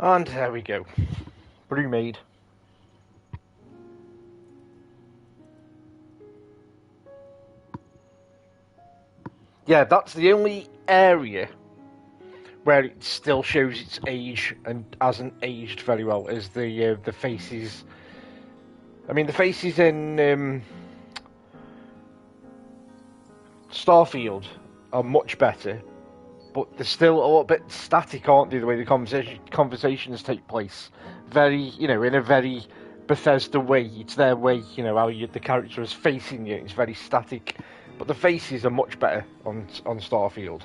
And there we go. Brew made. Yeah, that's the only area where it still shows its age and hasn't aged very well. Is the faces. I mean, the faces in Starfield are much better, but they're still a little bit static, aren't they? The way the conversations take place, very, in a very Bethesda way. It's their way, how the character is facing you. It's very static, but the faces are much better on Starfield.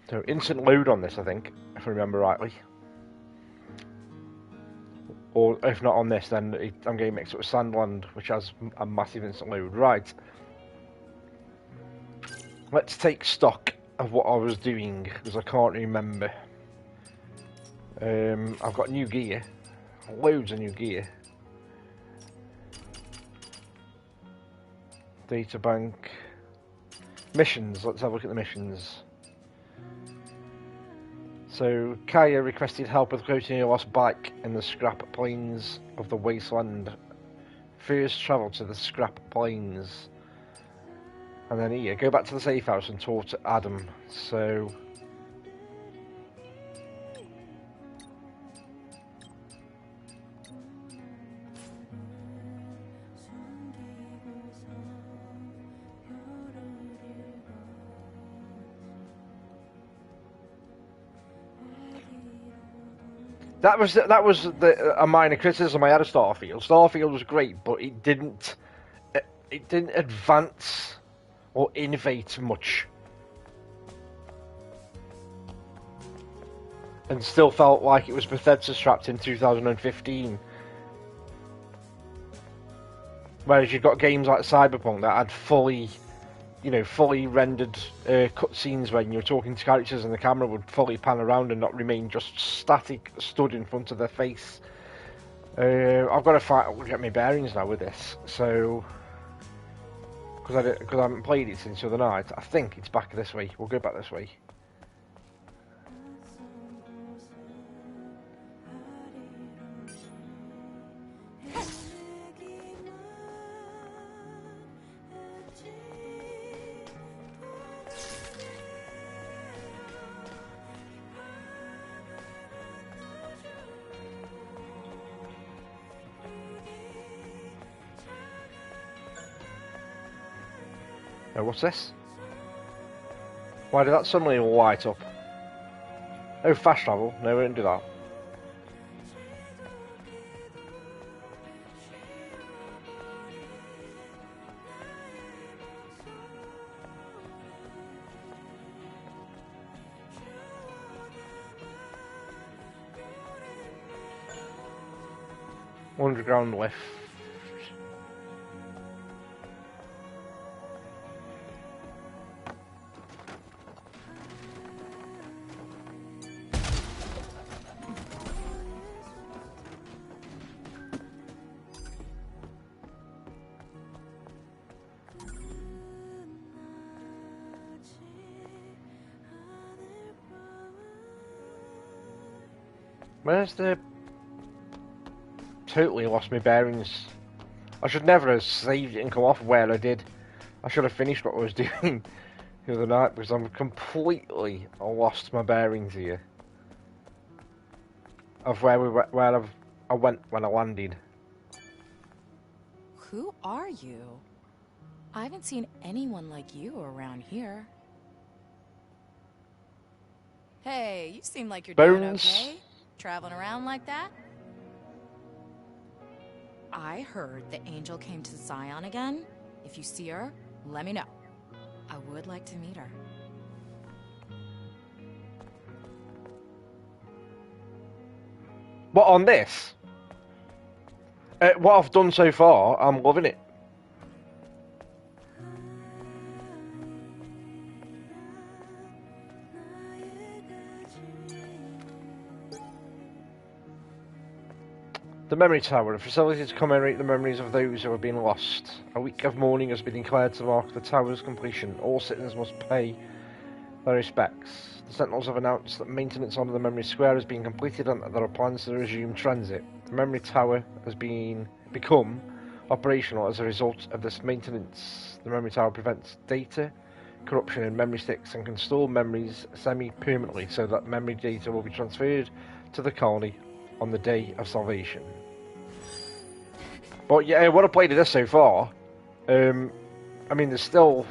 So instant load on this, I think, if I remember rightly. Or if not on this, then I'm getting mixed up with Sandland, which has a massive instant load. Right. Let's take stock of what I was doing, because I can't remember. I've got new gear. Loads of new gear. Data bank. Missions. Let's have a look at the missions. So, Kaya requested help with locating a lost bike in the scrap plains of the wasteland. First travel to the scrap plains. And then here, go back to the safe house and talk to Adam. So... That was a minor criticism I had of Starfield. Starfield was great, but it didn't advance or innovate much, and still felt like it was Bethesda strapped in 2015. Whereas you've got games like Cyberpunk that had fully rendered cutscenes when you're talking to characters and the camera would fully pan around and not remain just static, stood in front of their face. I've got to get my bearings now with this, so because I haven't played it since the other night. I think it's back this way. We'll go back this way. What's this? Why did that suddenly light up? Oh, fast travel. No, we didn't do that. Underground lift. Where's the... Totally lost my bearings. I should never have saved it and come off where I did. I should have finished what I was doing the other night, because I'm completely lost my bearings here. Of where I went when I landed. Who are you? I haven't seen anyone like you around here. Hey, you seem like you're doing okay. Traveling around like that? I heard the angel came to Zion again. If you see her, let me know. I would like to meet her. What, on this? What I've done so far, I'm loving it. The Memory Tower, a facility to commemorate the memories of those who have been lost. A week of mourning has been declared to mark the tower's completion. All citizens must pay their respects. The Sentinels have announced that maintenance on the Memory Square has been completed and that there are plans to resume transit. The Memory Tower has become operational as a result of this maintenance. The Memory Tower prevents data corruption in memory sticks and can store memories semi-permanently so that memory data will be transferred to the colony on the day of salvation. But yeah, what I've played of this so far, I mean, it's still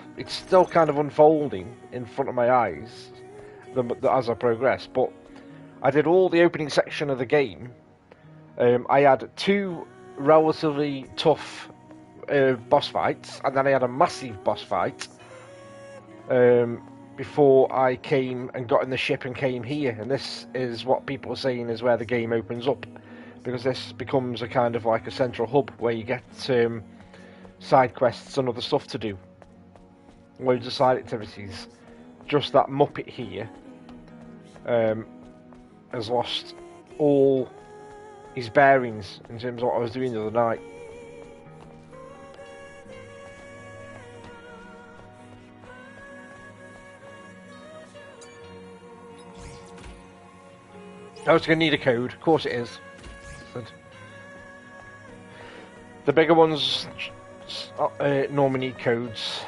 kind of unfolding in front of my eyes as I progress. But I did all the opening section of the game. I had 2 relatively tough boss fights, and then I had a massive boss fight before I came and got in the ship and came here. And this is what people are saying is where the game opens up, because this becomes a kind of like a central hub where you get side quests and other stuff to do. Loads of side activities. Just that Muppet here has lost all his bearings in terms of what I was doing the other night. Oh, it's going to need a code. Of course it is. The bigger ones normally need codes.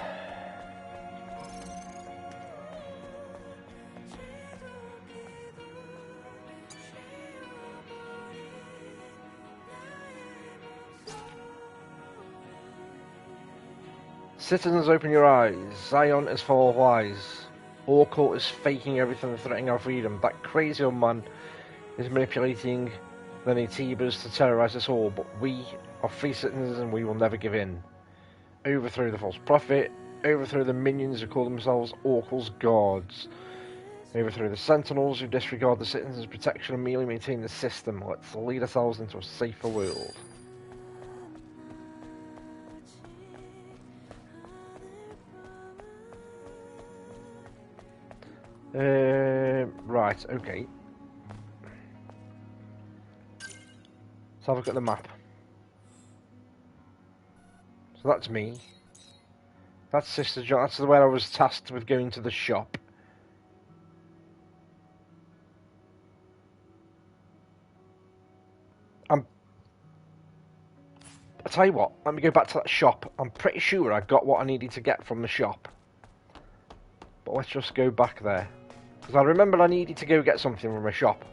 Citizens, open your eyes. Zion is full of lies. Oracle is faking everything and threatening our freedom. That crazy old man is manipulating the Natives to terrorize us all, but we are free citizens and we will never give in. Overthrow the false prophet. Overthrow the minions who call themselves Oracle's gods. Overthrow the Sentinels who disregard the citizens' protection and merely maintain the system. Let's lead ourselves into a safer world. Right, okay. Let's have a look at the map. So that's me. That's Sister John. That's where I was tasked with going to the shop. I'll tell you what, let me go back to that shop. I'm pretty sure I got what I needed to get from the shop. But let's just go back there. Because I remember I needed to go get something from a shop.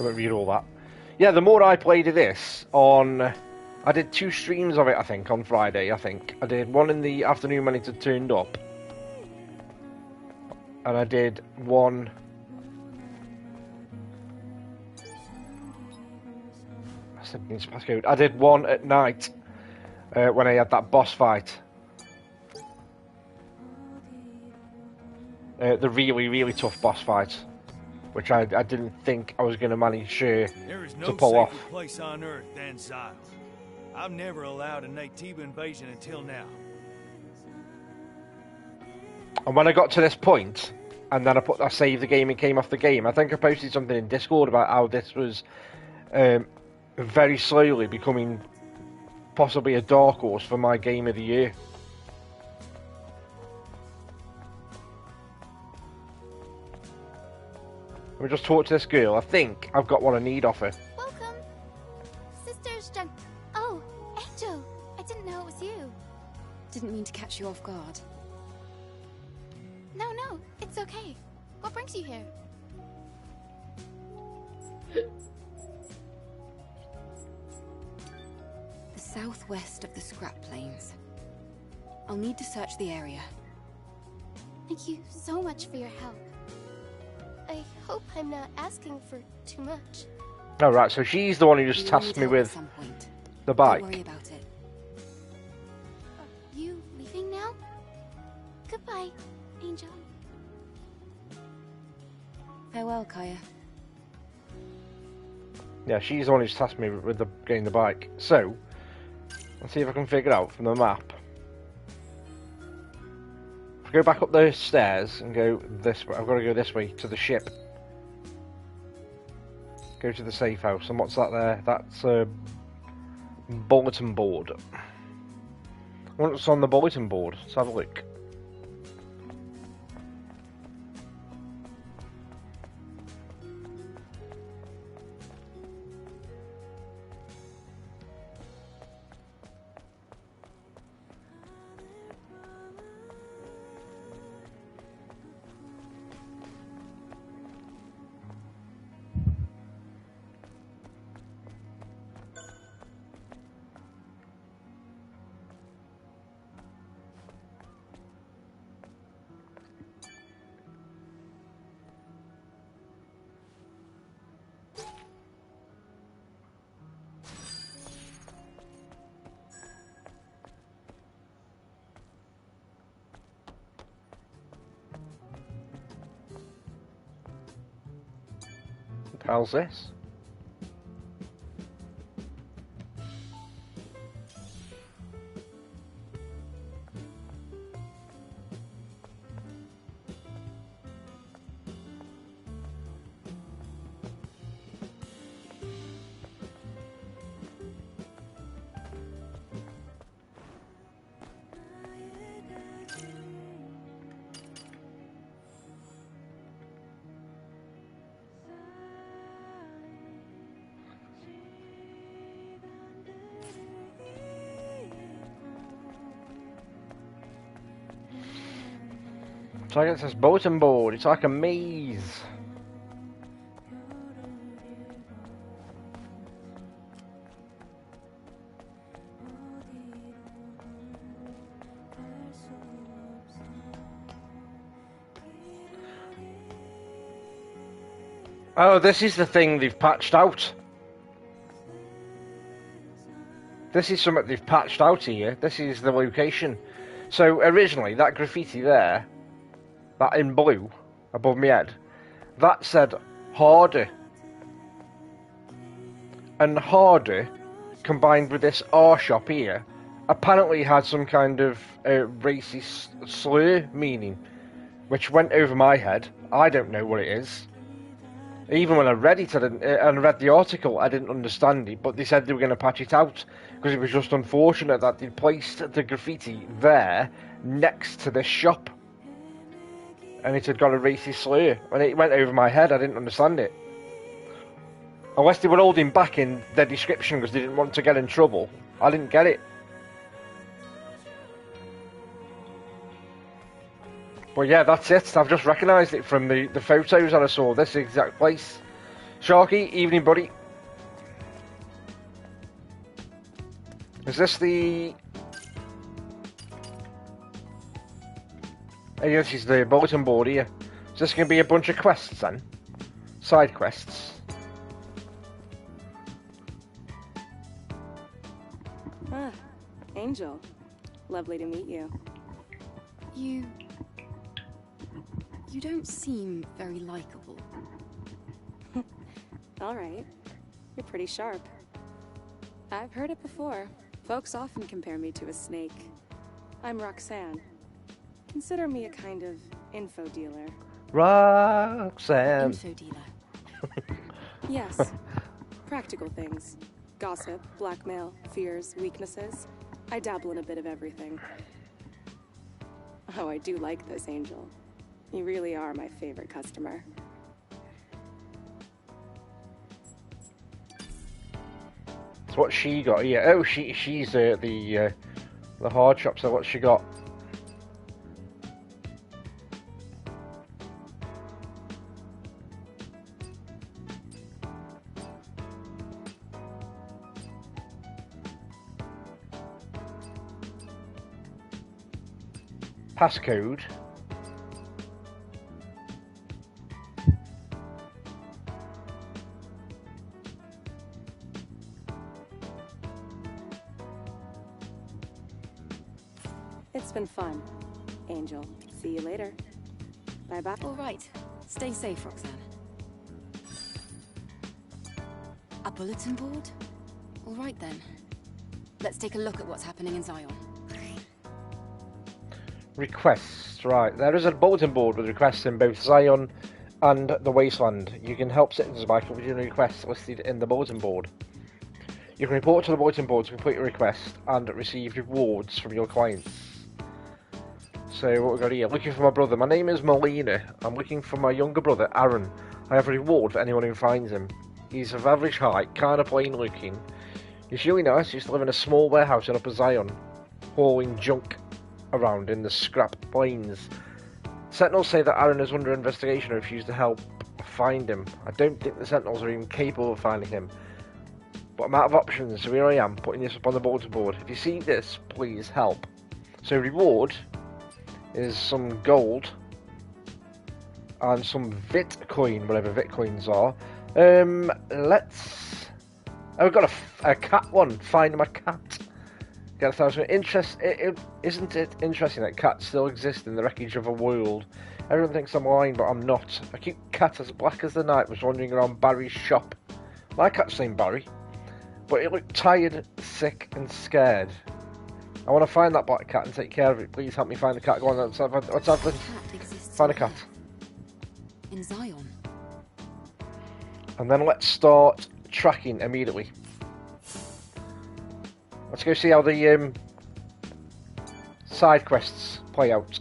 I won't read all that. Yeah, the more I played of this on... I did 2 streams of it, I think, on Friday, I think. I did one in the afternoon when it had turned up. And I did one... I did one at night when I had that boss fight. The really, really tough boss fight. Which I didn't think I was going to manage to pull off. There is no place on Earth than Zion. I've never allowed a Nativa invasion until now. And when I got to this point, and then I saved the game and came off the game, I think I posted something in Discord about how this was very slowly becoming possibly a dark horse for my game of the year. Let me just talk to this girl. I think I've got what I need off her. Welcome. Sisters John. Oh, Angel. I didn't know it was you. Didn't mean to catch you off guard. No, it's okay. What brings you here? The southwest of the scrap plains. I'll need to search the area. Thank you so much for your help. I hope I'm not asking for too much. Oh, right, so she's the one who just tasked me with the bike. Don't worry about it. Are you leaving now? Goodbye, Angel. Farewell, Kaya. Yeah, she's the one who's tasked me with getting the bike. So, let's see if I can figure out from the map. If I go back up the stairs and go this way, I've got to go this way to the ship. Go to the safe house. And what's that there? That's a bulletin board. What's on the bulletin board? Let's have a look. What the hell's this? So I get this bulletin board. It's like a maze. Oh, this is the thing they've patched out. This is something they've patched out here. This is the location. So originally, that graffiti there, that in blue, above my head, that said harder. And harder, combined with this R shop here, apparently had some kind of racist slur meaning, which went over my head. I don't know what it is. Even when I read it and read the article, I didn't understand it, but they said they were going to patch it out, because it was just unfortunate that they placed the graffiti there, next to this shop. And it had got a racist slur, and it went over my head. I didn't understand it. Unless they were holding back in their description because they didn't want to get in trouble. I didn't get it. But yeah, that's it. I've just recognised it from the photos that I saw. This exact place. Sharky, evening buddy. Is this the... I guess this is the bulletin board here. Is this going to be a bunch of quests then? Side quests. Ah, Angel. Lovely to meet you. You don't seem very likable. All right. You're pretty sharp. I've heard it before. Folks often compare me to a snake. I'm Roxanne. Consider me a kind of info dealer. Roxanne. Info dealer. Yes. Practical things. Gossip, blackmail, fears, weaknesses. I dabble in a bit of everything. Oh, I do like this, Angel. You really are my favorite customer. So what's she got here? Oh, she's the hard shop. So what's she got? Passcode. It's been fun, Angel. See you later. Bye-bye. All right. Stay safe, Roxanne. Up bulletin board? All right then. Let's take a look at what's happening in Zion. Requests, right. There is a bulletin board with requests in both Zion and the Wasteland. You can help citizens by completing requests listed in the bulletin board. You can report to the bulletin board to complete a request and receive rewards from your clients. So what we've got here, looking for my brother. My name is Melina. I'm looking for my younger brother, Aaron. I have a reward for anyone who finds him. He's of average height, kind of plain looking. He's really nice. He used to live in a small warehouse in Upper Zion, hauling junk around in the scrap plains. Sentinels say that Aaron is under investigation and refuse to help find him. I don't think the Sentinels are even capable of finding him. But I'm out of options, so here I am, putting this up on the bulletin board. If you see this, please help. So reward is some gold and some Vitcoin, whatever Vitcoins are. Let's... Oh, we've got a cat one. Find my cat. Get 1,000. Isn't it interesting that cats still exist in the wreckage of a world? Everyone thinks I'm lying, but I'm not. A cute cat as black as the night was wandering around Barry's shop. My cat's named Barry, but it looked tired, sick, and scared. I want to find that black cat and take care of it. Please help me find the cat. Go on, let's have this. Find a cat. In Zion. And then let's start tracking immediately. Let's go see how the side quests play out.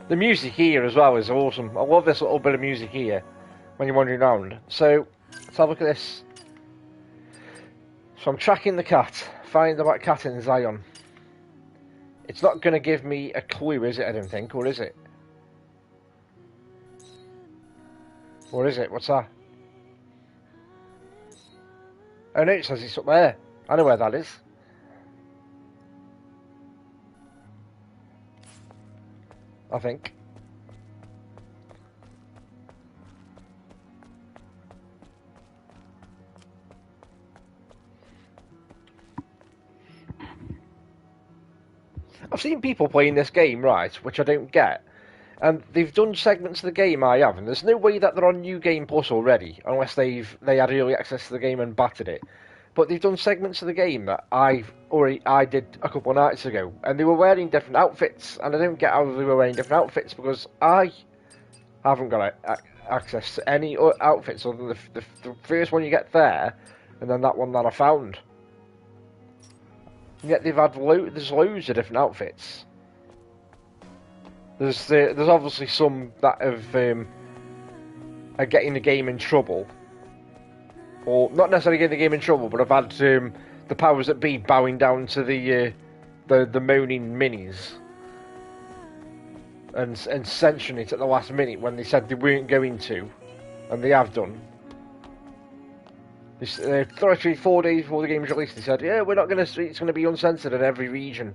The music here as well is awesome. I love this little bit of music here when you're wandering around. So, let's have a look at this. So I'm tracking the cat. Find the black cat in Zion. It's not going to give me a clue, is it, I don't think? Or is it? Or is it? What's that? Oh no, it says it's up there. I know where that is. I think. I've seen people playing this game, right, which I don't get. And they've done segments of the game I have, and there's no way that they're on New Game Plus already, unless they had early access to the game and battered it. But they've done segments of the game that I did a couple of nights ago, and they were wearing different outfits, and I don't get how they were wearing different outfits because I haven't got access to any outfits other than the first one you get there, and then that one that I found. And yet they've had there's loads of different outfits. There's obviously some that are getting the game in trouble. Or not necessarily getting the game in trouble, but I've had the powers that be bowing down to the moaning minis and censoring it at the last minute when they said they weren't going to, and they have done. This 4 days before the game was released, they said, "Yeah, we're not going to. It's going to be uncensored in every region."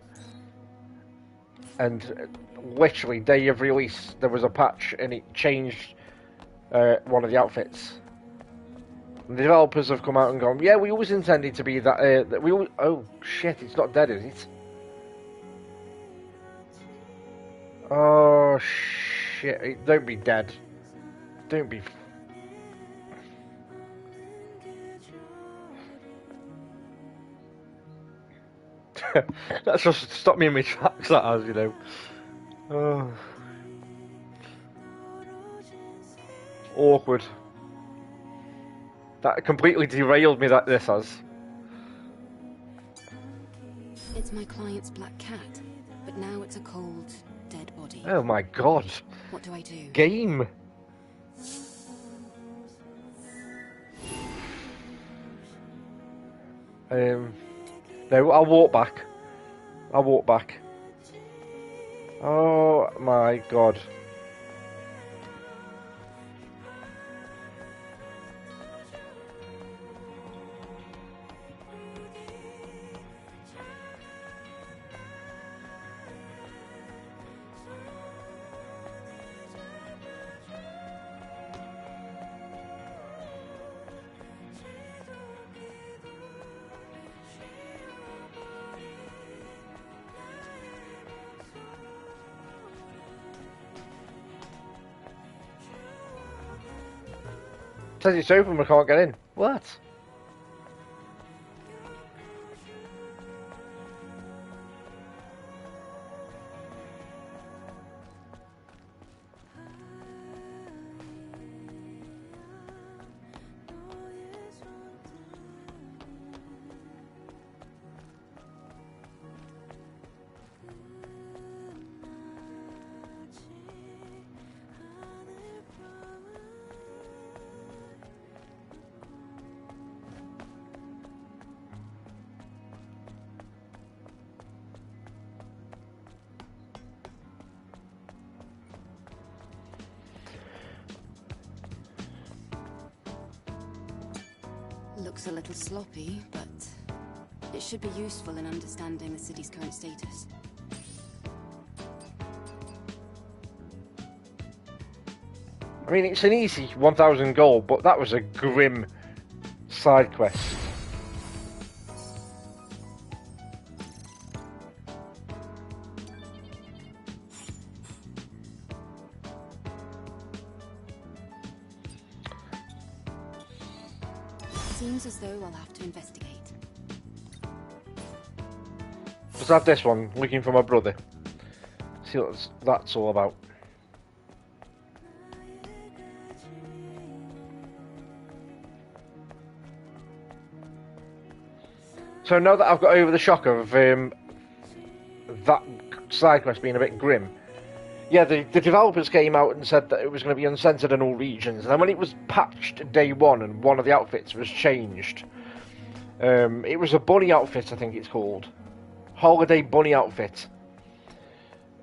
And literally, day of release, there was a patch, and it changed one of the outfits. And the developers have come out and gone, yeah, we always intended to be that, oh, shit, it's not dead, is it? Oh, shit, don't be dead. Don't be... That's just stopped me in my tracks, that has, you know. Oh. Awkward. That completely derailed me, this has. It's my client's black cat, but now it's a cold, dead body. Oh my god. What do I do? Game. No, I'll walk back. I'll walk back. Oh my god. says it's open, we can't get in. What? Looks a little sloppy, but it should be useful in understanding the city's current status. I mean, it's an easy 1,000 gold, but that was a grim side quest. Seems as though I'll have to investigate. Let's have this one, looking for my brother. See what that's all about. So now that I've got over the shock of that side quest being a bit grim, yeah, the developers came out and said that it was going to be uncensored in all regions. And then when it was patched day one and one of the outfits was changed, it was a bunny outfit, I think it's called. Holiday bunny outfit.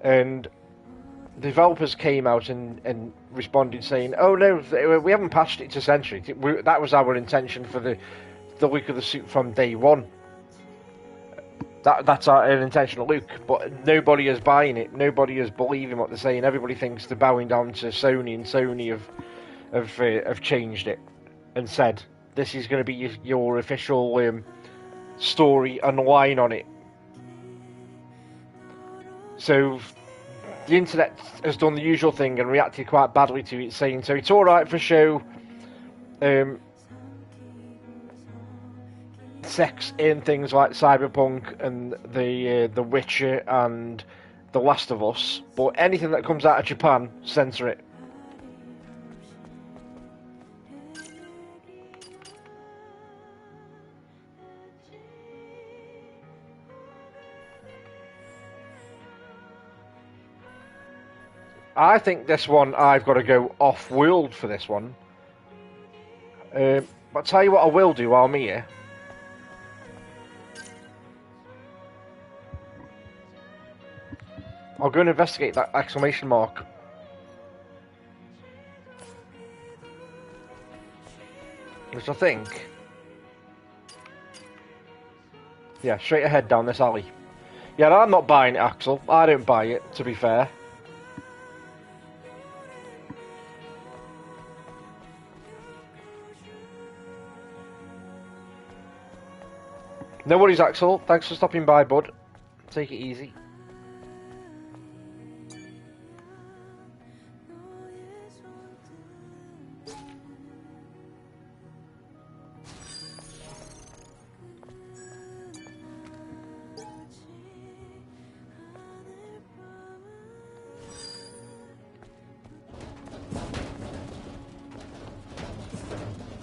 And the developers came out and responded saying, oh no, we haven't patched it to censor it. That was our intention for the look of the suit from day one. That's an intentional look, but nobody is buying it. Nobody is believing what they're saying. Everybody thinks they're bowing down to Sony, and Sony have changed it and said this is going to be your official story and line on it. So the internet has done the usual thing and reacted quite badly to it, saying so it's all right for show. Sex in things like Cyberpunk and the Witcher and The Last of Us, but anything that comes out of Japan, censor it. I think this one I've got to go off-world for this one. But I'll tell you what I will do while I'm here. I'll go and investigate that exclamation mark. Which I think... yeah, straight ahead down this alley. Yeah, I'm not buying it, Axel. I don't buy it, to be fair. No worries, Axel. Thanks for stopping by, bud. Take it easy.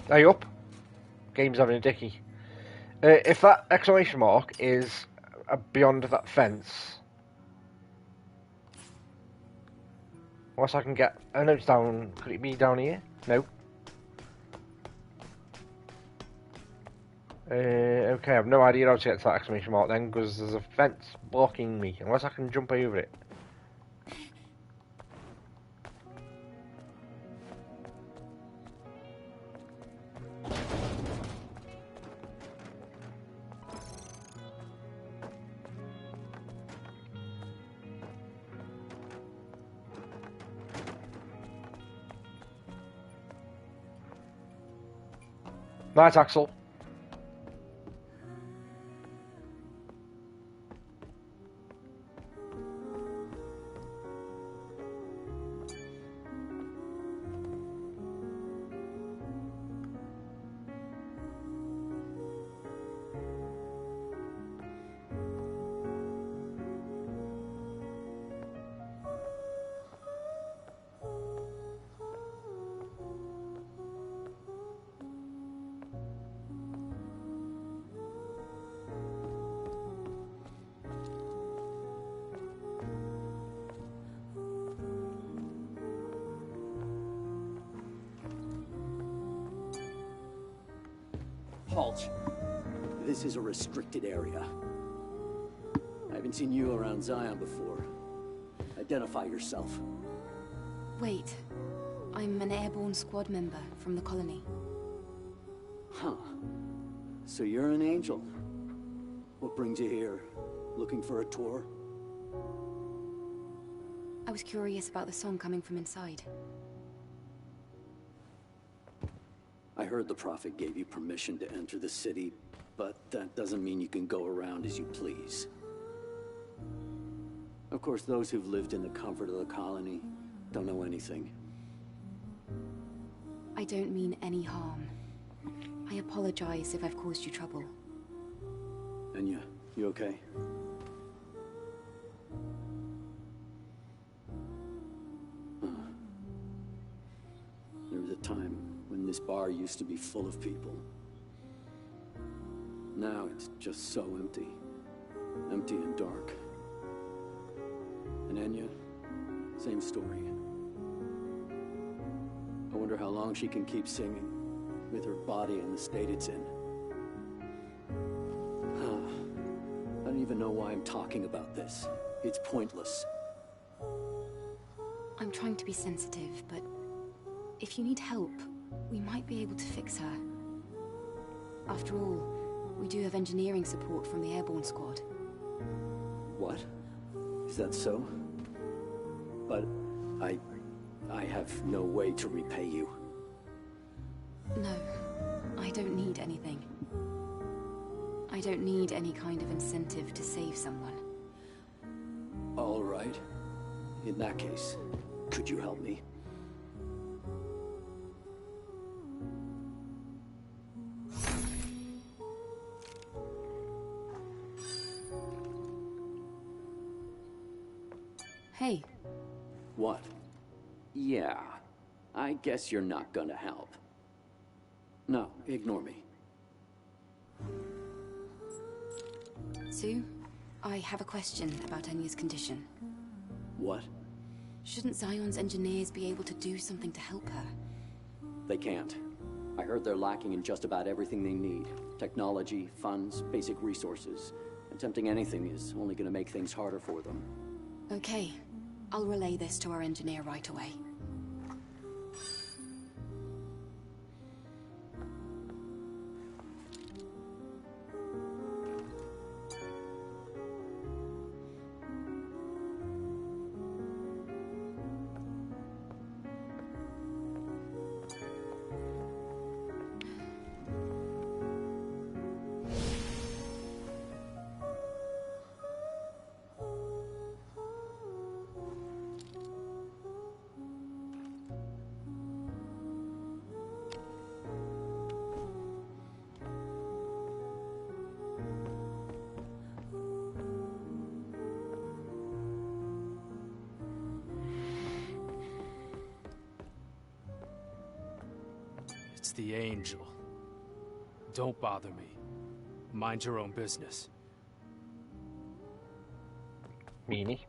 Are you up? Game's having a dicky. If that exclamation mark is beyond that fence, unless I can get... oh no, it's down... could it be down here? No. Okay, I have no idea how to get to that exclamation mark then, because there's a fence blocking me, unless I can jump over it. Night, Axel. Halt. This is a restricted area. I haven't seen you around Zion before. Identify yourself. Wait. I'm an airborne squad member from the colony. Huh. So you're an angel. What brings you here? Looking for a tour? I was curious about the song coming from inside. I heard the Prophet gave you permission to enter the city, but that doesn't mean you can go around as you please. Of course, those who've lived in the comfort of the colony don't know anything. I don't mean any harm. I apologize if I've caused you trouble. Enya, you okay? There was a time when this bar used to be full of people. Now it's just so empty. Empty and dark. And Enya, same story. I wonder how long she can keep singing, with her body in the state it's in. I don't even know why I'm talking about this. It's pointless. I'm trying to be sensitive, but if you need help, we might be able to fix her. After all, we do have engineering support from the airborne squad. What? Is that so? But I have no way to repay you. No, I don't need anything. I don't need any kind of incentive to save someone. All right. In that case, could you help me? Hey. What? Yeah, I guess you're not gonna help. No, ignore me. Sue, I have a question about Enya's condition. What? Shouldn't Zion's engineers be able to do something to help her? They can't. I heard they're lacking in just about everything they need. Technology, funds, basic resources. Attempting anything is only gonna make things harder for them. Okay. I'll relay this to our engineer right away. It's the Angel. Don't bother me. Mind your own business. Meanie.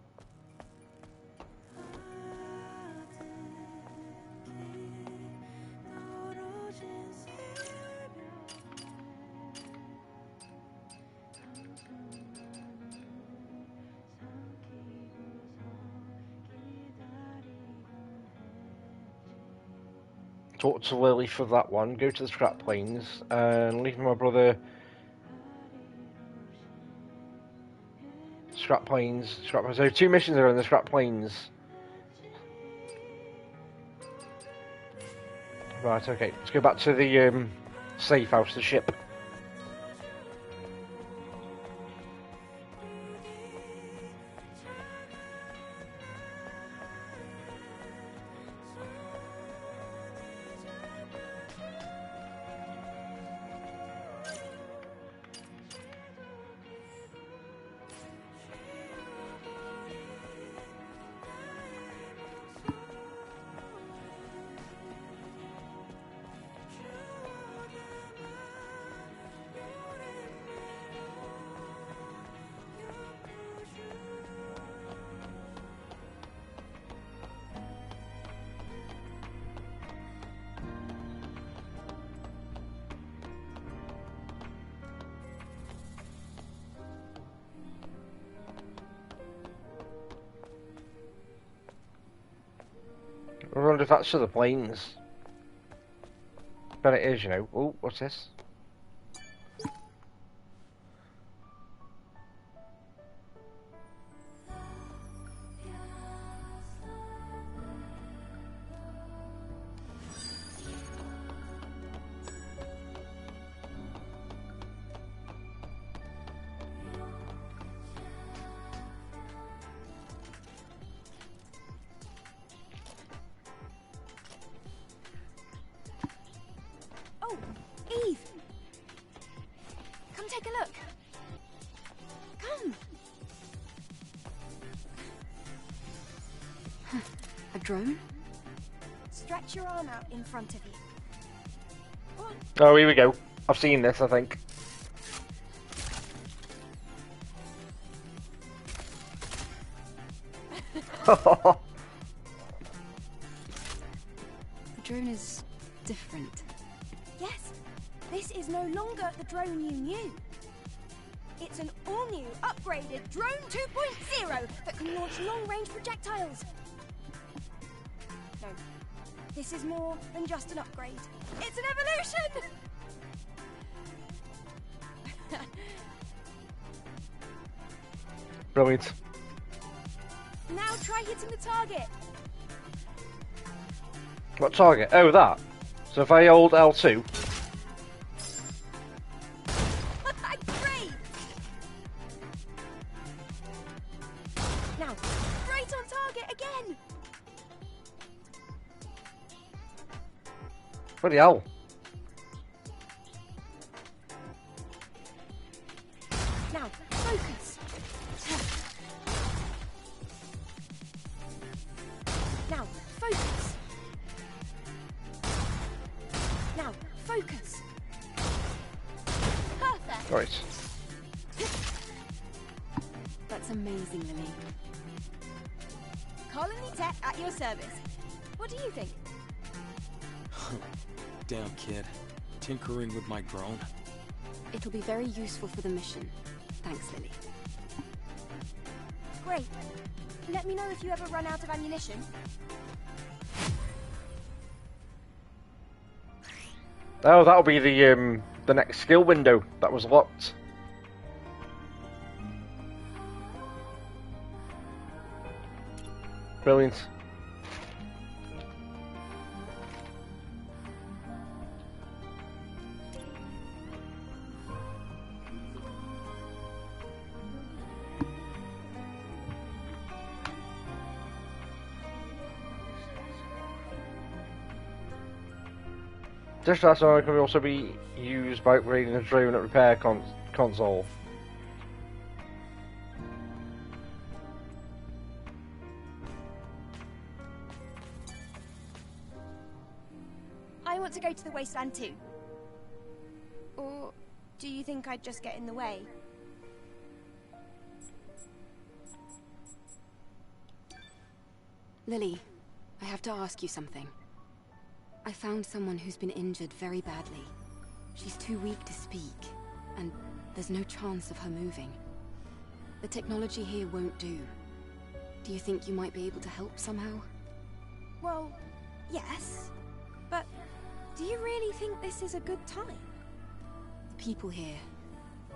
Talk to Lily for that one. Go to the scrap planes and leave my brother. Scrap planes. So 2 missions are in the scrap planes. Right. Okay. Let's go back to the safe house, the ship. I wonder if that's for the planes. Bet it is, you know. Oh, what's this? Oh, Eve! Come take a look. Come. A drone? Stretch your arm out in front of you. Oh, here we go. I've seen this, I think. The drone is different. Yes, this is no longer the drone you knew. It's an all-new, upgraded Drone 2.0 that can launch long-range projectiles. No, this is more than just an upgrade. It's an evolution! Brilliant. Now try hitting the target. What target? Oh, that. So if I hold L2. Great! Now, right on target again! Bloody hell. Now, focus. Now, focus. Now, focus. Perfect. Right. That's amazing, Lily. Colony Tech at your service. What do you think? Damn kid. Tinkering with my drone. It'll be very useful for the mission. Thanks, Lily. Great. Let me know if you ever run out of ammunition. Oh, that'll be the next skill window that was locked. Brilliant. This transformer can also be used by upgrading the drone at repair console. I want to go to the wasteland too. Or do you think I'd just get in the way? Lily, I have to ask you something. I found someone who's been injured very badly. She's too weak to speak, and there's no chance of her moving. The technology here won't do. Do you think you might be able to help somehow? Well, yes. But do you really think this is a good time? The people here,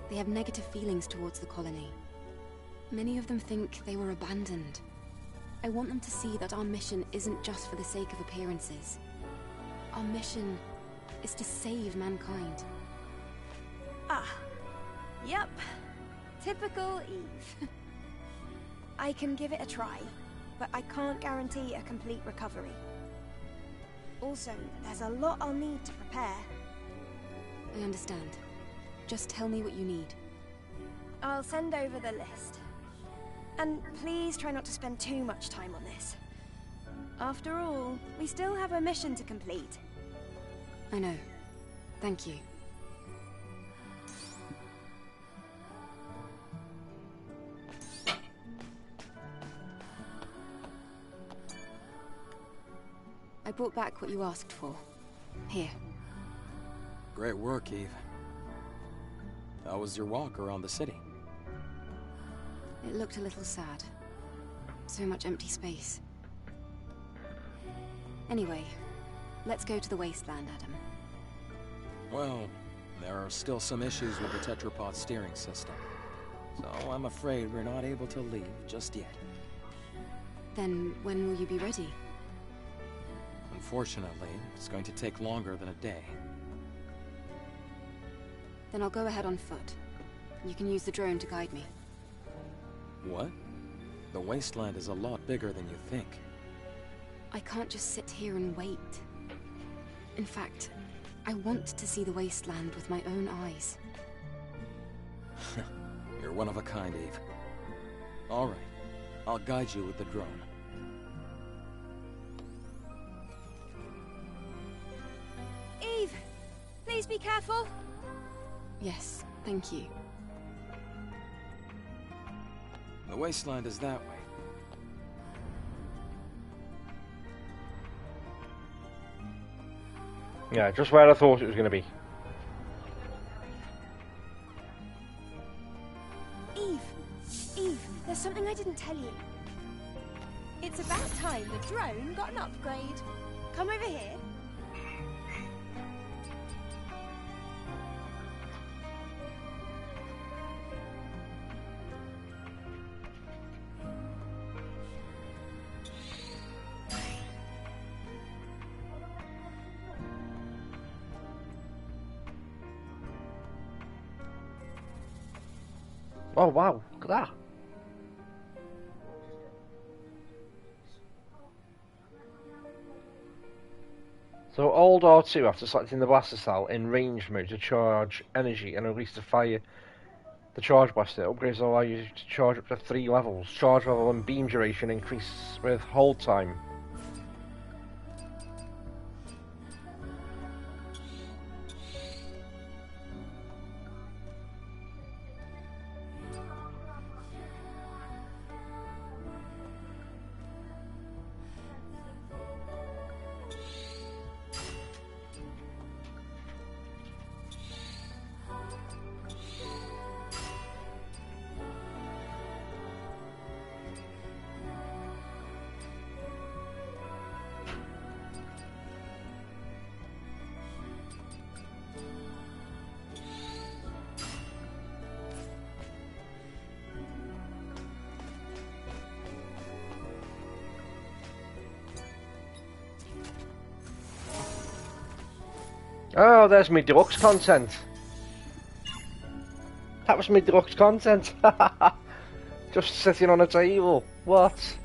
they have negative feelings towards the colony. Many of them think they were abandoned. I want them to see that our mission isn't just for the sake of appearances. Our mission is to save mankind. Ah, yep. Typical Eve. I can give it a try, but I can't guarantee a complete recovery. Also, there's a lot I'll need to prepare. I understand. Just tell me what you need. I'll send over the list. And please try not to spend too much time on this. After all, we still have a mission to complete. I know. Thank you. I brought back what you asked for. Here. Great work, Eve. How was your walk around the city? It looked a little sad. So much empty space. Anyway, let's go to the wasteland, Adam. Well, there are still some issues with the tetrapod steering system. So I'm afraid we're not able to leave just yet. Then when will you be ready? Unfortunately, it's going to take longer than a day. Then I'll go ahead on foot. You can use the drone to guide me. What? The wasteland is a lot bigger than you think. I can't just sit here and wait. In fact, I want to see the wasteland with my own eyes. You're one of a kind, Eve. All right, I'll guide you with the drone. Eve, please be careful. Yes, thank you. The wasteland is that way. Yeah, just where I thought it was going to be. Eve, there's something I didn't tell you. It's about time the drone got an upgrade. Come over here. Oh wow, look at that. So hold R2 after selecting the blaster cell in range mode to charge energy and release the fire. The charge blaster upgrades allow you to charge up to 3 levels. Charge level and beam duration increase with hold time. Oh, there's my deluxe content. That was my deluxe content. Just sitting on a table. What?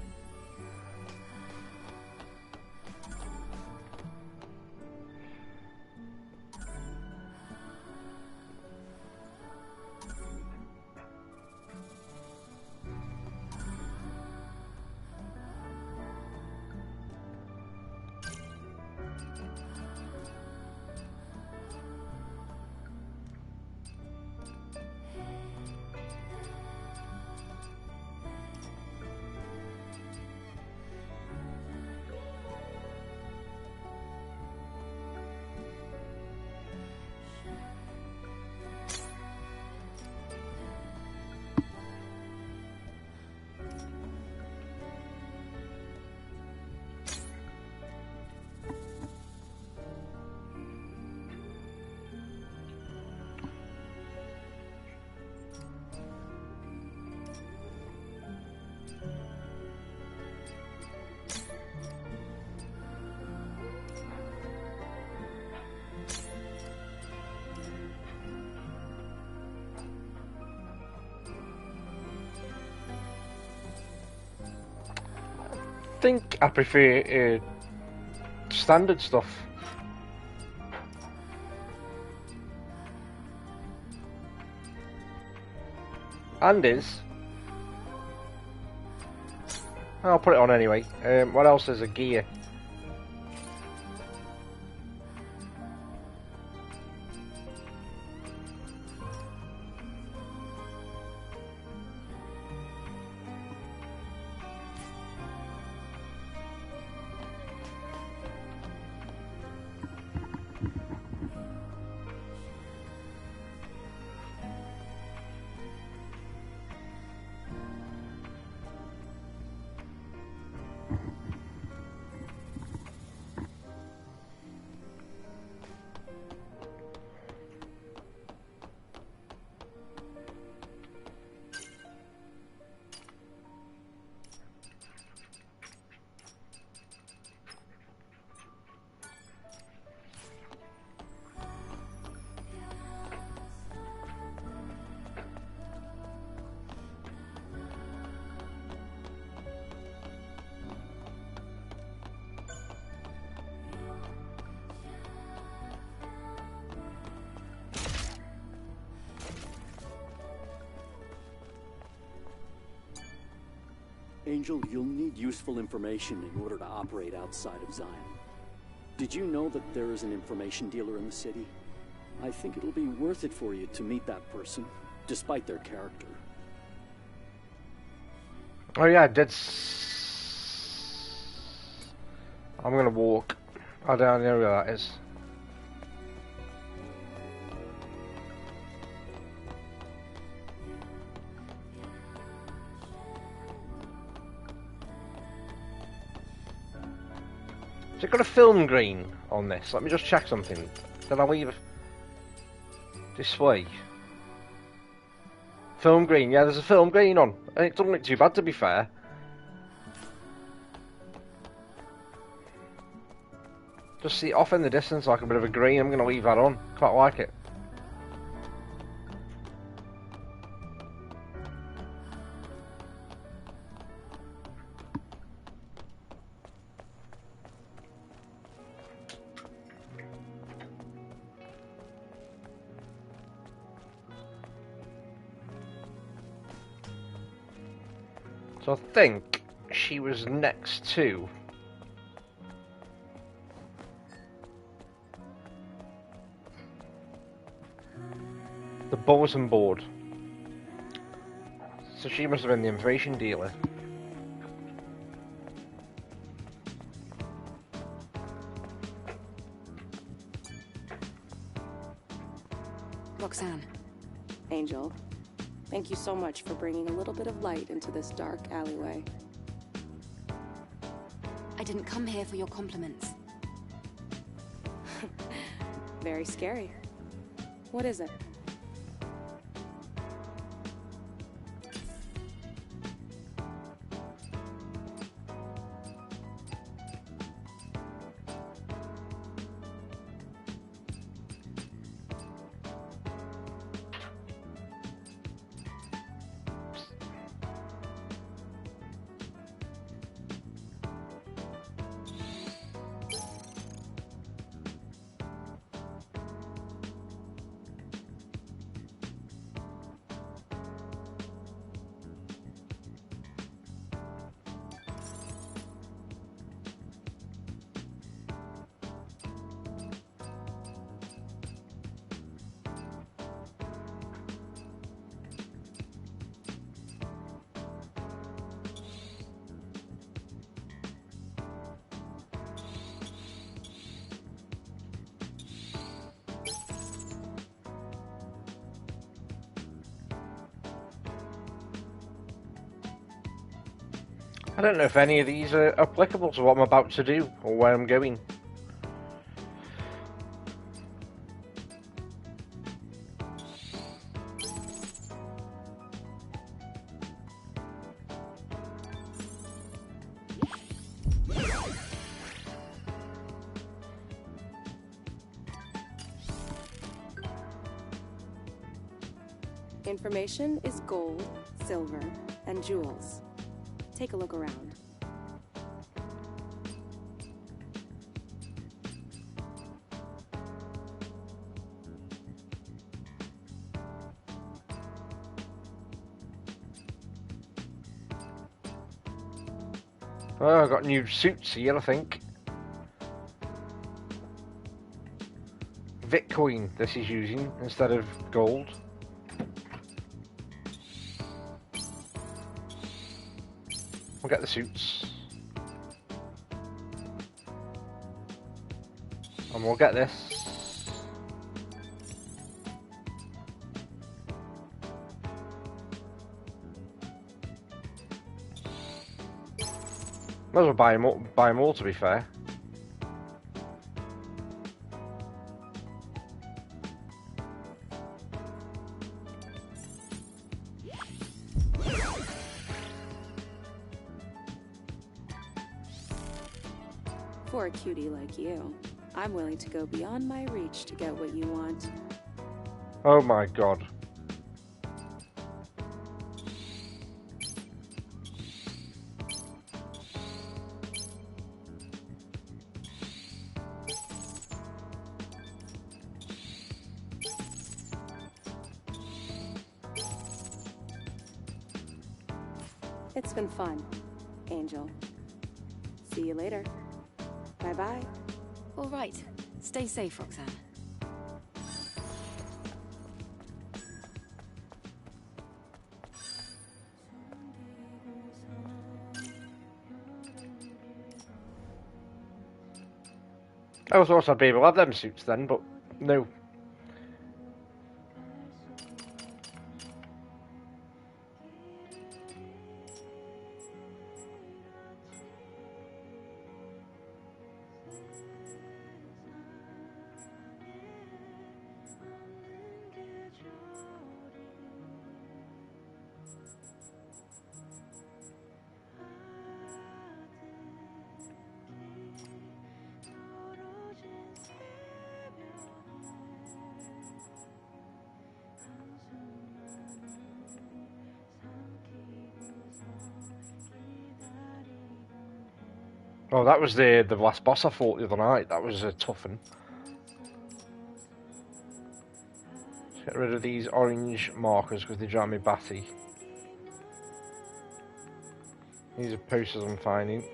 I think I prefer standard stuff. And is. I'll put it on anyway. What else is a gear? Angel, you'll need useful information in order to operate outside of Zion. Did you know that there is an information dealer in the city? I think it'll be worth it for you to meet that person, despite their character. Oh yeah, I'm gonna walk. I don't know where that is. Has it got a film green on this? Let me just check something. Did I leave display? Film green, yeah, there's a film green on. And it doesn't look too bad, to be fair. Just see it off in the distance like a bit of a green. I'm going to leave that on. Quite like it. So I think she was next to the bulletin board. So she must have been the information dealer. Roxanne. Angel, thank you so much for bringing a little bit of light into this dark alleyway. I didn't come here for your compliments. Very scary. What is it? I don't know if any of these are applicable to what I'm about to do or where I'm going. Information is gold, silver, and jewels. Take a look around. Oh, I've got new suits here, I think. Bitcoin this is using instead of gold. We'll get the suits. And we'll get this. Might as well buy them all, to be fair. For a cutie like you, I'm willing to go beyond my reach to get what you want. Oh my god. It's been fun. Angel. See you later. Bye-bye. All right. Stay safe, Roxanne. I was also be able to have them suits then, but no. Oh, that was the last boss I fought the other night. That was a tough one. Get rid of these orange markers because they drive me batty. These are posters I'm finding.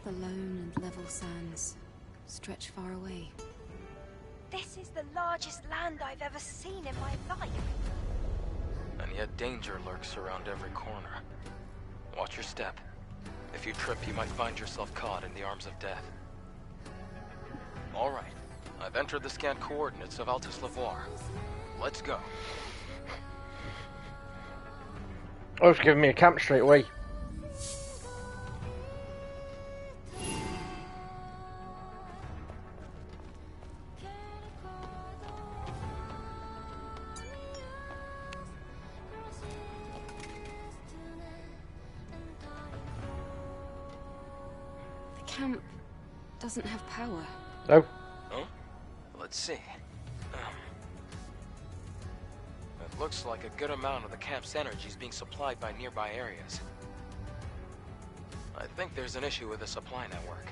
The lone and level sands stretch far away. This is the largest land I've ever seen in my life. And yet danger lurks around every corner. Watch your step. If you trip, you might find yourself caught in the arms of death. All right. I've entered the scanned coordinates of Altus Lavoir. Let's go. Oh, it's giving me a camp straight away. The camp doesn't have power. No. Huh? Let's see. It looks like a good amount of the camp's energy is being supplied by nearby areas. I think there's an issue with the supply network.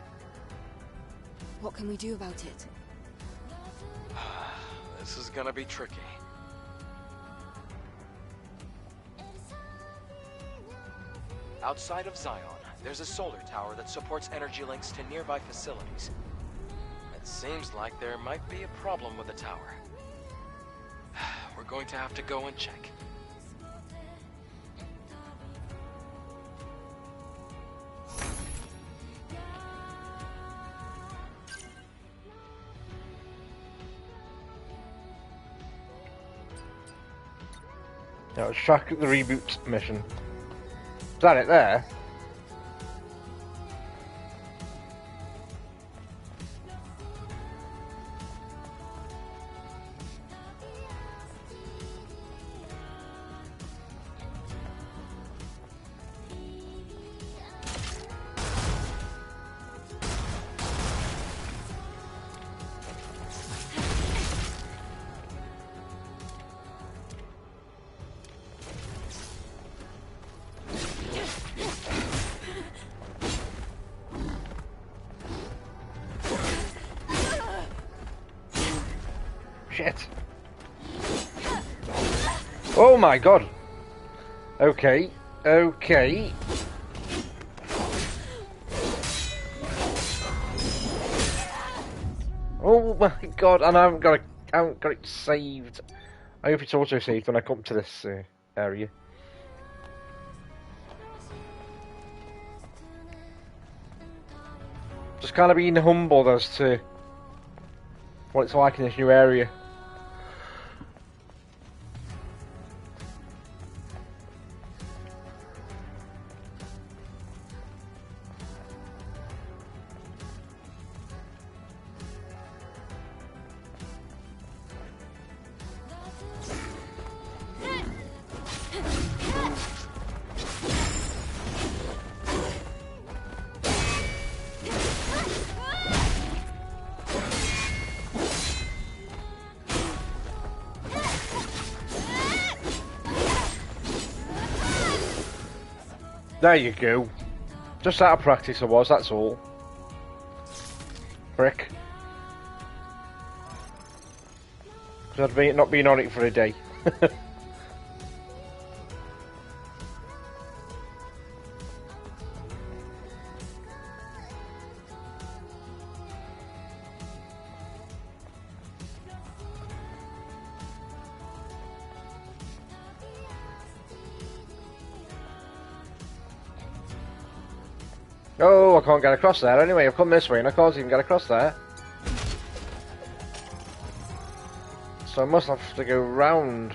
What can we do about it? This is gonna be tricky. Outside of Zion, there's a solar tower that supports energy links to nearby facilities. It seems like there might be a problem with the tower. We're going to have to go and check. Yeah, let's track the reboot mission. Is that it there? Shit. Oh my god. Okay. Okay. Oh my god, and I haven't got it saved. I hope it's auto saved when I come to this area. Just kind of being humbled as to what it's like in this new area. There you go. Just out of practice I was, that's all. Frick. Because I've not been on it for a day. Oh, I can't get across there anyway. I've come this way and I can't even get across there. So I must have to go round.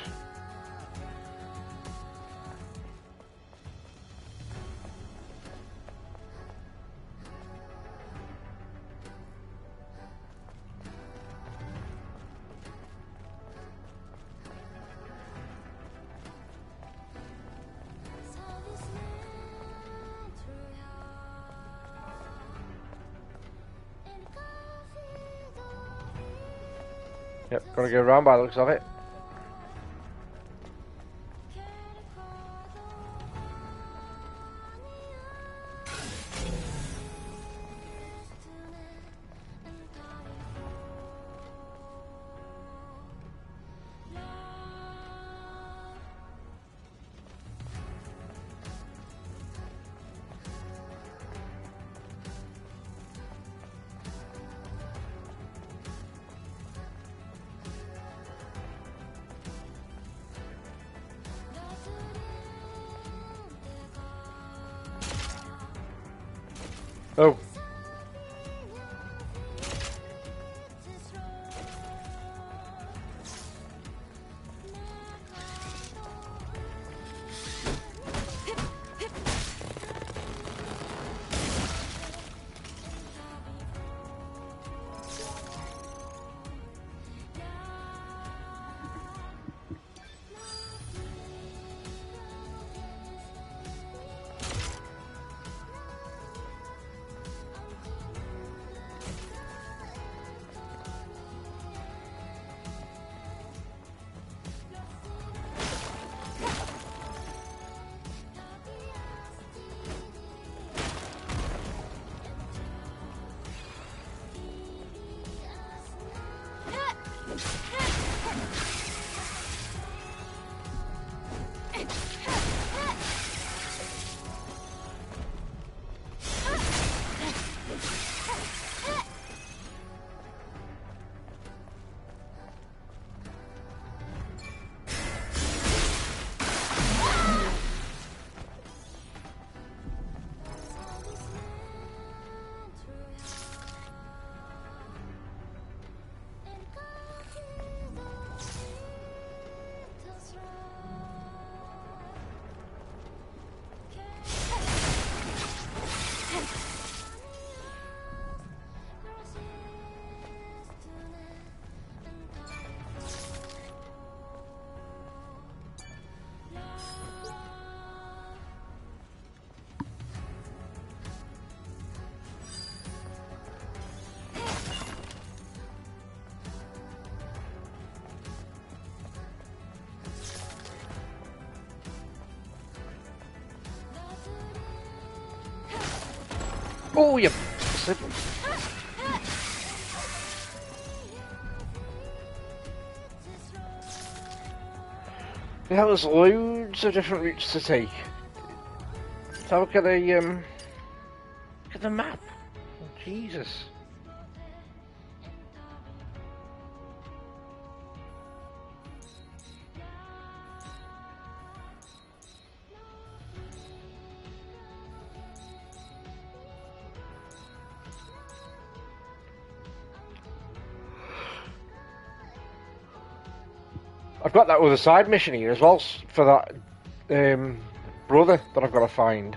Yep, gotta go around by the looks of it. Oh. Oh, you... Yeah, there's loads of different routes to take. So look at the map. Oh, Jesus. I've got that other side mission here as well for that brother that I've got to find.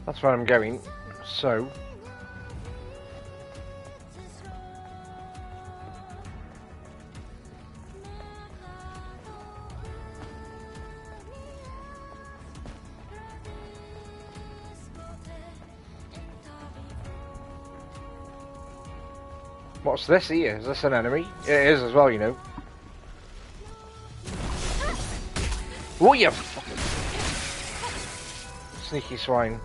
That's where I'm going. So what's this here? Is this an enemy? It is as well, you know. Oh, you fucking sneaky swine.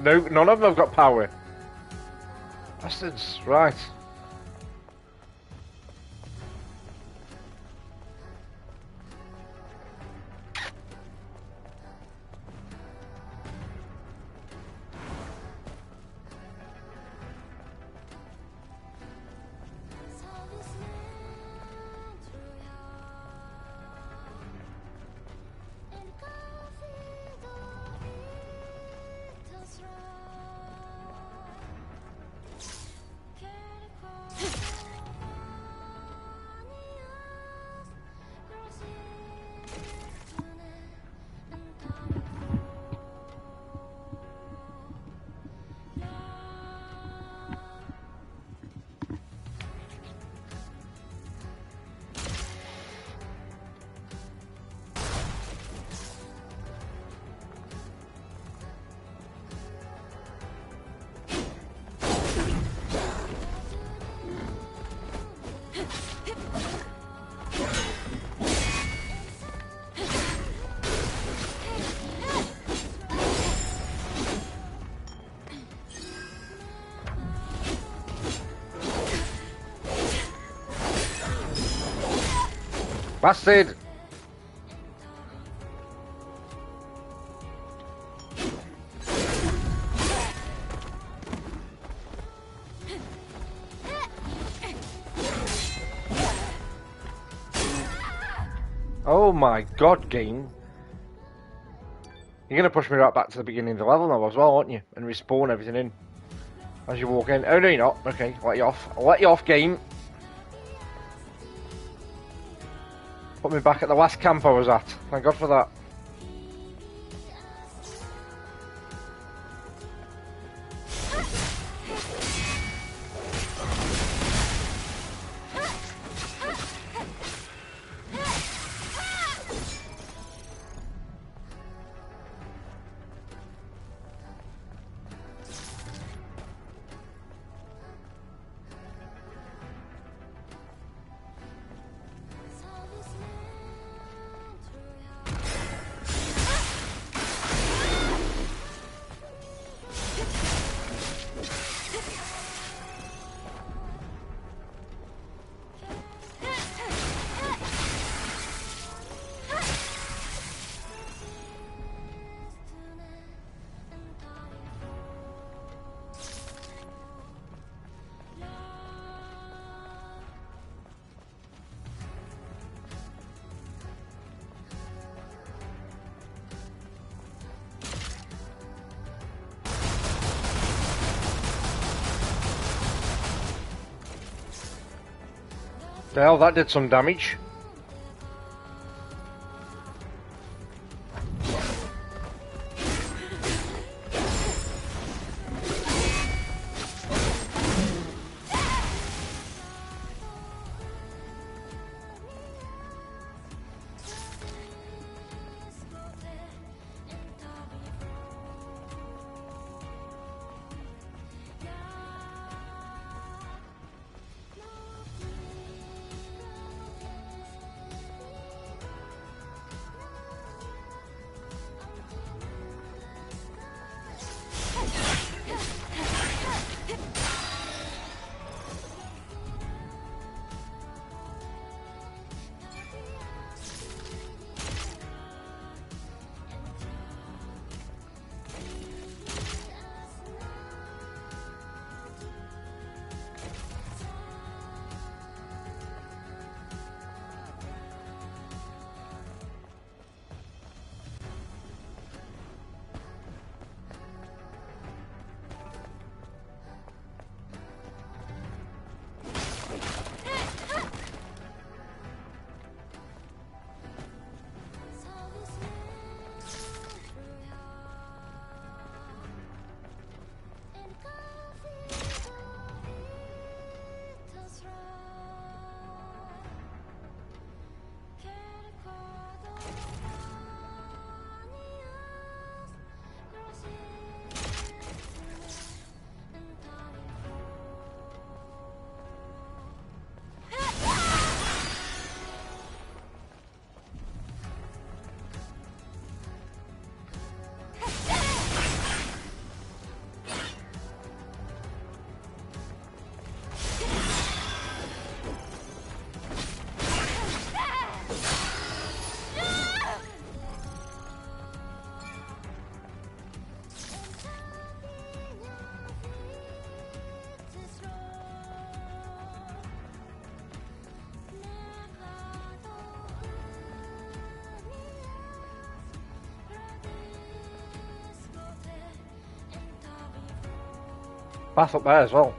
No, none of them have got power. Bastards, right. Bastard! Oh my god, game. You're gonna push me right back to the beginning of the level now as well, aren't you? And respawn everything in as you walk in. Oh no, you're not. Okay, let you off. I'll let you off, game. Put me back at the last camp I was at. Thank God for that. The hell, that did some damage. Path up there as well.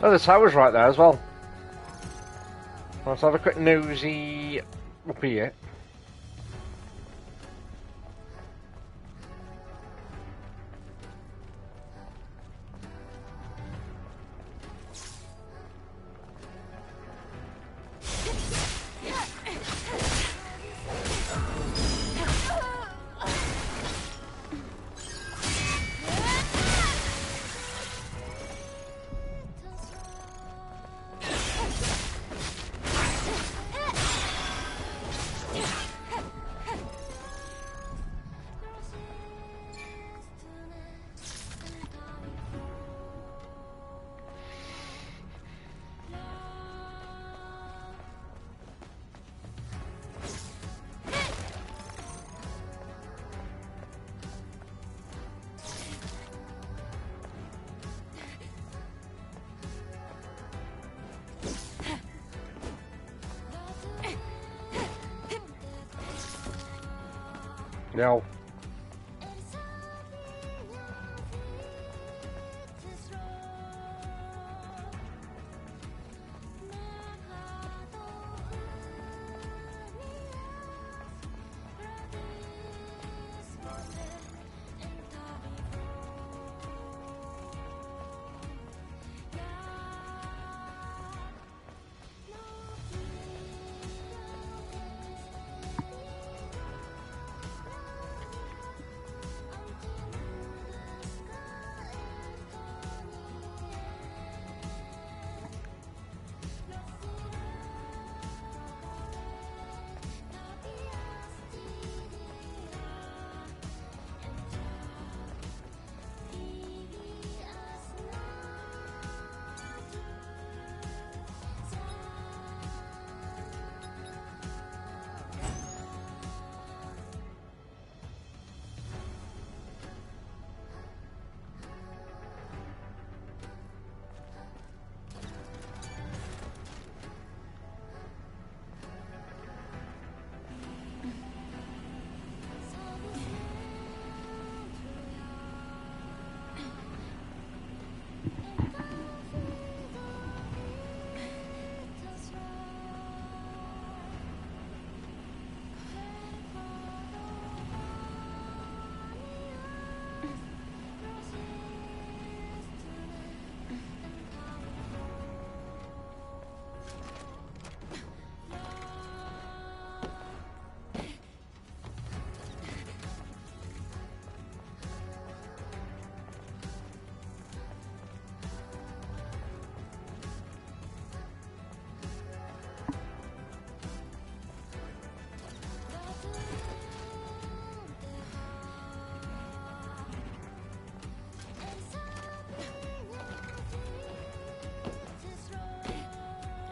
Oh, the tower's right there as well. Let's have a quick nosy up here. No.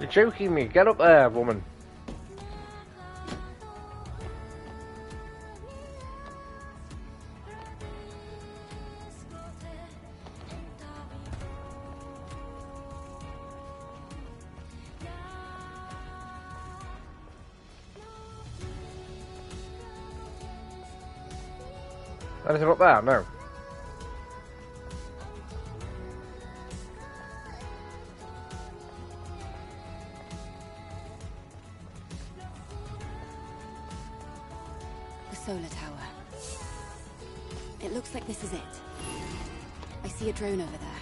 You're joking me. Get up there, woman. Anything up there? No. The solar tower. It looks like this is it. I see a drone over there.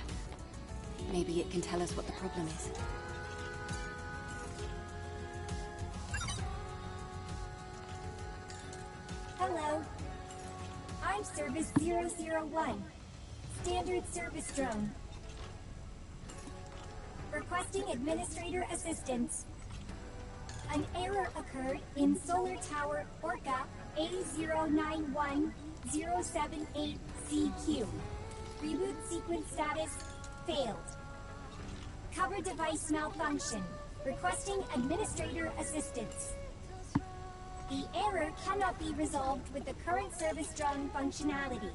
Maybe it can tell us what the problem is. Hello. I'm Service 001. Standard service drone. Requesting administrator assistance. An error occurred in Solar Tower Orca A091078CQ. Reboot sequence status failed. Cover device malfunction. Requesting administrator assistance. The error cannot be resolved with the current service drone functionality.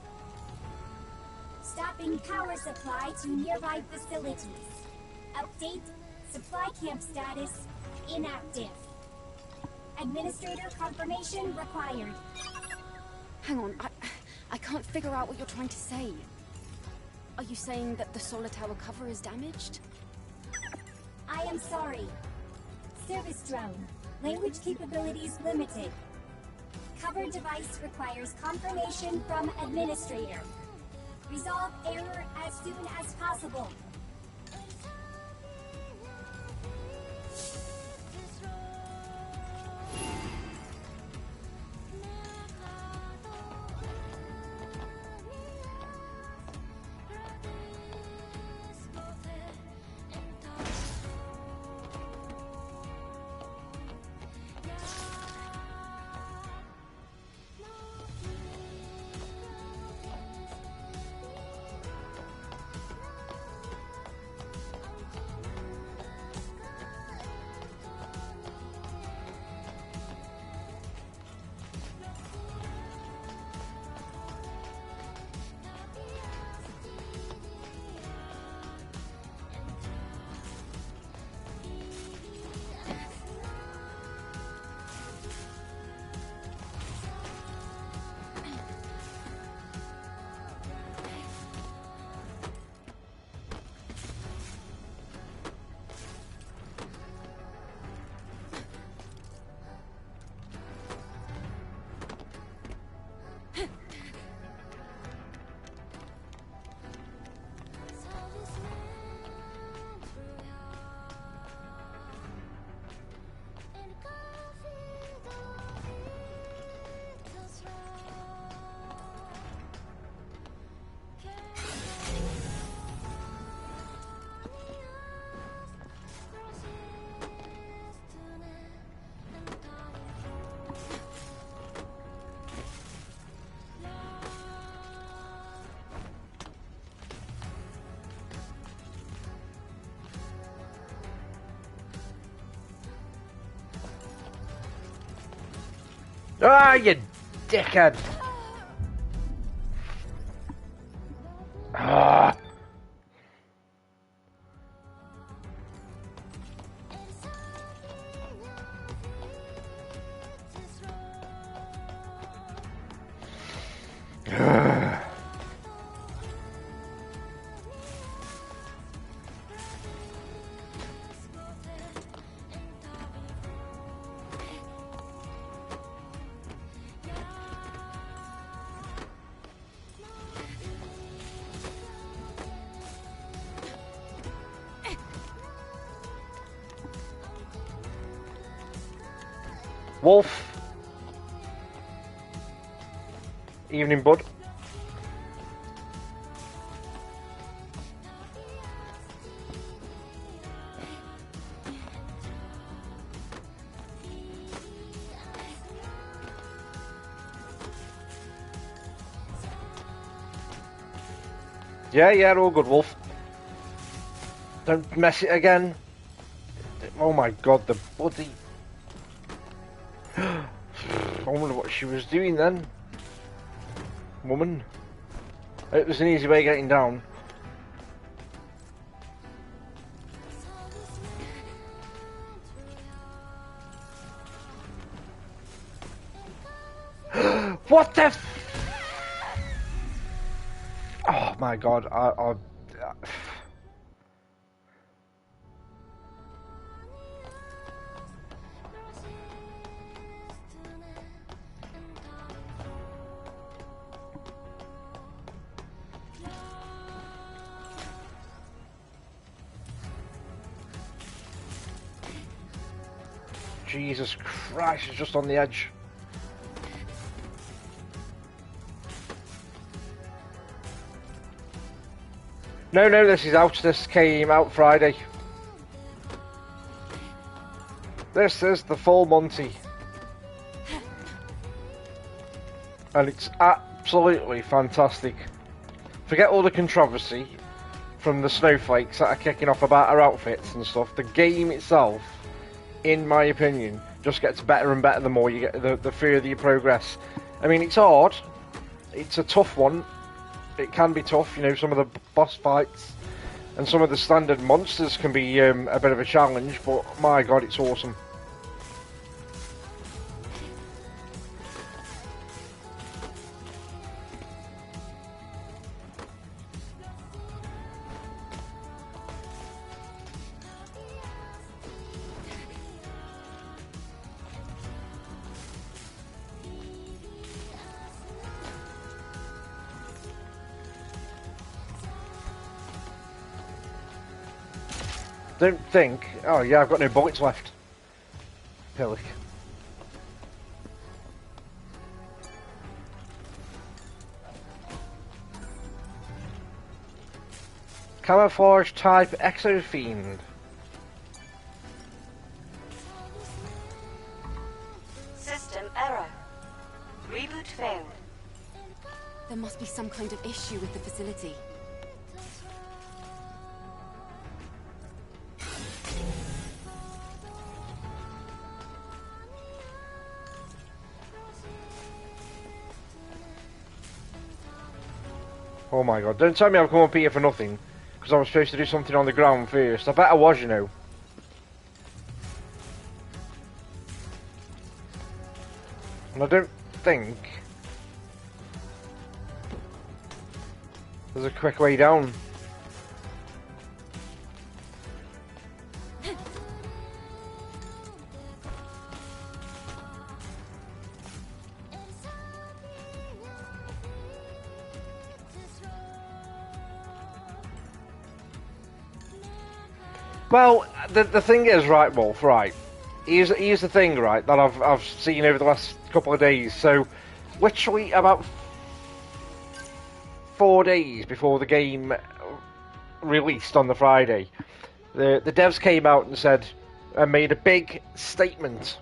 Stopping power supply to nearby facilities. Update, supply camp status, inactive. Administrator confirmation required. Hang on, I can't figure out what you're trying to say. Are you saying that the solar tower cover is damaged? I am sorry. Service drone. Language capabilities limited. Cover device requires confirmation from administrator. Resolve error as soon as possible. Ah, you dickhead! Ah! Wolf. Evening, bud. Yeah, all good, Wolf. Don't mess it again. Oh my god, the bloody... I wonder what she was doing then. Woman. It was an easy way of getting down. What the oh my god, Jesus Christ, it's just on the edge. No, this is out. This came out Friday. This is the full Monty. And it's absolutely fantastic. Forget all the controversy from the snowflakes that are kicking off about our outfits and stuff. The game itself, in my opinion, just gets better and better the more you get, the further you progress. I mean, it's hard. It's a tough one. It can be tough, you know, some of the boss fights and some of the standard monsters can be a bit of a challenge, but my god, it's awesome. Don't think... Oh yeah, I've got no bullets left. Pillock. Camouflage type Exofiend. System error. Reboot failed. There must be some kind of issue with the facility. Oh my god, don't tell me I've come up here for nothing, because I was supposed to do something on the ground first. I bet I was, you know. And I don't think there's a quick way down. Well, the thing is, right, Wolf, right, here's the thing, right, that I've seen over the last couple of days. So, literally about 4 days before the game released on the Friday, the devs came out and said, and made a big statement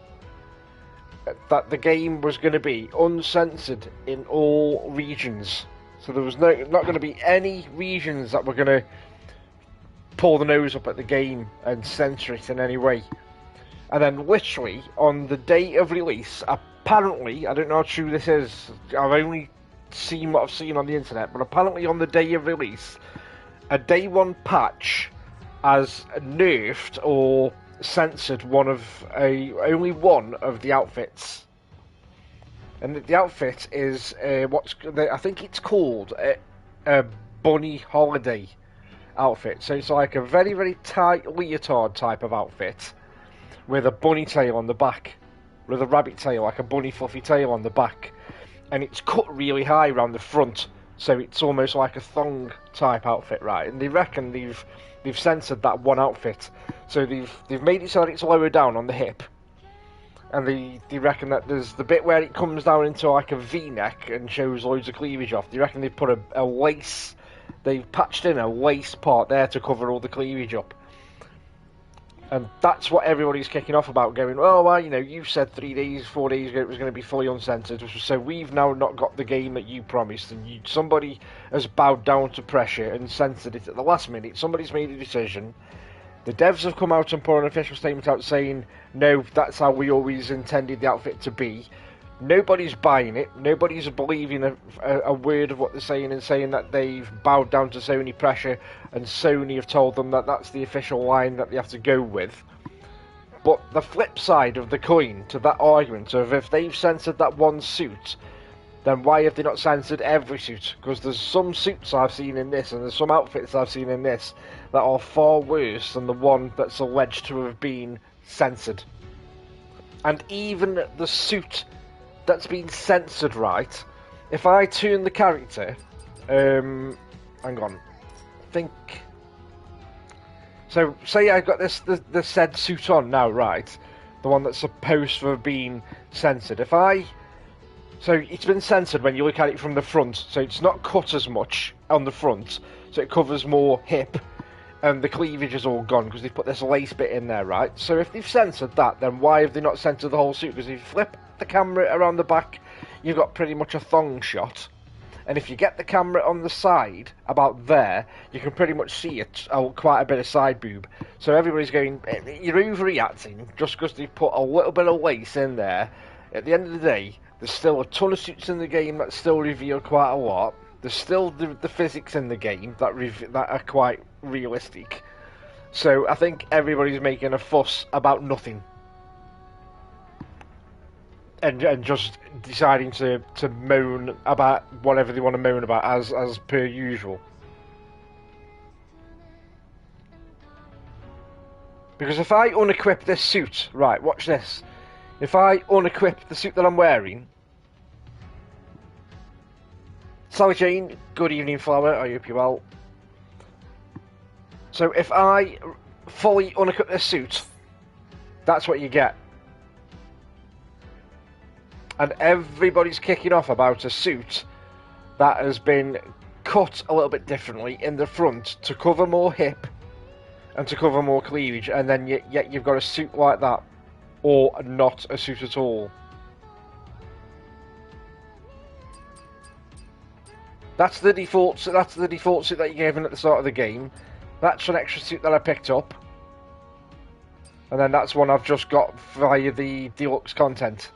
that the game was going to be uncensored in all regions. So there was not going to be any regions that were going to pull the nose up at the game and censor it in any way. And then literally on the day of release, apparently, I don't know how true this is, I've only seen what I've seen on the internet, but apparently on the day of release, a day one patch has nerfed or censored only one of the outfits. And the outfit is I think it's called a bunny holiday outfit. So it's like a very, very tight leotard type of outfit with a bunny tail on the back, with a rabbit tail, like a bunny fluffy tail on the back, and it's cut really high around the front, so it's almost like a thong type outfit, right? And they reckon they've censored that one outfit, so they've made it so that it's lower down on the hip, and they reckon that there's the bit where it comes down into like a V-neck and shows loads of cleavage off. They reckon they've put a lace, they've patched in a lace part there to cover all the cleavage up. And that's what everybody's kicking off about, going, oh, well, you know, you said 3 days, 4 days ago it was going to be fully uncensored, so we've now not got the game that you promised, and somebody has bowed down to pressure and censored it at the last minute. Somebody's made a decision. The devs have come out and put an official statement out saying, no, that's how we always intended the outfit to be. Nobody's buying it. Nobody's believing a word of what they're saying, and saying that they've bowed down to Sony pressure and Sony have told them that that's the official line that they have to go with. But the flip side of the coin to that argument of if they've censored that one suit, then why have they not censored every suit? Because there's some suits I've seen in this, and there's some outfits I've seen in this that are far worse than the one that's alleged to have been censored. And even the suit that's been censored, right? If I turn the character, hang on, think. So say I've got the said suit on now, right? The one that's supposed to have been censored. So it's been censored when you look at it from the front, so it's not cut as much on the front, so it covers more hip, and the cleavage is all gone because they've put this lace bit in there, right? So if they've censored that, then why have they not censored the whole suit? Because if you flip the camera around the back, you've got pretty much a thong shot, and if you get the camera on the side, about there, you can pretty much see quite a bit of side boob. So everybody's going, you're overreacting just because they've put a little bit of lace in there. At the end of the day, there's still a ton of suits in the game that still reveal quite a lot. There's still the physics in the game that are quite realistic. So I think everybody's making a fuss about nothing. And just deciding to moan about whatever they want to moan about as per usual. Because if I unequip this suit, right, watch this. If I unequip the suit that I'm wearing... Sally Jane, good evening, Flower, I hope you're well. So if I fully unequip this suit, that's what you get. And everybody's kicking off about a suit that has been cut a little bit differently in the front to cover more hip and to cover more cleavage, and then yet you've got a suit like that, or not a suit at all. That's the default. That's the default suit that you gave in at the start of the game. That's an extra suit that I picked up, and then that's one I've just got via the deluxe content.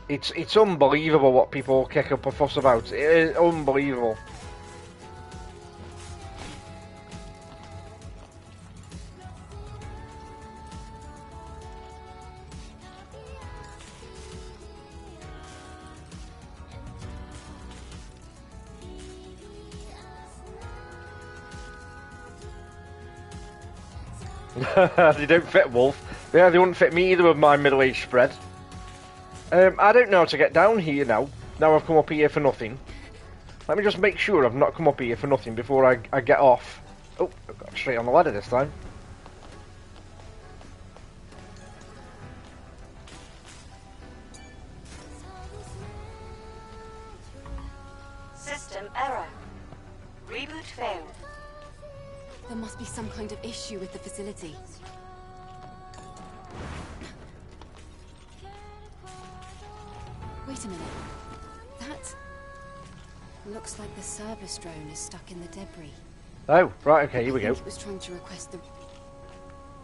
It's unbelievable what people kick up a fuss about. It is unbelievable. They don't fit, Wolf. Yeah, they wouldn't fit me either with my middle-aged spread. I don't know how to get down here now. Now I've come up here for nothing. Let me just make sure I've not come up here for nothing before I get off. Oh, I've got straight on the ladder this time. System error. Reboot failed. There must be some kind of issue with the facility. Wait a minute. That looks like the service drone is stuck in the debris. Oh, right, okay, here we go. He was trying to request the...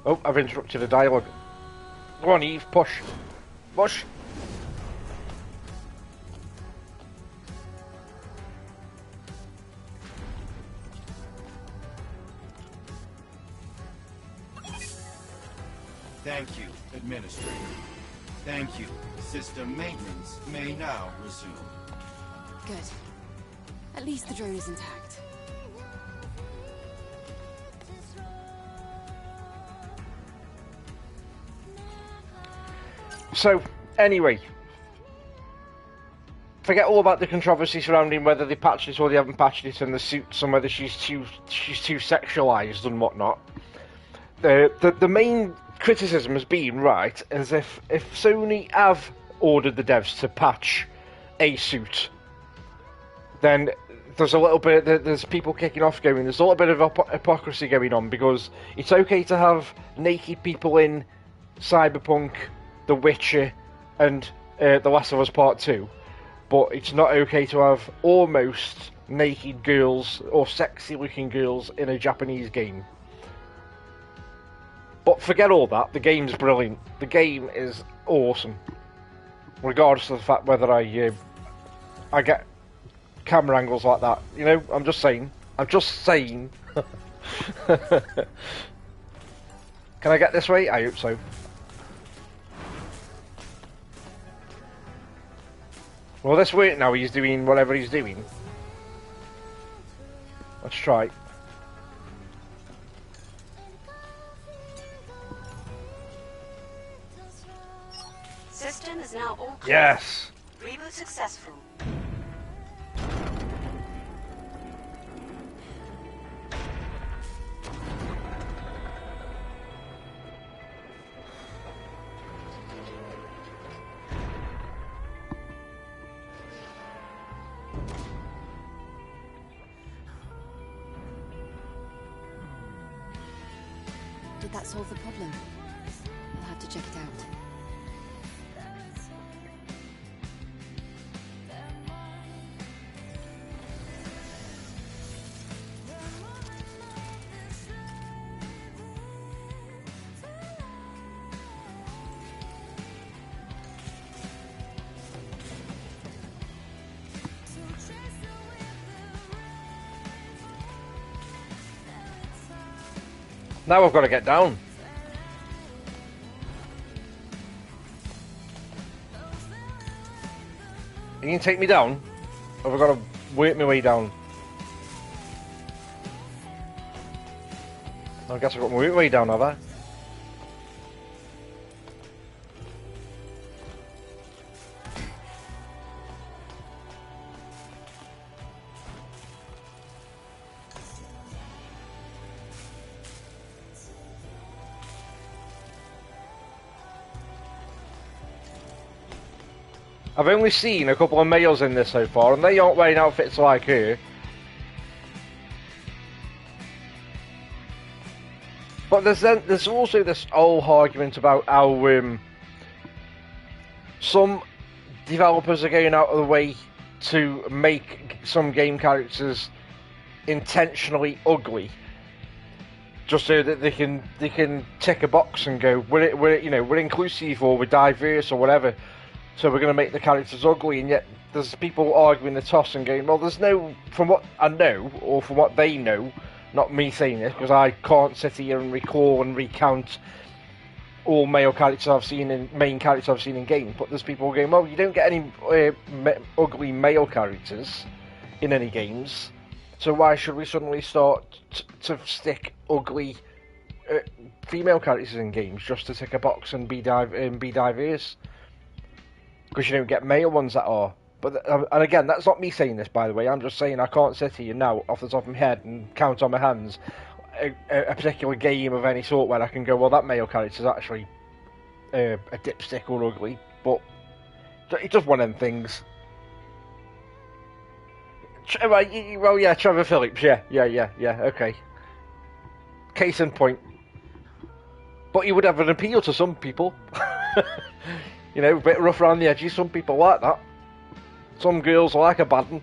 Oh, I've interrupted a dialogue. Go on, Eve, push. Push. Thank you, Administrator. Thank you. System maintenance may now resume. Good. At least the drone is intact. So, anyway, forget all about the controversy surrounding whether they patched it or they haven't patched it, and the suits and whether she's too sexualized and whatnot. The main criticism has been, right, as if Sony have ordered the devs to patch a suit, then there's a little bit, there's people kicking off going, there's a little bit of hypocrisy going on, because it's okay to have naked people in Cyberpunk, The Witcher, and The Last of Us Part 2, but it's not okay to have almost naked girls or sexy looking girls in a Japanese game. But forget all that, the game's brilliant. The game is awesome. Regardless of the fact whether I get camera angles like that. You know, I'm just saying. Can I get this way? I hope so. Well, this work now, he's doing whatever he's doing. Let's try. System is now all clear. Yes! Reboot successful. Did that solve the problem? I'll have to check it out. Now I've got to get down. You can take me down? Or have I got to work my way down? I guess I've got to work my way down, have I? I've only seen a couple of males in this so far, and they aren't wearing outfits like her. But there's also this whole argument about how some developers are going out of the way to make some game characters intentionally ugly, just so that they can tick a box and go, we're inclusive or we're diverse or whatever. So we're going to make the characters ugly, and yet there's people arguing the toss and going, well, there's no, from what I know, or from what they know, not me saying this, because I can't sit here and recall and recount all male characters I've seen in, main characters I've seen in games, but there's people going, well, you don't get any ugly male characters in any games, so why should we suddenly start to stick ugly female characters in games just to tick a box and be diverse? Because you don't get male ones that are. But and again, that's not me saying this, by the way. I'm just saying I can't sit here now, off the top of my head, and count on my hands a particular game of any sort where I can go, well, that male character's actually a dipstick or ugly. But it's just one of them things. Well, yeah, Trevor Phillips, yeah, okay. Case in point. But he would have an appeal to some people. You know, a bit rough around the edges. Some people like that. Some girls like a bad one.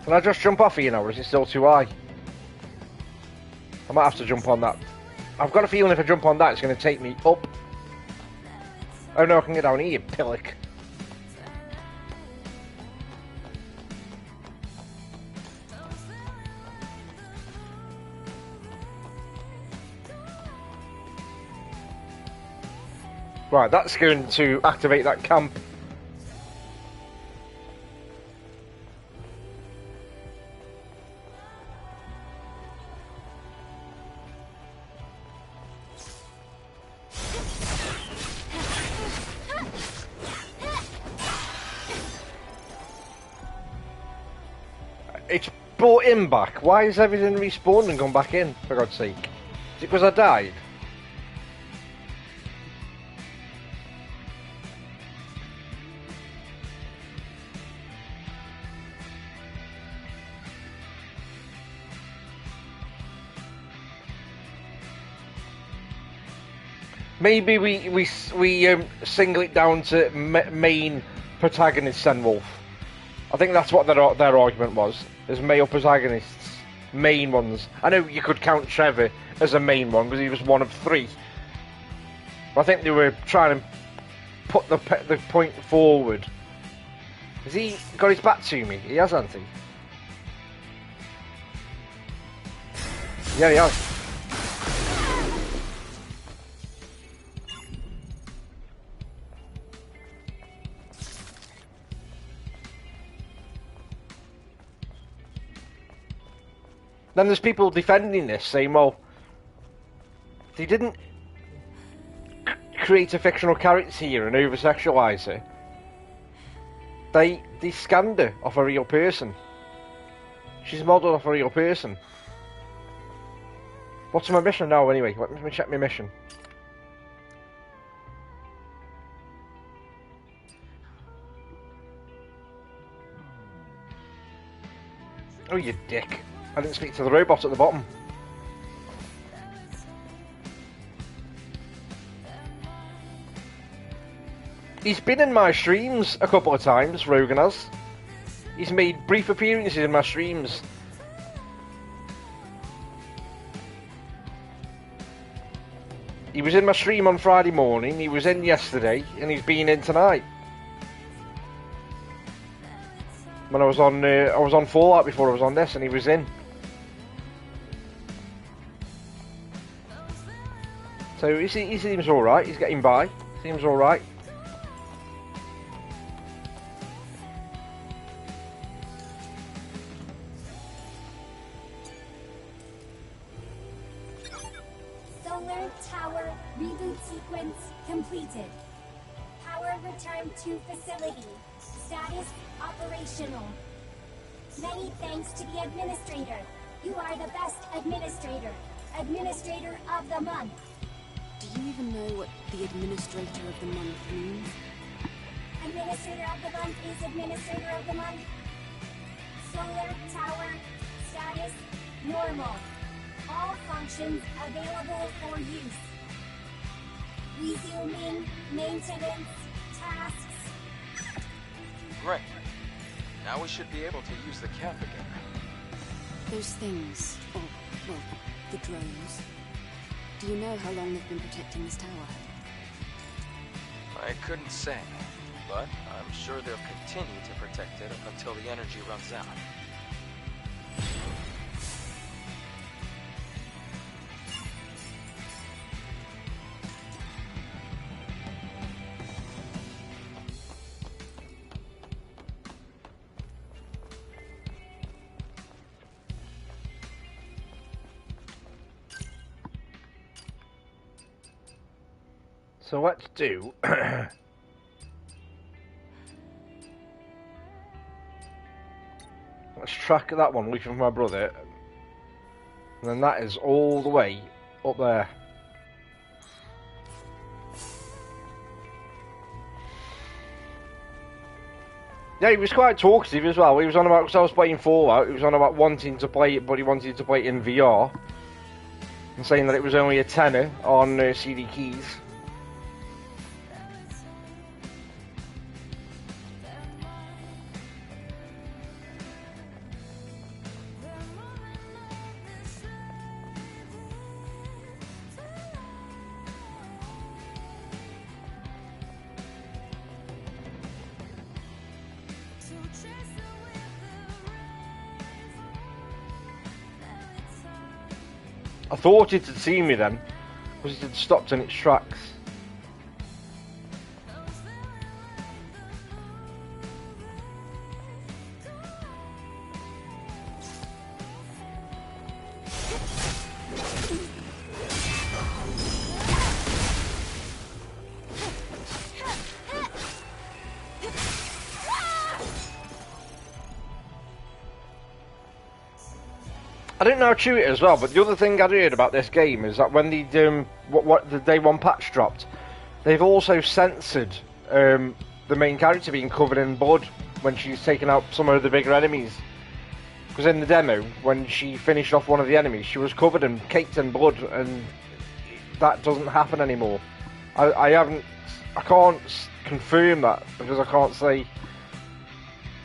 Can I just jump off here now, or is it still too high? I might have to jump on that. I've got a feeling if I jump on that, it's going to take me up. Oh no, I can get down here, you pillock. Right, that's going to activate that camp. It's brought him back. Why is everything respawned and gone back in, for God's sake? Is it because I died? Maybe we single it down to main protagonist Senwolf. I think that's what their argument was. As male protagonists, main ones. I know you could count Trevor as a main one because he was one of 3. But I think they were trying to put the point forward. Has he got his back to me? He has, hasn't he? Yeah, he has. Then there's people defending this, saying, well, they didn't create a fictional character here and over-sexualise her. They scanned her off a real person. She's modelled off a real person. What's my mission now, anyway? Let me check my mission. Oh, you dick. I didn't speak to the robot at the bottom. He's been in my streams a couple of times, Rogan has. He's made brief appearances in my streams. He was in my stream on Friday morning, he was in yesterday, and he's been in tonight. When I was on Fallout before I was on this, and he was in. So he seems alright, he's getting by, seems alright. Solar Tower reboot sequence completed. Power returned to facility. Status operational. Many thanks to the administrator. You are the best administrator. Administrator of the month. Do you even know what the Administrator of the Month means? Administrator of the month is Administrator of the month. Solar Tower status normal. All functions available for use. Resuming maintenance tasks. Great. Now we should be able to use the camp again. Those things, or, well, the drones. Do you know how long they've been protecting this tower? I couldn't say, but I'm sure they'll continue to protect it up until the energy runs out. So let's do... let's track that one, leaving my brother. And then that is all the way up there. Yeah, he was quite talkative as well. He was on about, because I was playing Fallout, he was on about wanting to play it, but he wanted to play it in VR. And saying that it was only a tenner on CD keys. I thought it had seen me then, because it had stopped in its tracks. I don't know how true it is as well, but the other thing I heard about this game is that when the what the day one patch dropped, they've also censored the main character being covered in blood when she's taken out some of the bigger enemies. Because in the demo, when she finished off one of the enemies, she was covered and caked in blood, and that doesn't happen anymore. I can't confirm that because I can't say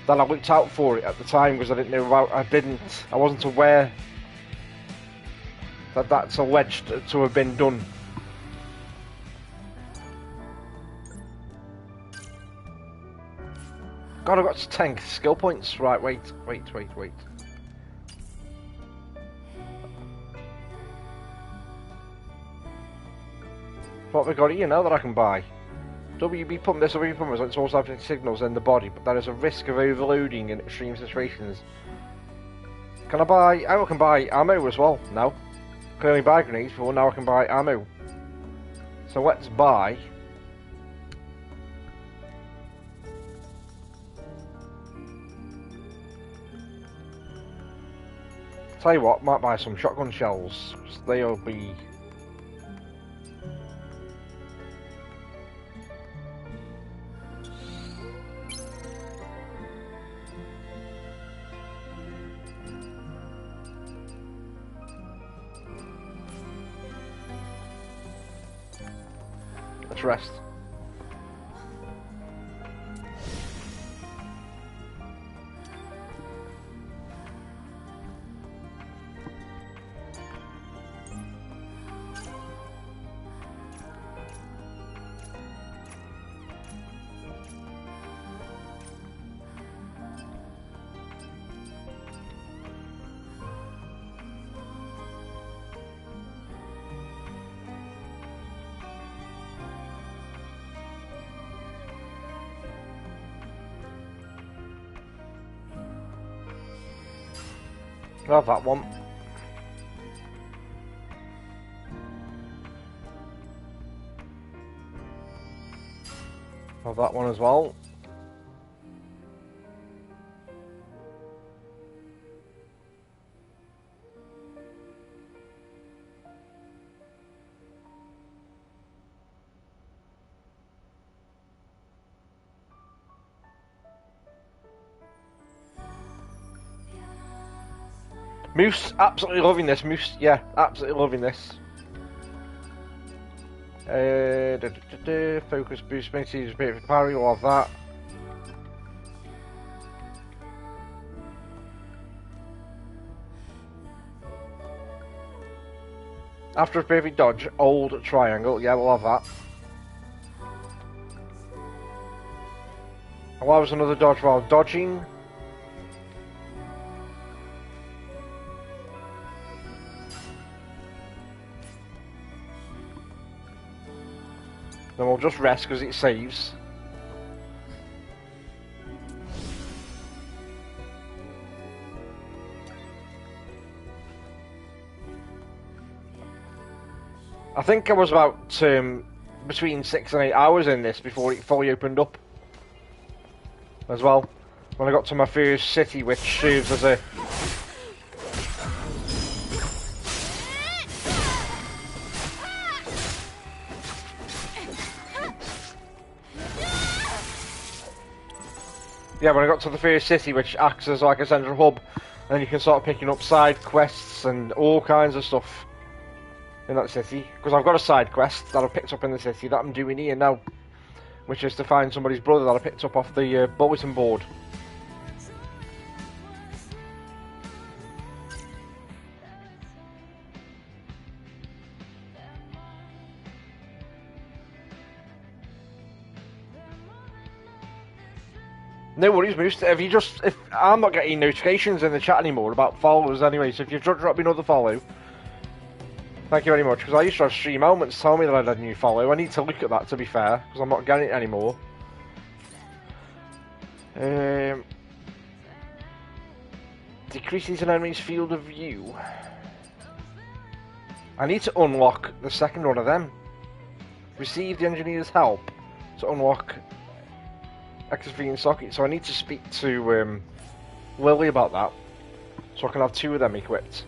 that I looked out for it at the time because I didn't know about. I wasn't aware that that's alleged to have been done. God, I've got 10 skill points. Right, wait. What have we got here now that I can buy? WB pump. This WB pump is also having signals in the body, but there is a risk of overloading in extreme situations. Can I buy? I can buy ammo as well now. I can only buy grenades before, now I can buy ammo. So let's buy. Tell you what, might buy some shotgun shells, because they'll be. Let's rest. I'll have that one. I'll have that one as well. Moose, absolutely loving this. Moose, yeah, absolutely loving this. Focus boost, makes it a bit of a parry, we'll have that. After a perfect dodge, old triangle, yeah, we'll have that. Allows another dodge while dodging. Then we'll just rest because it saves. I think I was about between 6 and 8 hours in this before it fully opened up as well. When I got to my first city, which serves as a... Yeah, when I got to the first city, which acts as like a central hub, and you can start picking up side quests and all kinds of stuff in that city. Because I've got a side quest that I've picked up in the city that I'm doing here now, which is to find somebody's brother that I picked up off the bulletin board. No worries, Moose. If I'm not getting notifications in the chat anymore about followers anyway, so if you've just dropped me another follow, Thank you very much, because I used to have stream elements tell me that I had a new follow. I need to look at that, to be fair, because I'm not getting it anymore. Decreases an enemy's field of view. I need to unlock the second one of them. Receive the engineer's help to unlock activating socket. So I need to speak to Lily about that, so I can have 2 of them equipped.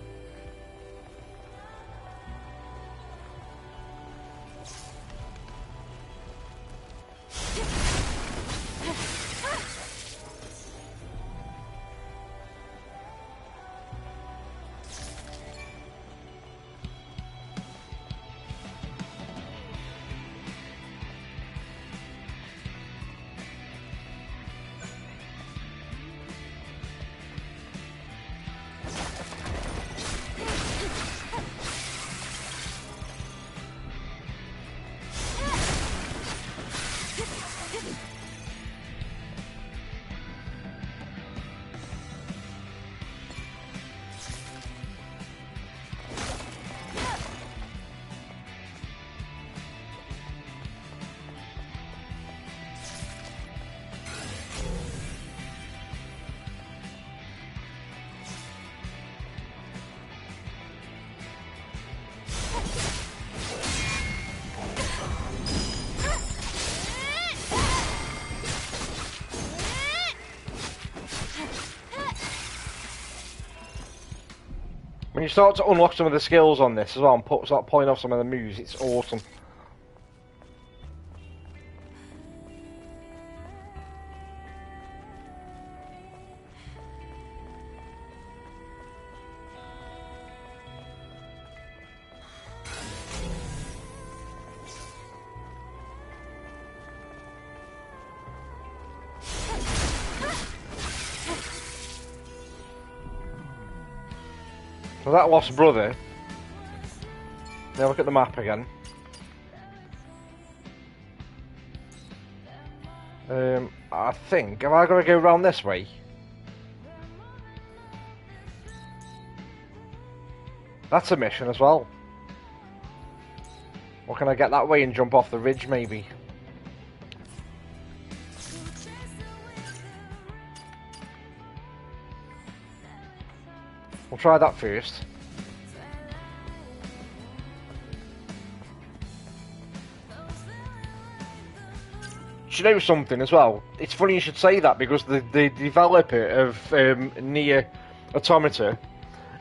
When you start to unlock some of the skills on this as well and start pulling off some of the moves, it's awesome. So that lost brother. Now look at the map again. I think, am I going to go around this way? That's a mission as well. Or can I get that way and jump off the ridge maybe? We'll try that first. Do you know something as well? It's funny you should say that, because the developer of Nier Automata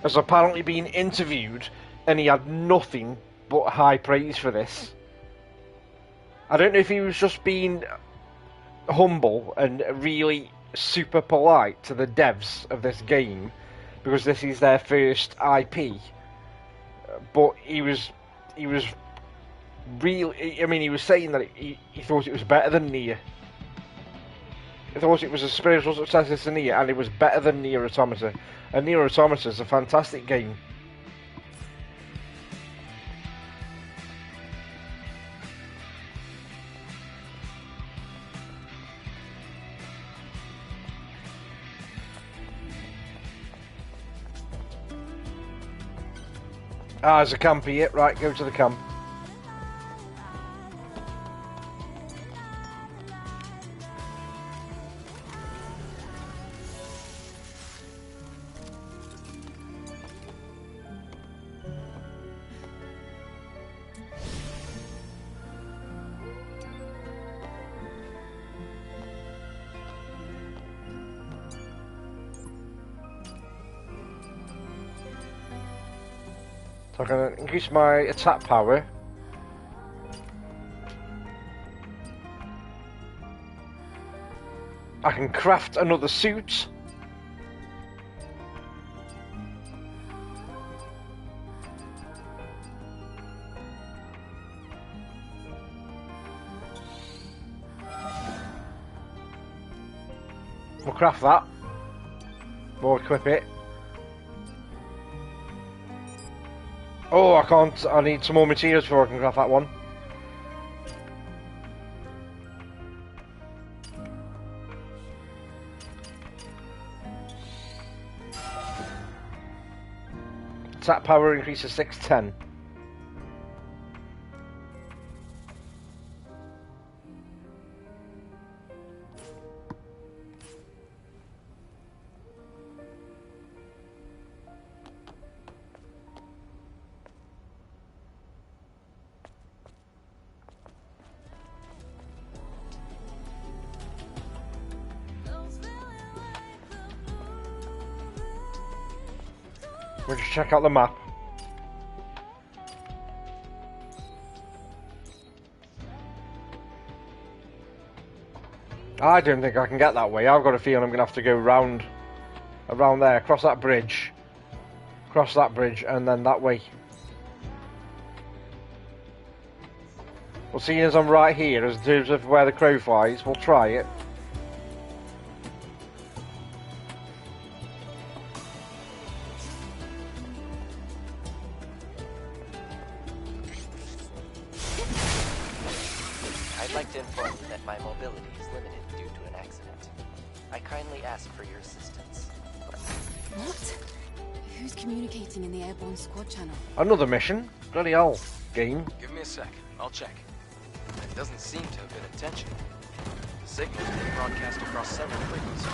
has apparently been interviewed and he had nothing but high praise for this. I don't know if he was just being humble and really super polite to the devs of this game, because this is their first IP, but he was really, I mean, he was saying that he thought it was better than Nier. He thought it was a spiritual successor to Nier, and it was better than Nier Automata. And Nier Automata is a fantastic game. Ah, there's a camp here. Right, go to the camp. So I'm going to increase my attack power. I can craft another suit. We'll craft that. We'll equip it. Oh, I can't. I need some more materials before I can craft that one. Attack power increases 610. We'll just check out the map. I don't think I can get that way. I've got a feeling I'm going to have to go around there, cross that bridge, and then that way. Well, seeing as I'm right here, as in terms of where the crow flies, we'll try it. I'd like to inform you that my mobility is limited due to an accident. I kindly ask for your assistance. What? Who's communicating in the airborne squad channel? Another mission? Bloody hell, game. Give me a sec. I'll check. It doesn't seem to have been intentional. The signal is being broadcast across several frequencies.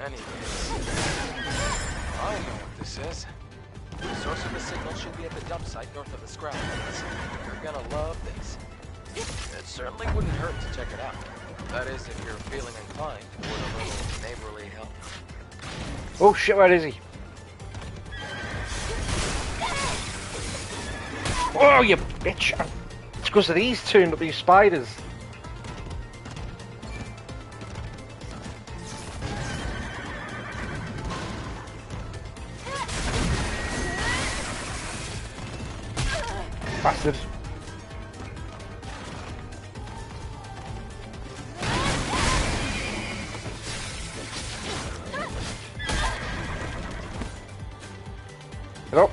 Anyways, I know what this is. The source of the signal should be at the dump site north of the scrap yards. You're gonna love this. It certainly wouldn't hurt to check it out. That is, if you're feeling inclined toward a little neighborly help. Oh shit, where is he? Oh, you bitch! It's because of these turned up, these spiders. Bastard. Hello.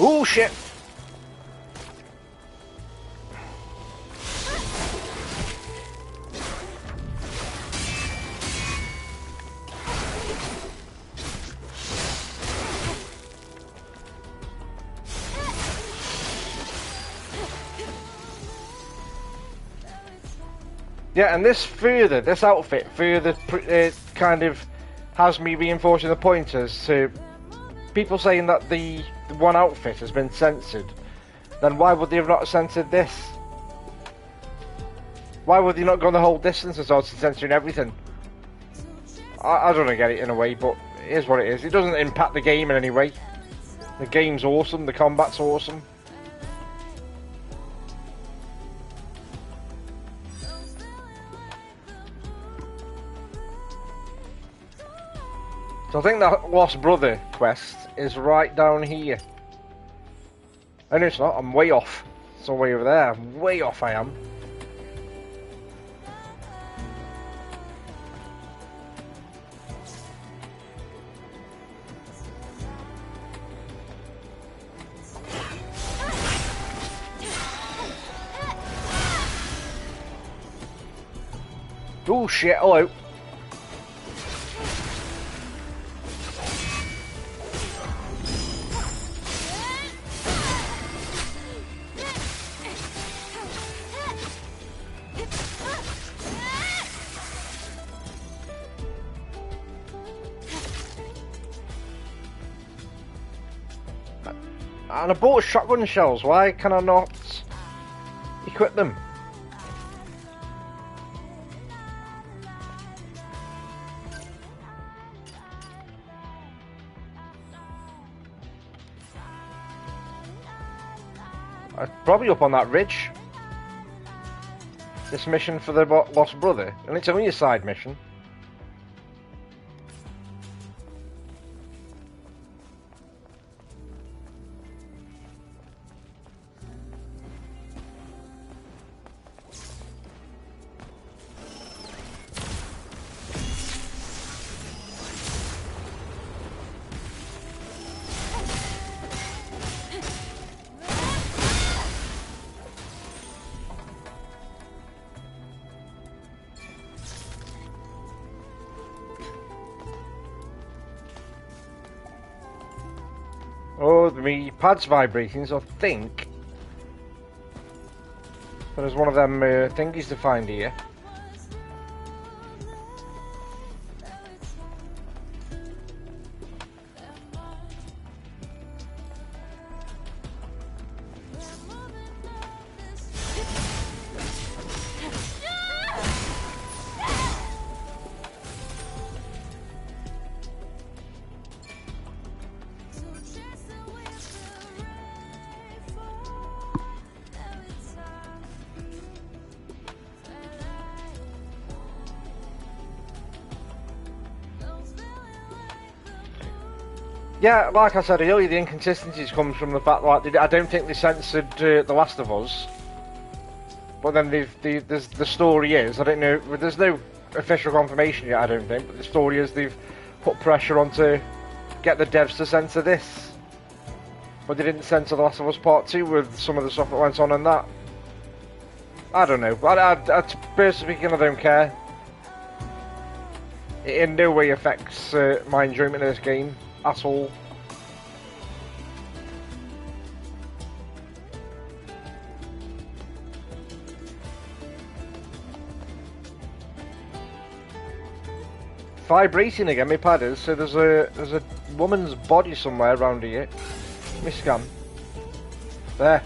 Oh shit! Yeah, and this outfit further kind of has me reinforcing the pointers to people saying that the one outfit has been censored. Then why would they have not censored this? Why would they not go the whole distance and start censoring everything? I don't get it in a way, but it is what it is. It doesn't impact the game in any way. The game's awesome, the combat's awesome. So I think that Lost Brother quest is right down here. Oh no, it's not. I'm way off. It's all way over there. I'm way off I am. Oh shit, hello. And I bought shotgun shells, why can I not equip them? I'm probably up on that ridge. This mission for the Lost Brother, and it's only a side mission. Oh, the pad's vibrating, so I think So there's one of them thingies to find here. Yeah, like I said earlier, the inconsistencies comes from the fact that I don't think they censored The Last of Us. But then the story is, I don't know, there's no official confirmation yet, I don't think, but the story is they've put pressure on to get the devs to censor this. But they didn't censor The Last of Us Part 2 with some of the stuff that went on in that. I don't know, I personally speaking, I don't care. It in no way affects my enjoyment of this game. At all. Vibrating again, my pad is. So there's a woman's body somewhere around here. Let me scan. There.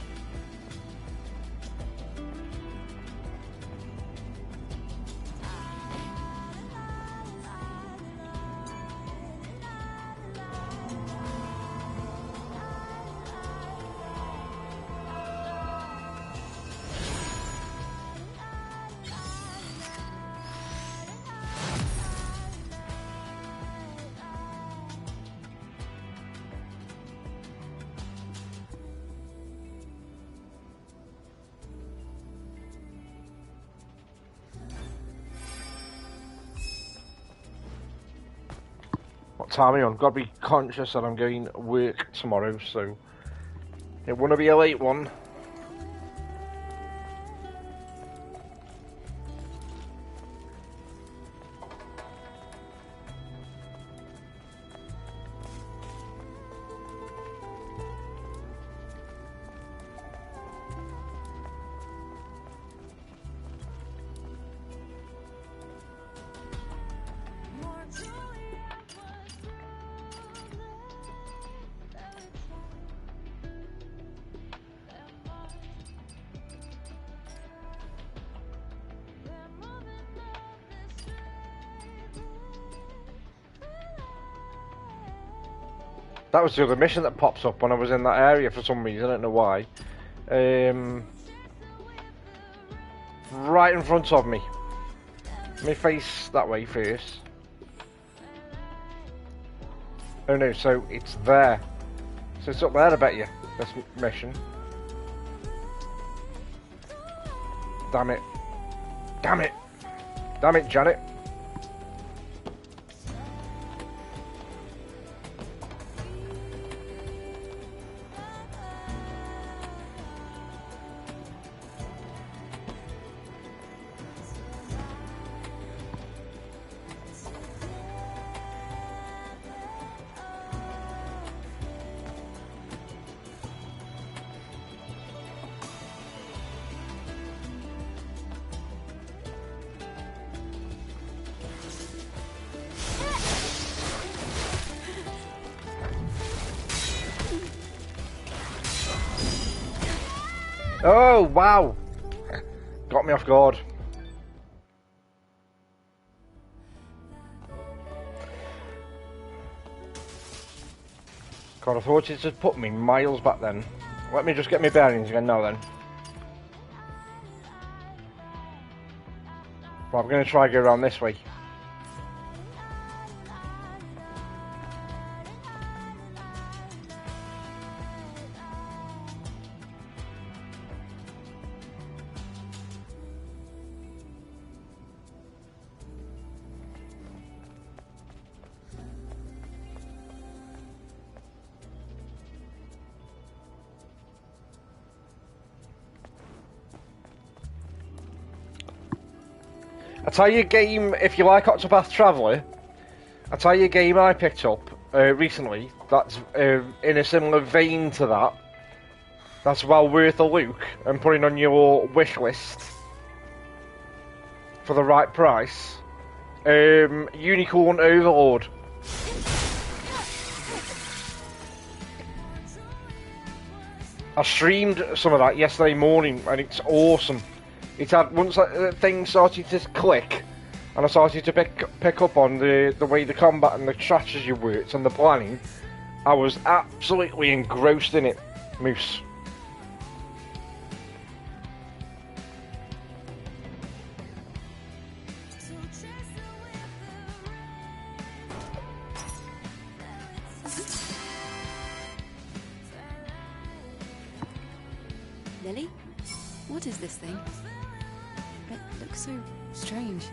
Time on. Got to be conscious that I'm going to work tomorrow, so it wouldn't be a late one. That was the other mission that pops up when I was in that area for some reason, I don't know why. Right in front of me. Let me face that way first. Oh no, so it's there. So it's up there, I bet you, this mission. Damn it. Damn it. Damn it, Janet. Oh, wow! Got me off guard. God, I thought it just put me miles back then. Let me just get my bearings again now then. Right, I'm going to try and go around this way. I tell you a game, if you like Octopath Traveler, I tell you a game I picked up recently that's in a similar vein to that. that's well worth a look and putting on your wish list for the right price. Unicorn Overlord. I streamed some of that yesterday morning and it's awesome. It had, once that thing started to click and I started to pick up on the way the combat and the strategy worked and the planning, I was absolutely engrossed in it, Moose. Lily? What is this thing? It looks so strange.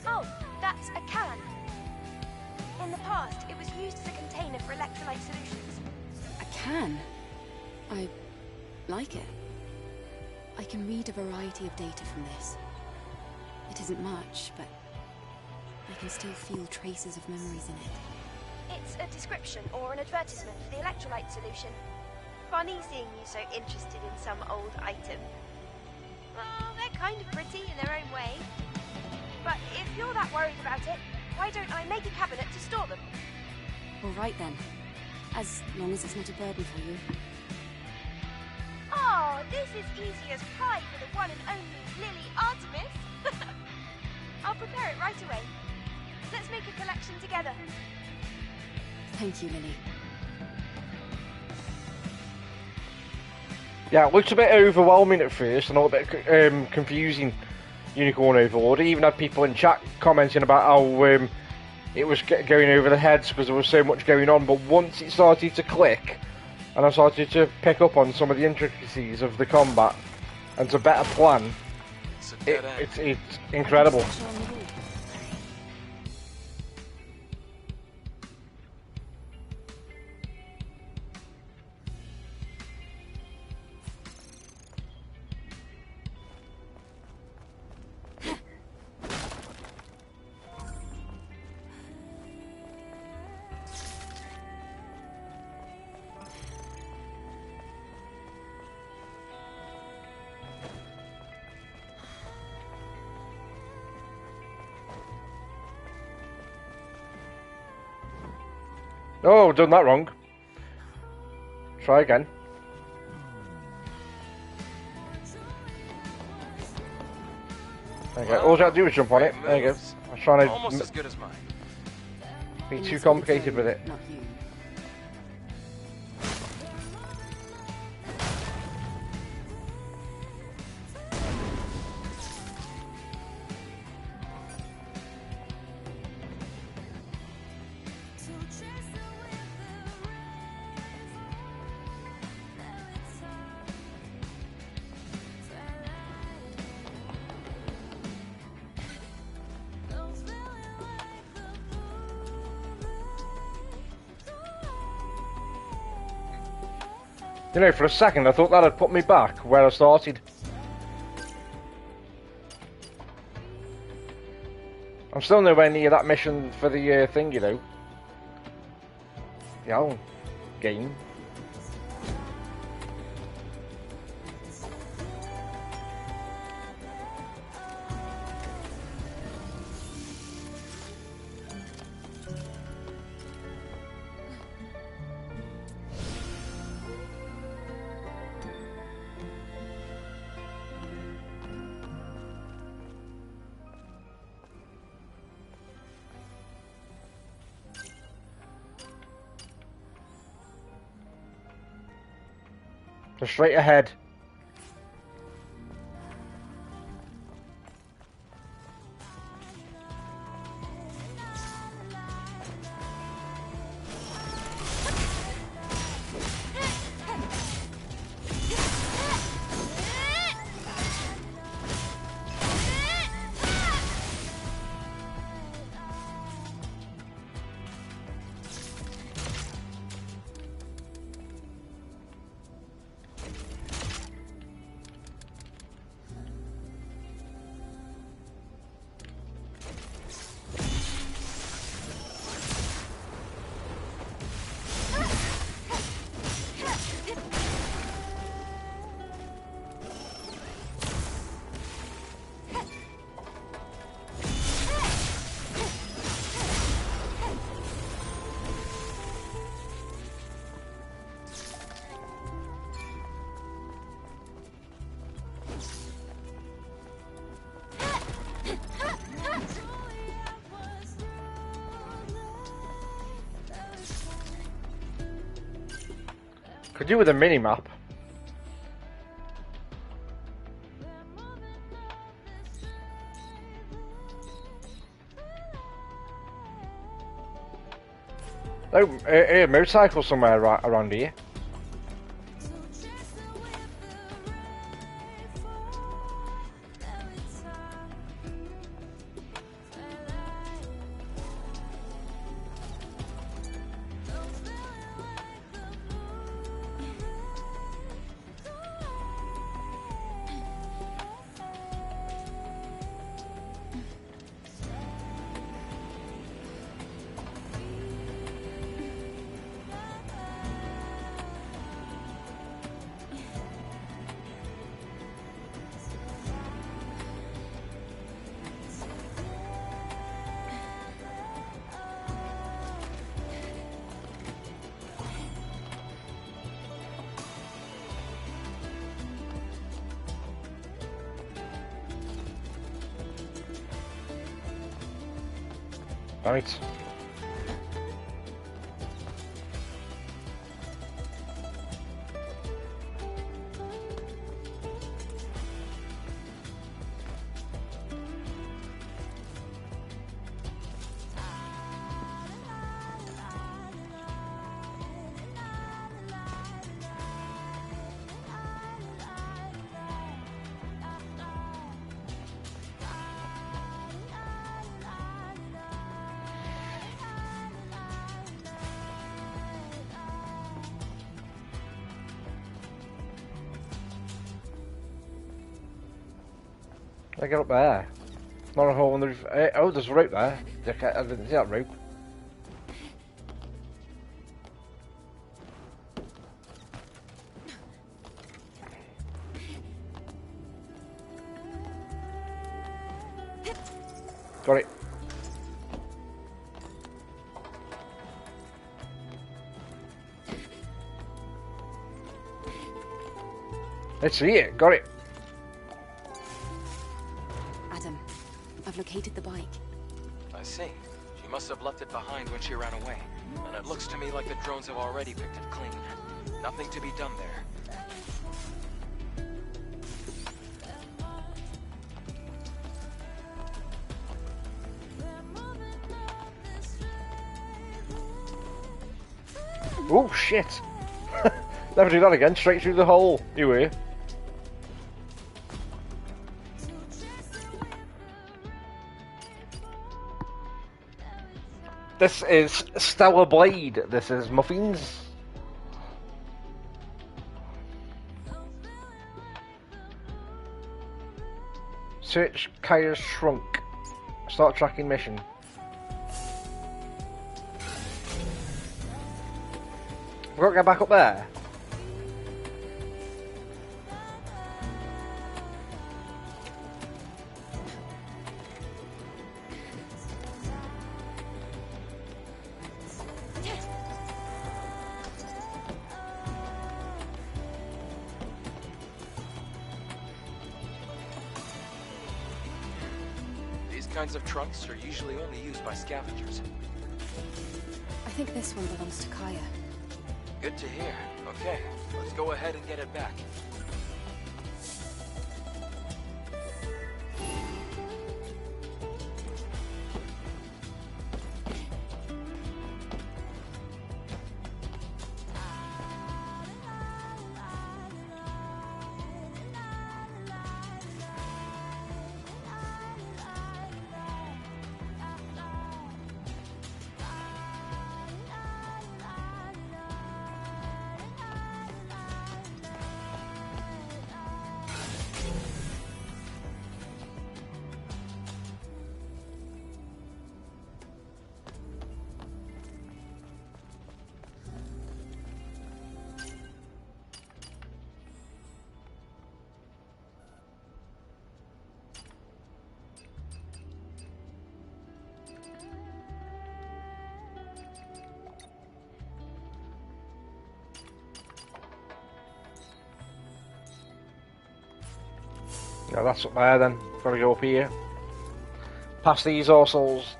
Oh, that's a can. In the past, it was used as a container for electrolyte solutions. A can? I like it. I can read a variety of data from this. It isn't much, but I can still feel traces of memories in it. It's a description or an advertisement for the electrolyte solution. Funny seeing you so interested in some old item. Well, they're kind of pretty in their own way. But if you're that worried about it, why don't I make a cabinet to store them? All right then. As long as it's not a burden for you. Oh, this is easy as pie for the one and only Lily Artemis. I'll prepare it right away. Let's make a collection together. Thank you, Lily. Yeah, it looked a bit overwhelming at first and a little bit confusing, Unicorn Overlord. I even had people in chat commenting about how it was going over their heads because there was so much going on, but once it started to click and I started to pick up on some of the intricacies of the combat and to better plan, it's incredible. Oh, done that wrong. Try again. There you go. All you have to do is jump on it. There you go. I was trying to Almost as good as mine. be too complicated with it. You know, for a second I thought that had put me back where I started. I'm still nowhere near that mission for the thing, you know. The old game. So straight ahead. Could do with a mini map. Oh, a motorcycle somewhere right around here. Right. I get up there. Not a hole in the roof. Oh, there's a rope there. I didn't see that rope. Got it. Let's see it. Got it. Adam, I've located the bike. I see. She must have left it behind when she ran away. And it looks to me like the drones have already picked it clean. Nothing to be done there. Oh shit! Never do that again. Straight through the hole. You were. This is Stellar Blade. This is Muffins. Search Kaya's trunk. Start tracking mission. We've got to get back up there. These kinds of trunks are usually only used by scavengers. I think this one belongs to Kaya. Good to hear. Okay, let's go ahead and get it back. Yeah, that's up there then. Gotta go up here. Past these Orsols.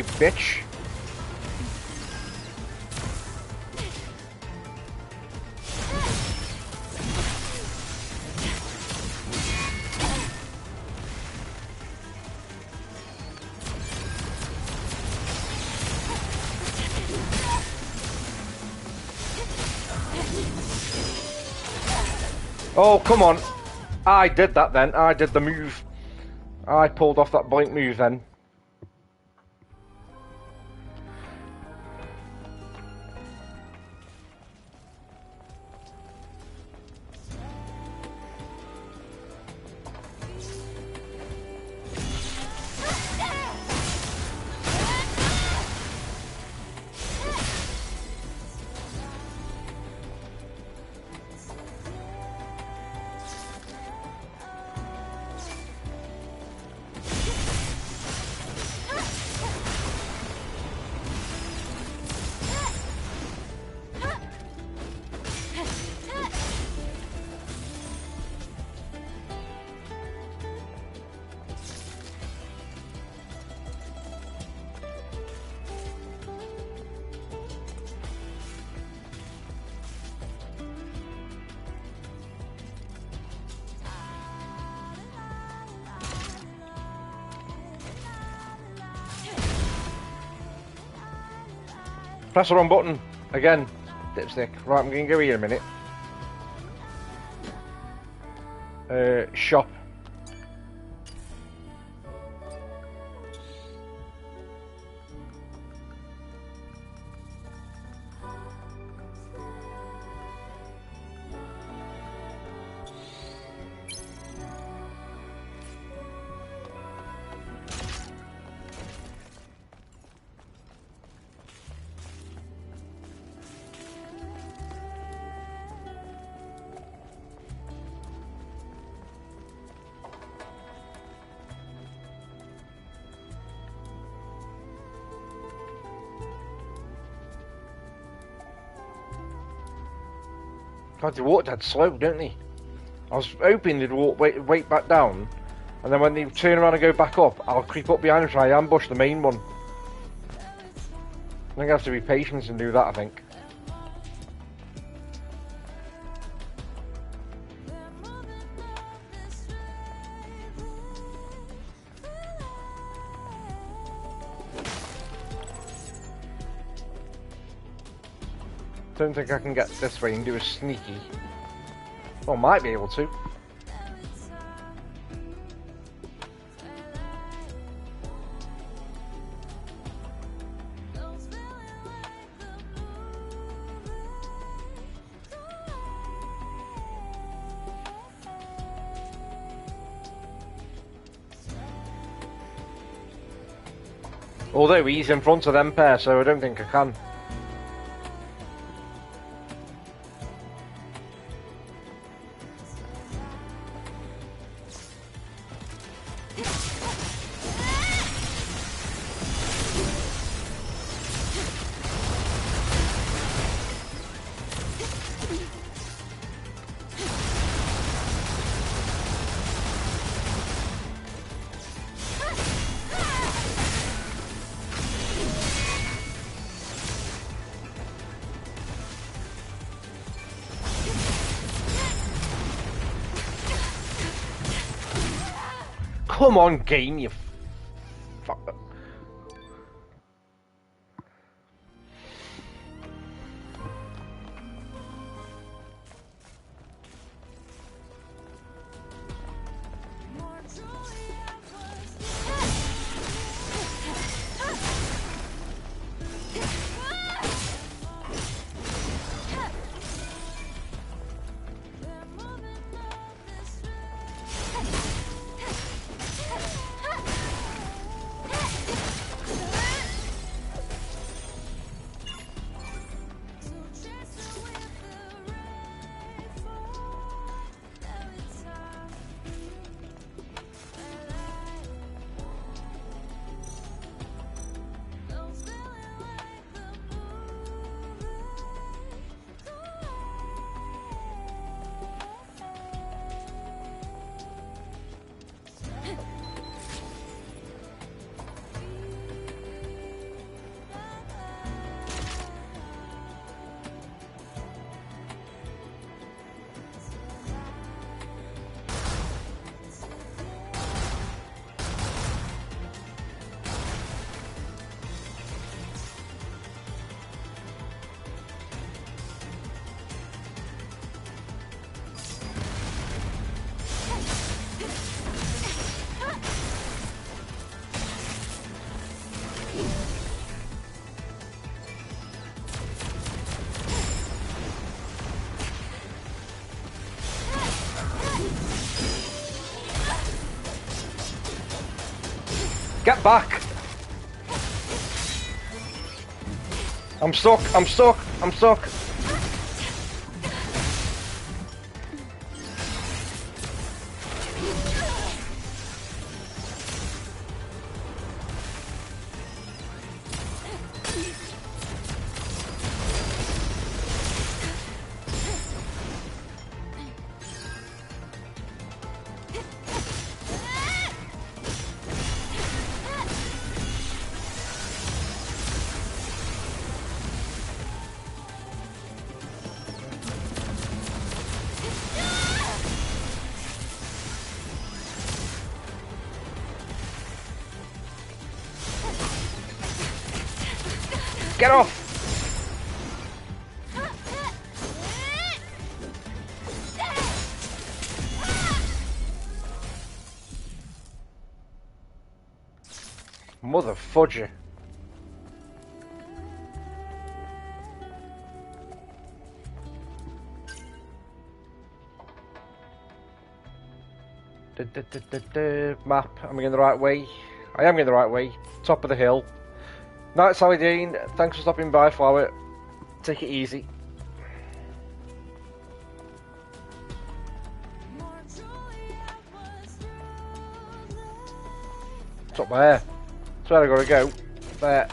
you bitch. Oh, come on. I did that then. I did the move. I pulled off that blink move then. Press the wrong button. Again. Dipstick. Right, I'm going to go here in a minute. Shop. God, they walk dead slow, don't they? I was hoping they'd walk wait back down, and then when they turn around and go back up, I'll creep up behind and try and ambush the main one. I'm gonna have to be patient and do that, I think. Don't think I can get this way and do a sneaky. Well, might be able to. Although he's in front of them pair, so I don't think I can. Come on, game, you fucker. Get back! I'm stuck, I'm stuck, I'm stuck. Get off! Mother fudger. Map, am I going the right way? I am going the right way. Top of the hill. Night, Sally Dean. Thanks for stopping by, Flower. Take it easy. It's up there. That's where I gotta go. There.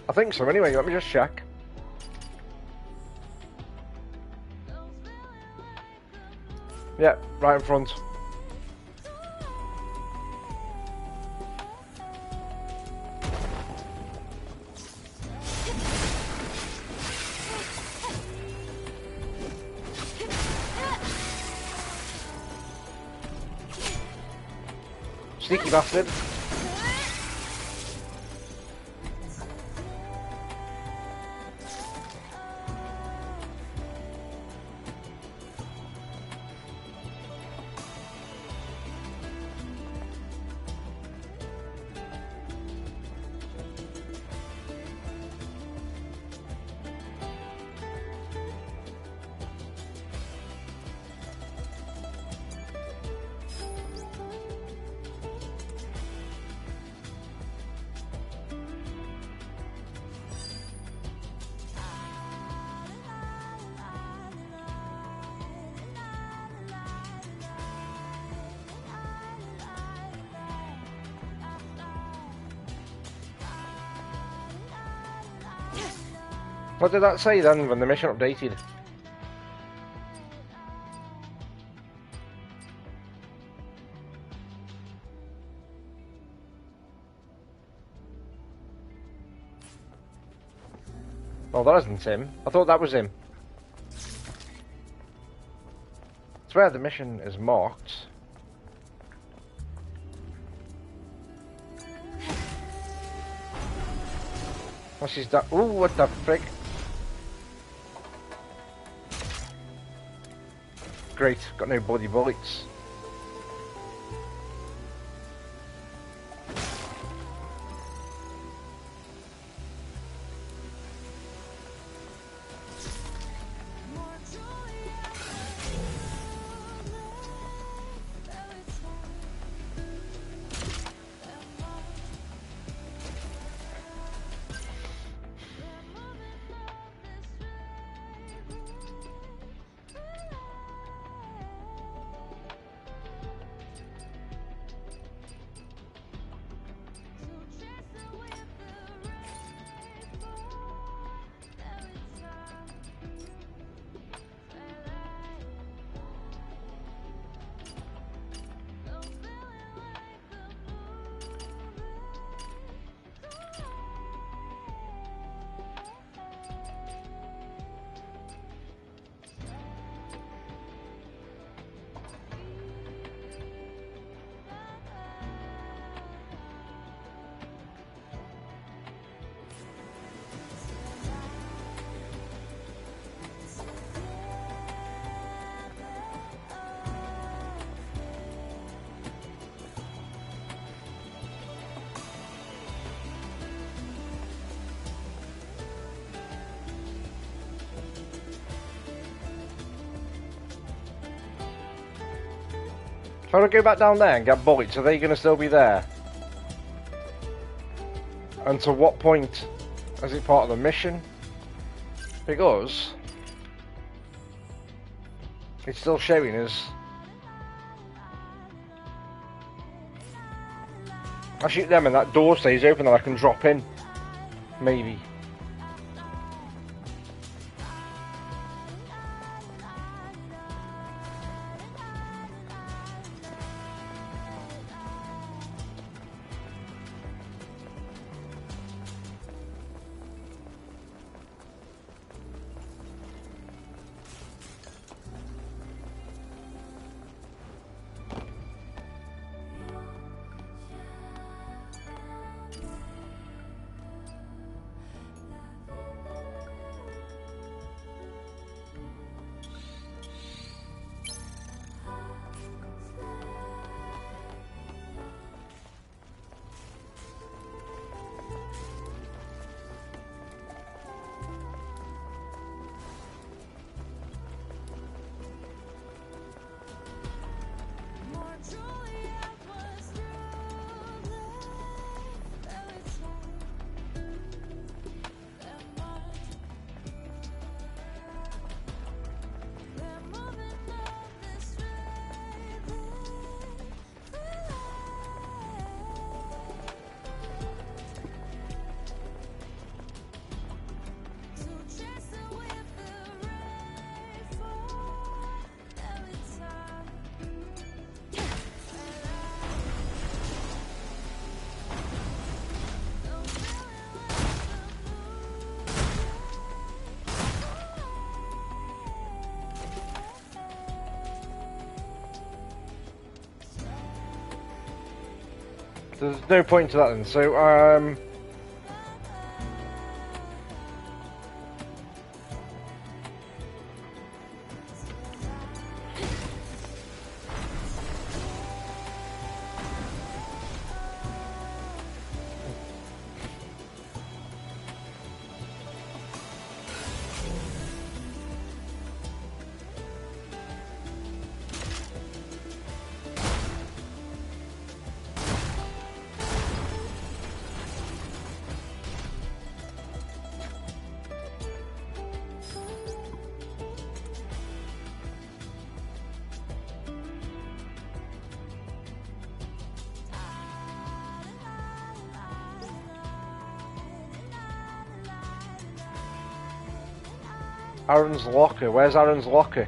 I think so anyway, let me just check. Yeah, right in front. Sneaky bastard. What did that say then when the mission updated? Oh, that isn't him. I thought that was him. It's where the mission is marked. What's his that? Ooh, what the frick? Great, got no bloody bullets. If I go back down there and get bullets, are they going to still be there? And to what point is it part of the mission? Because it's still showing us. I shoot them and that door stays open and I can drop in. Maybe. There's no point to that then. So, Aaron's locker. Where's Aaron's locker?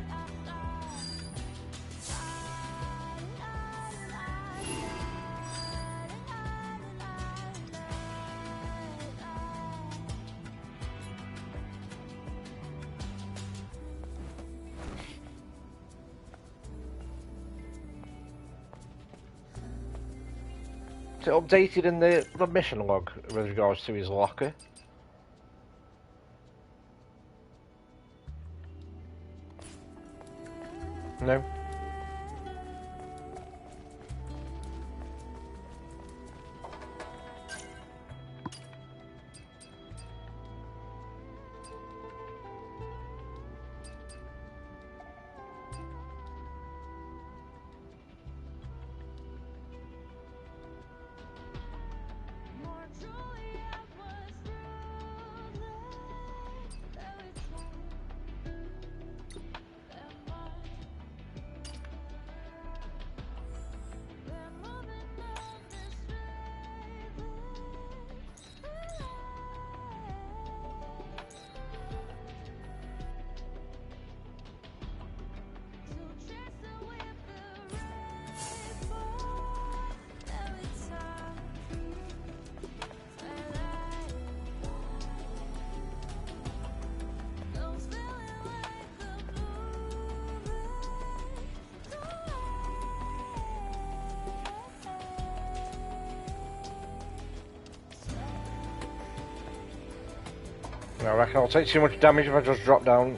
Is it updated in the mission log with regards to his locker? No. I reckon I'll take too much damage if I just drop down.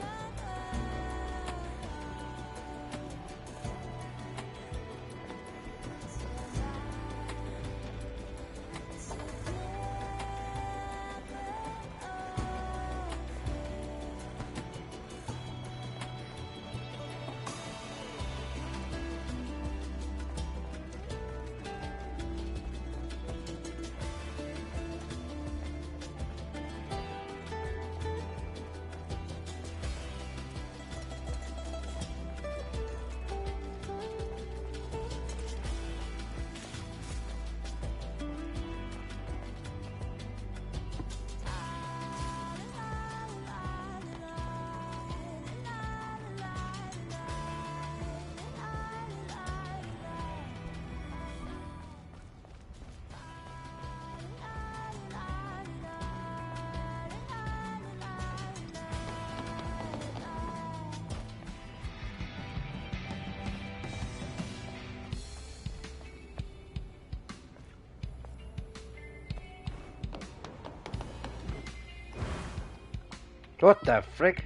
What the frick?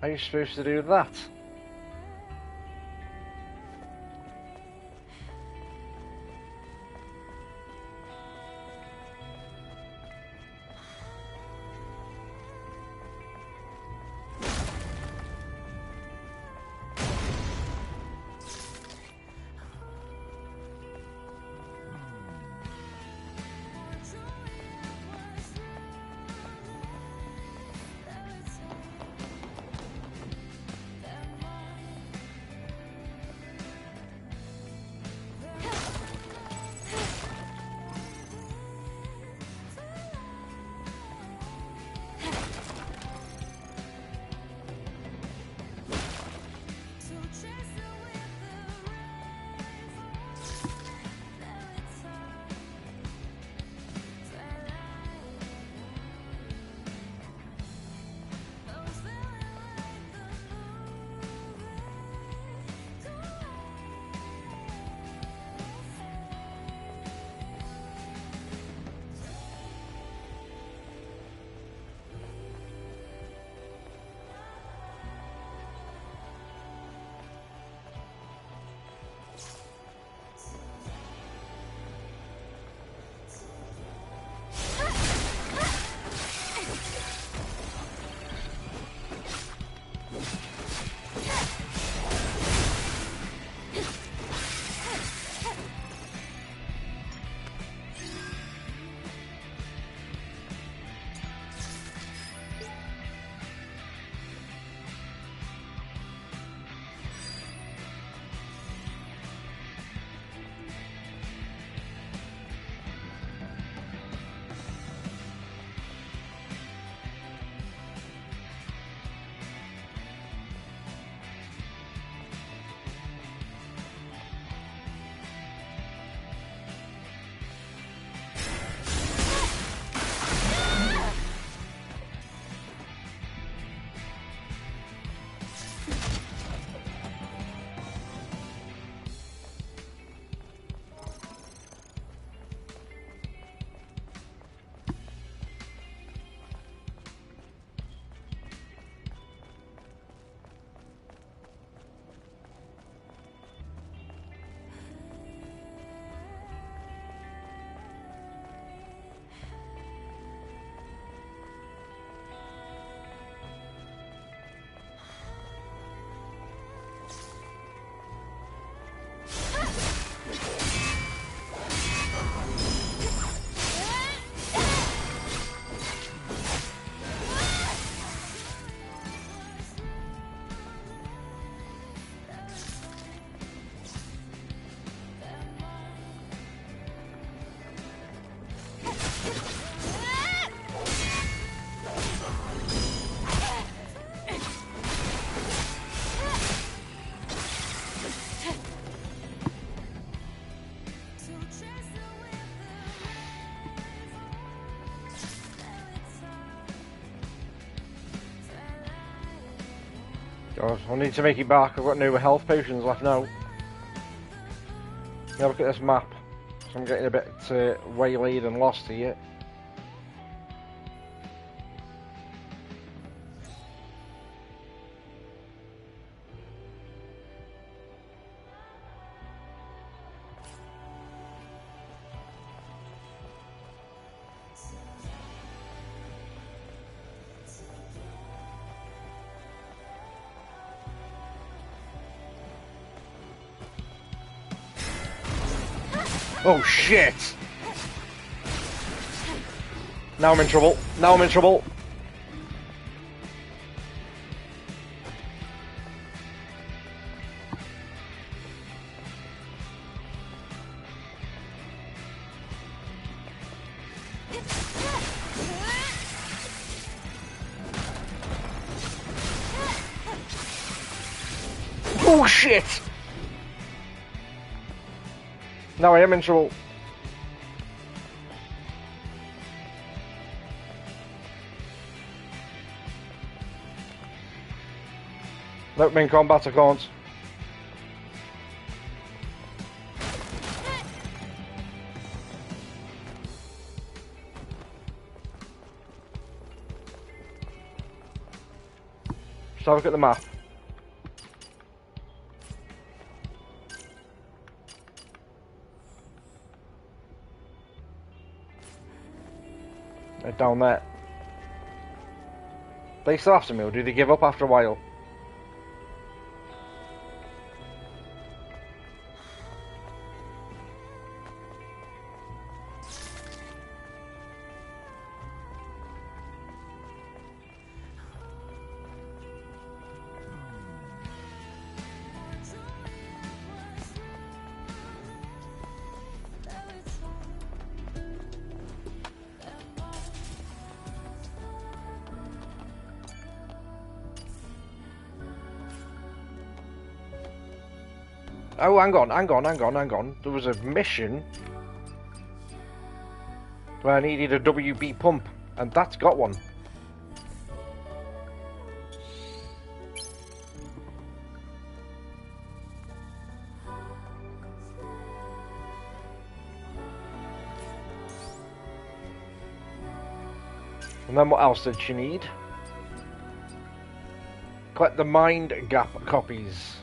How are you supposed to do that? God, I need to make it back. I've got no health potions left now. Now look at this map. So I'm getting a bit waylaid and lost here. Oh shit! Now I'm in trouble. Now I'm in trouble. Oh shit! Now I am in trouble. Nope, I'm in combat, I can't. have a look at the map. They're down there. They still after me, or do they give up after a while? Oh, hang on. There was a mission where I needed a WB pump, and that's got one. And then what else did she need? Collect the Mind Gap copies.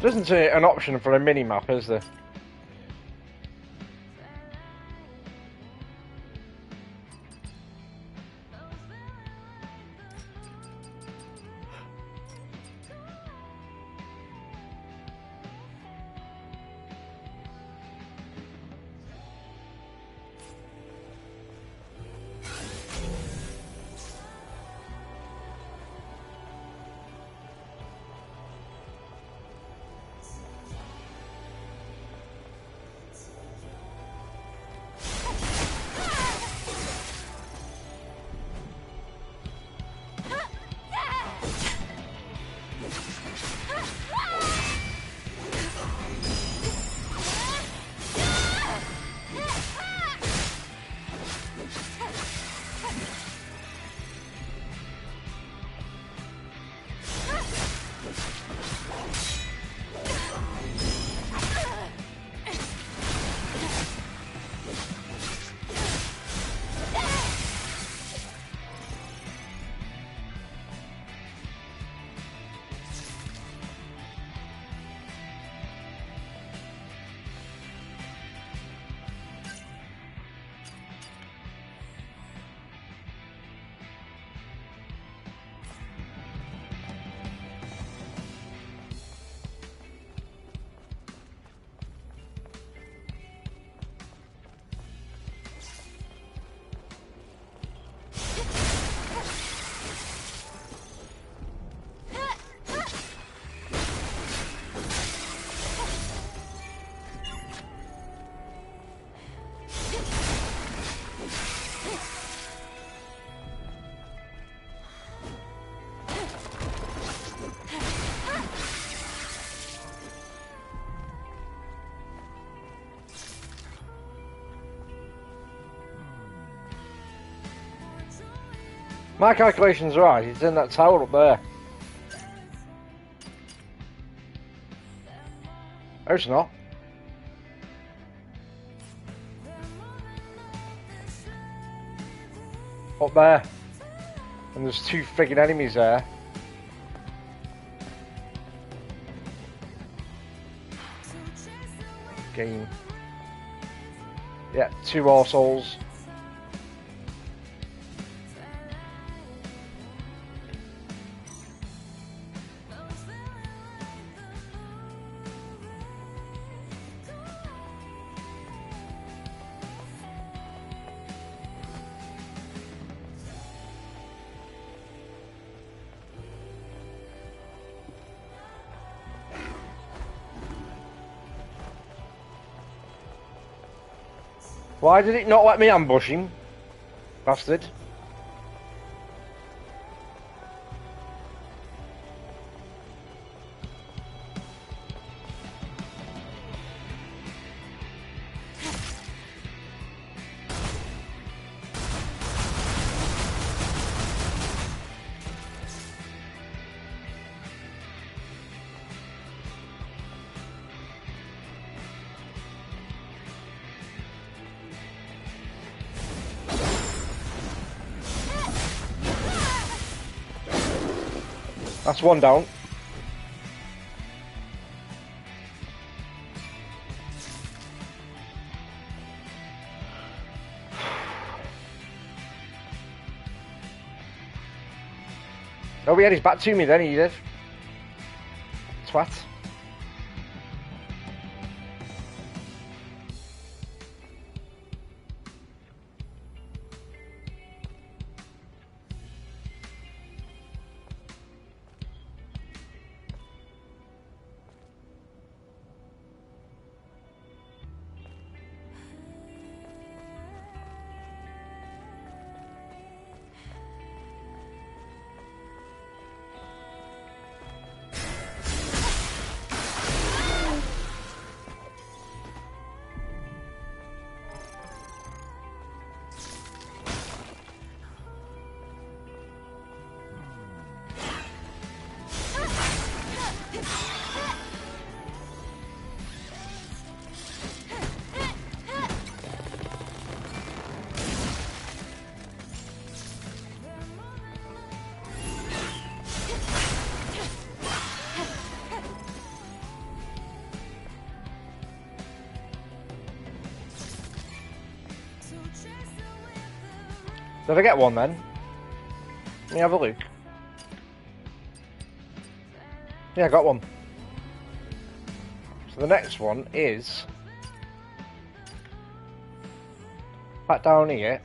There isn't an option for a mini-map, is there? My calculation's right, it's in that tower up there. Oh, it's not. Up there. And there's two friggin' enemies there. Game. Yeah, 2 arseholes. Why did it not let me ambush him? Bastard. That's one down. Oh, he had his back to me then, he did. Twat. Did I get one then? Let me have a look. Yeah, I got one. So the next one is back down here.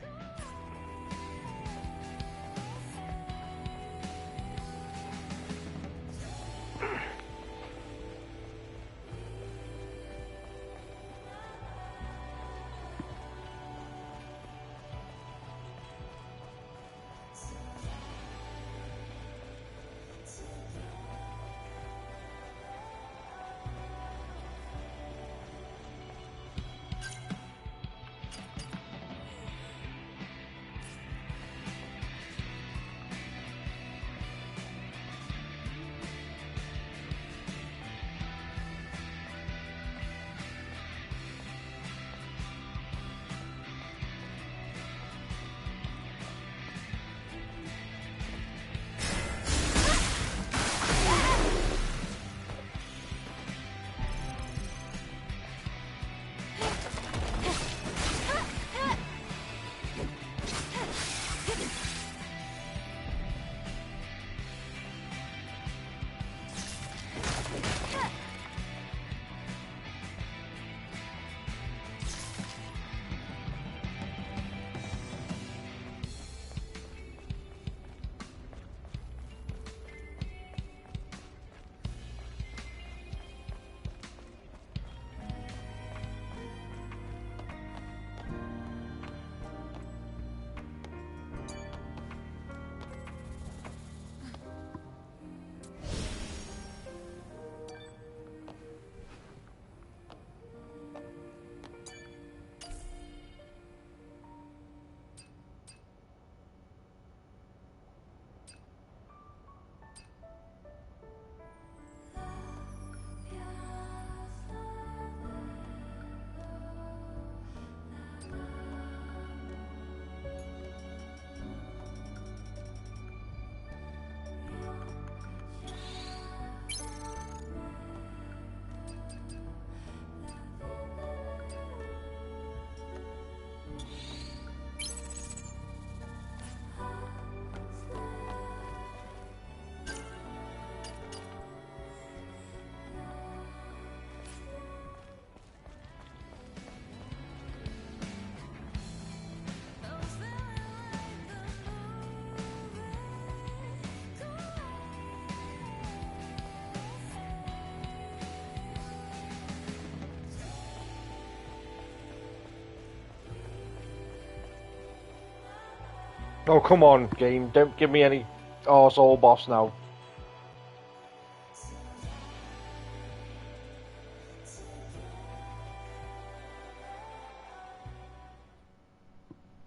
Oh, come on, game. Don't give me any arsehole boss now.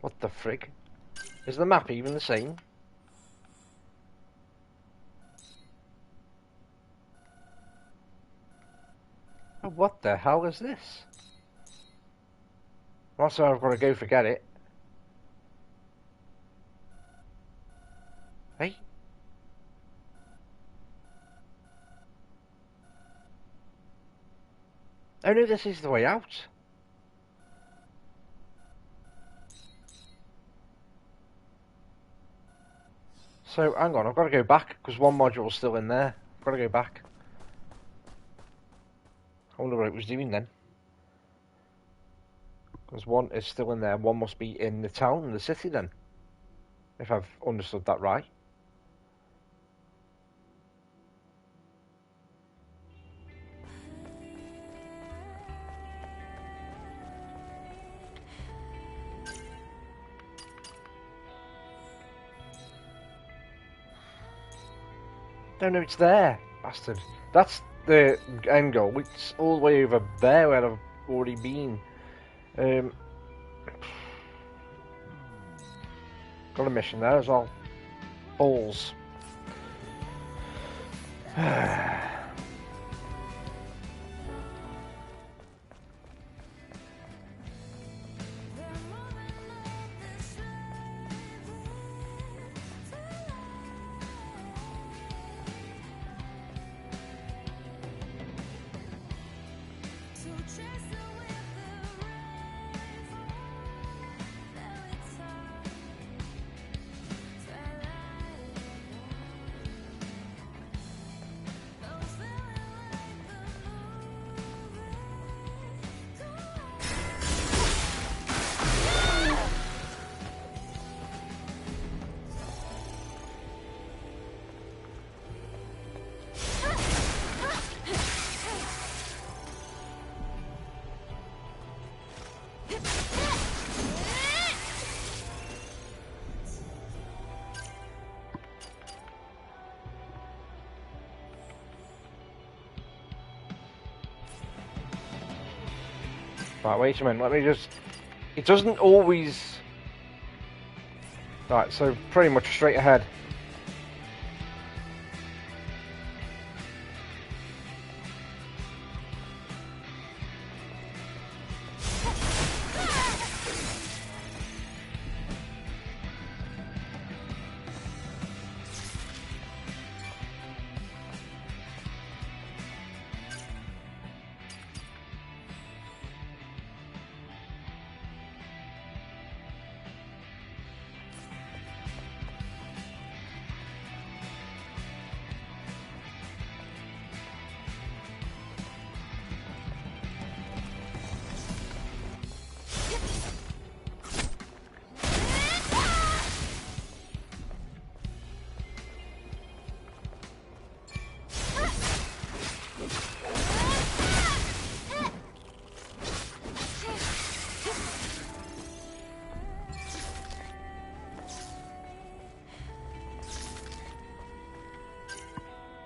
What the frig? Is the map even the same? Oh, what the hell is this? That's where I've got to go, forget it. Hey? Oh no, this is the way out. So, hang on, I've got to go back, because one module's still in there. I've got to go back. I wonder what it was doing then. Because one is still in there, one must be in the town, in the city then. If I've understood that right. No, it's there, bastard. That's the end goal. It's all the way over there where I've already been. Got a mission there as well. Balls. Right, wait a minute, let me just... It doesn't always... Right, so pretty much straight ahead.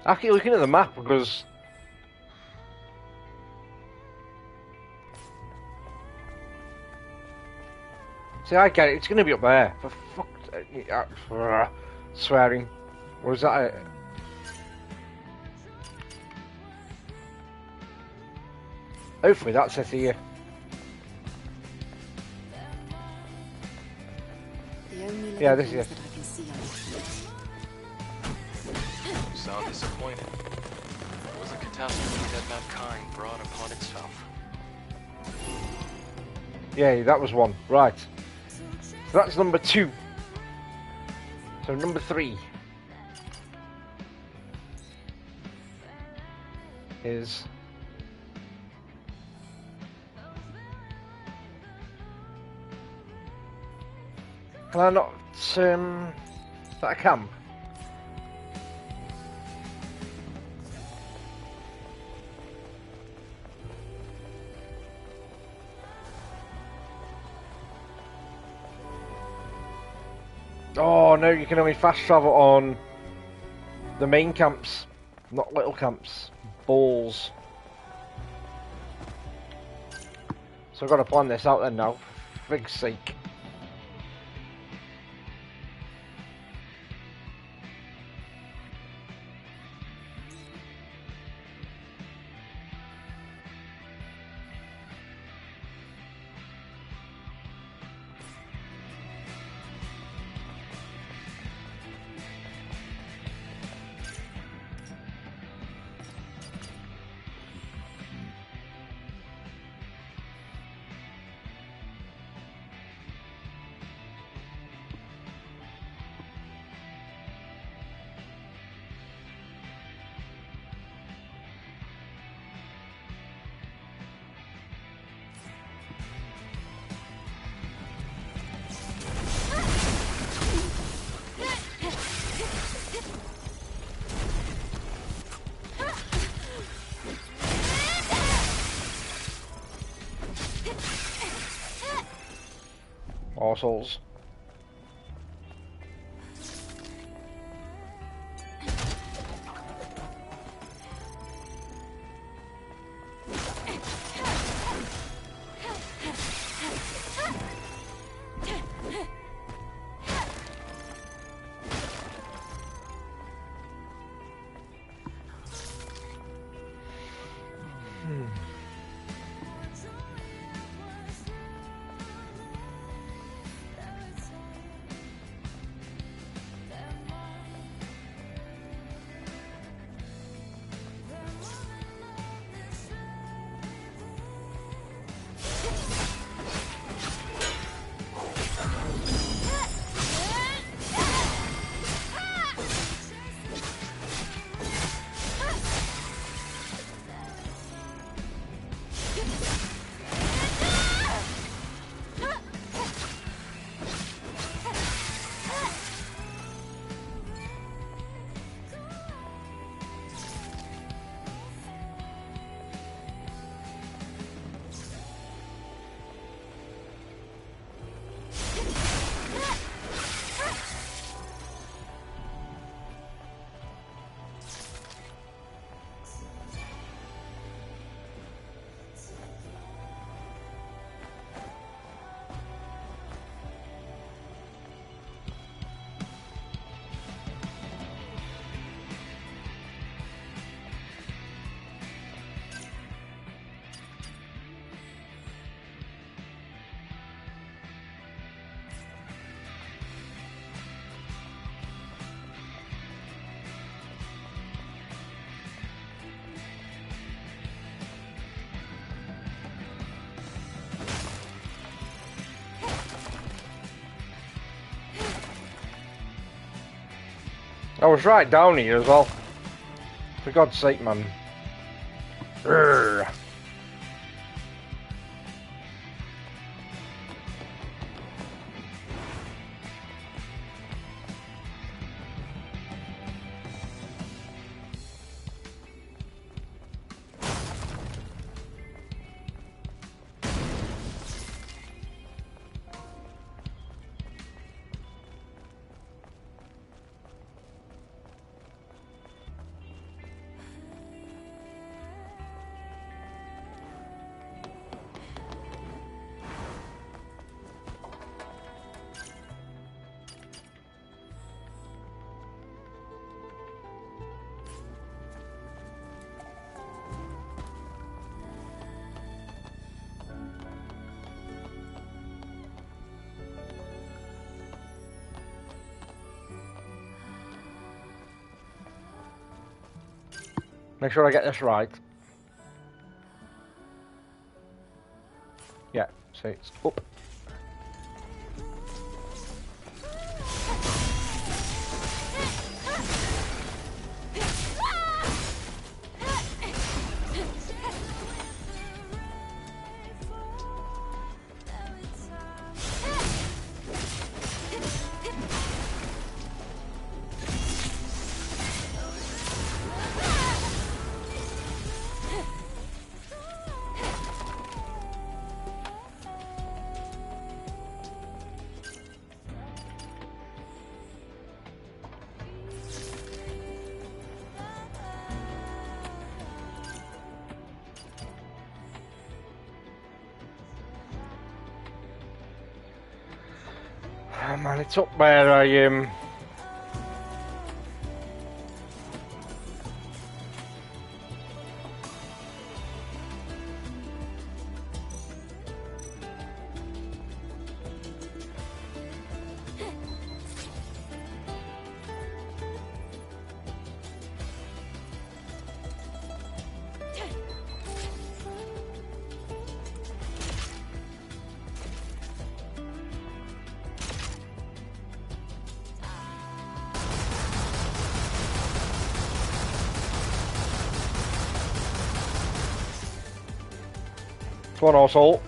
I keep looking at the map because... See, I get it, it's going to be up there. For fuck... swearing. Or is that it? Hopefully that's it here. Yeah, this is it. Sound disappointed. It was a catastrophe that mankind brought upon itself. Yeah, that was one. Right. So that's number 2. So number 3 is... Can I not... is that a camp? Oh no, you can only fast travel on the main camps, not little camps. Balls. So I've got to plan this out then now, for fig's sake. Arseholes. I was right down here as well. For God's sake, man. Urgh. Make sure I get this right. Yeah, so it's up. Man, it's up where I Come on, assault.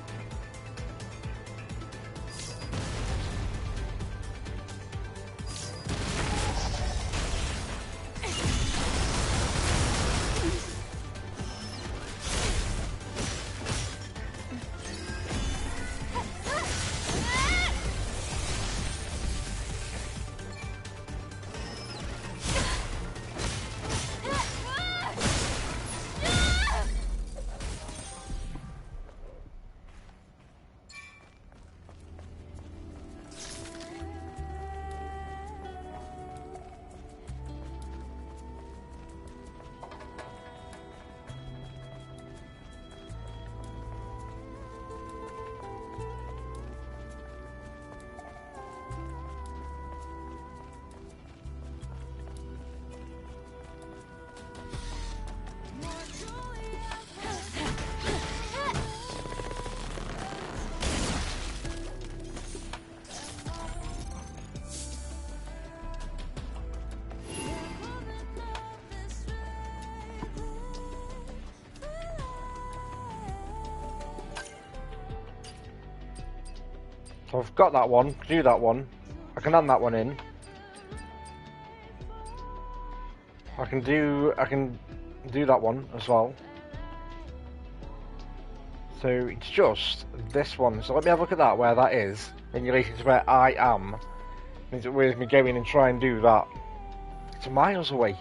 So I've got that one, do that one. I can hand that one in. I can do that one as well. So it's just this one. So let me have a look at that, where that is, in relation to where I am. Is it worth me going and try and do that? It's miles away.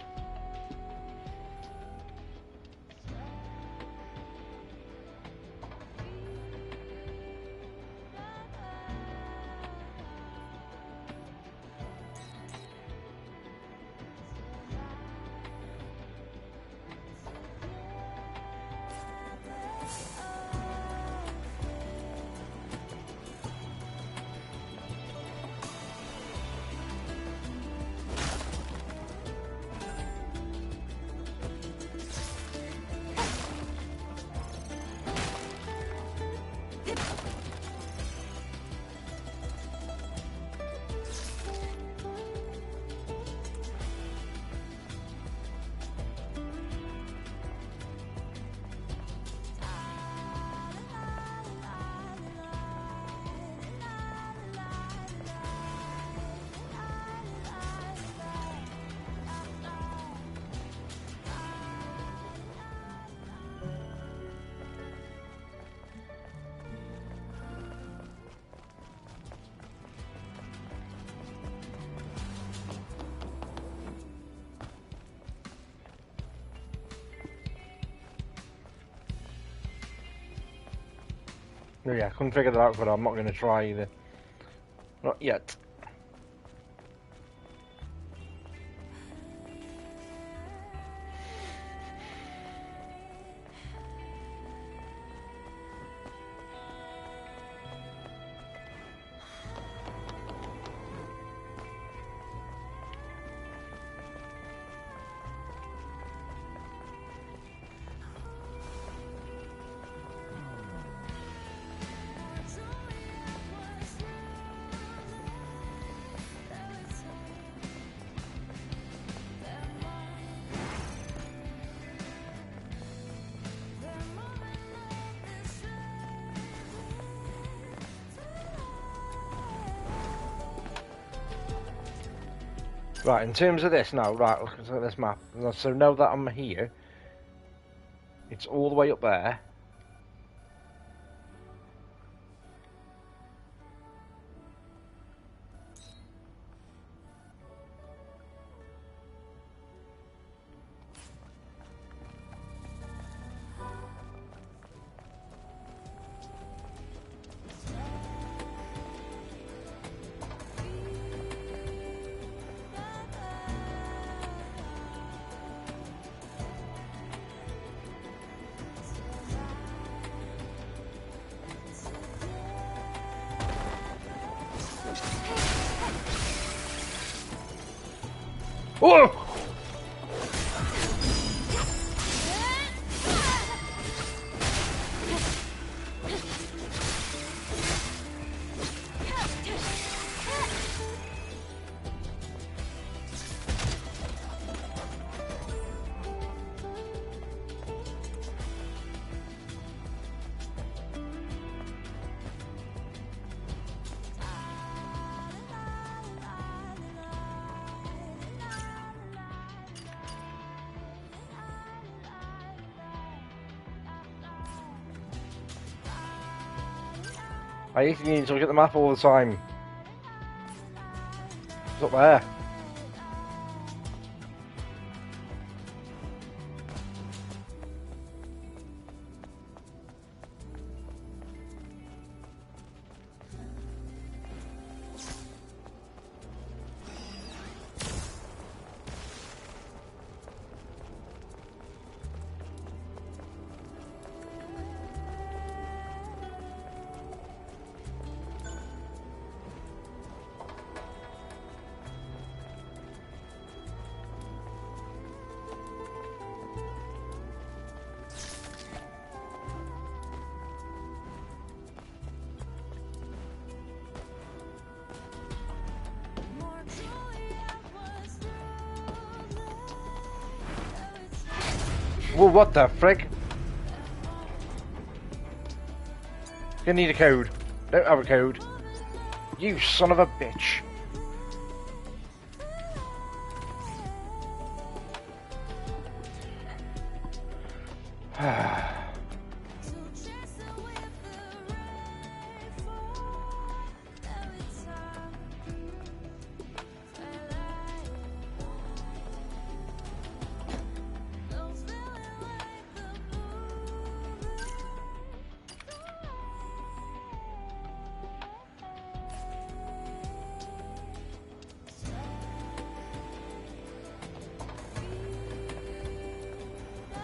No, yeah, I couldn't figure that out, but I'm not going to try either. Not yet. Right, in terms of this now, right, look at this map. So now that I'm here, it's all the way up there. Whoa! I hate needing to look at the map all the time. It's up there. Well, what the frick? You need a code. Don't have a code. You son of a bitch.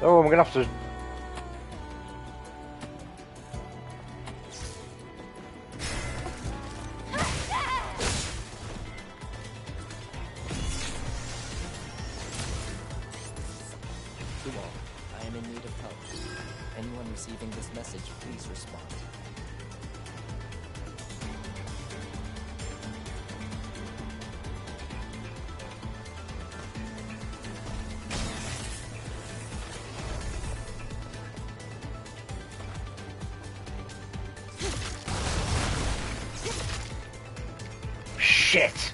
Oh, I'm gonna have to. To all, I am in need of help. Anyone receiving this message, please respond. Shit!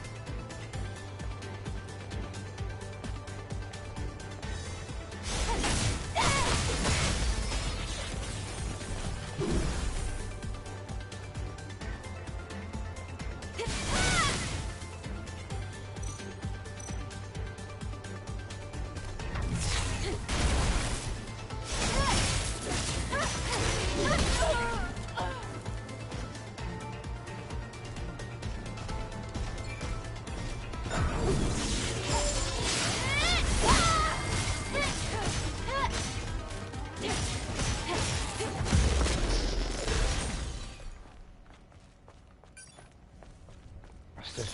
Bastard.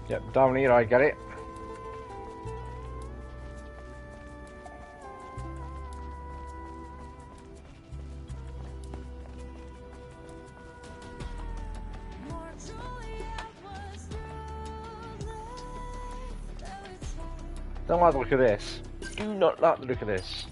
Yep, down here I get it. Don't like the look of this. Do not like the look of this.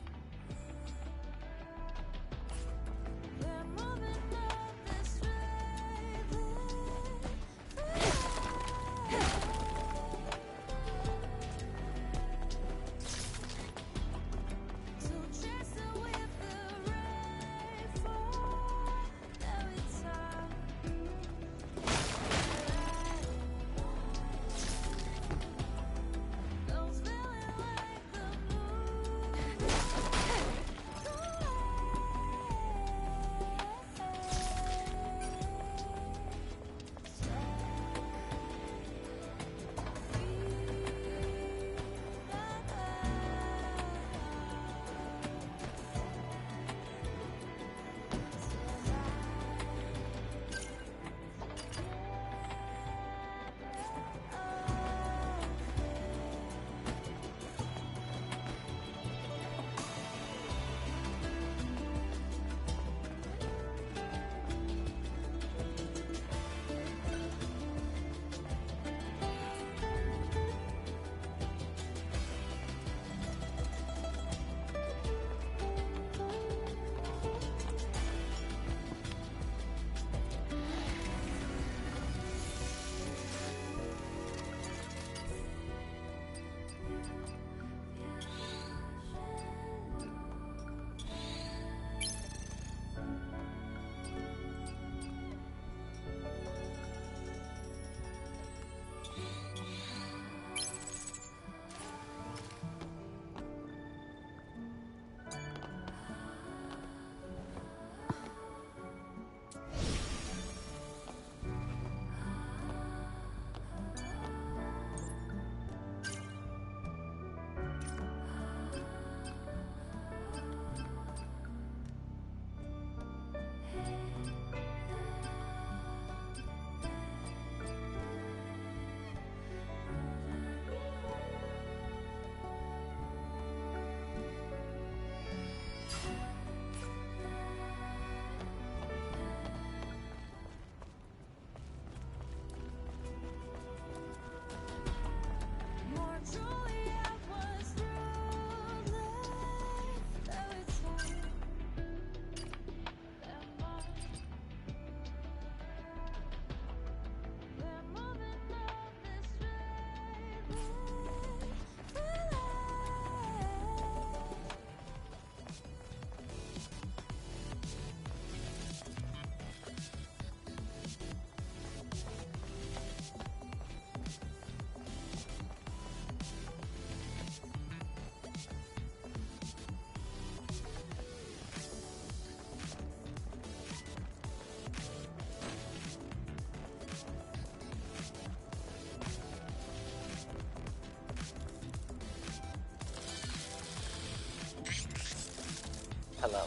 Hello.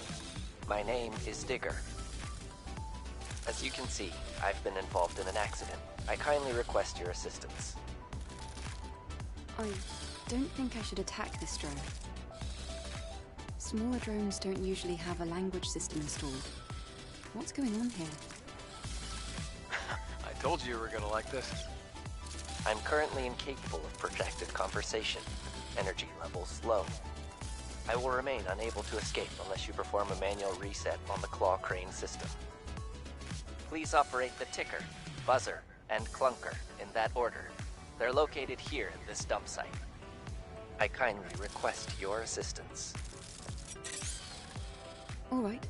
My name is Digger. As you can see, I've been involved in an accident. I kindly request your assistance. I don't think I should attack this drone. Smaller drones don't usually have a language system installed. What's going on here? I told you were gonna like this. I'm currently incapable of projected conversation. Energy levels low. I will remain unable to escape unless you perform a manual reset on the claw crane system. Please operate the ticker, buzzer, and clunker in that order. They're located here at this dump site. I kindly request your assistance. All right.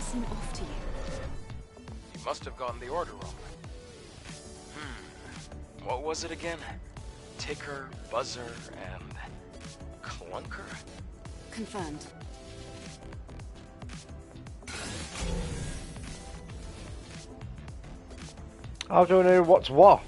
something seem off to you? You must have gotten the order wrong. What was it again? Ticker, buzzer, and clunker? Confirmed. How do I know what's what?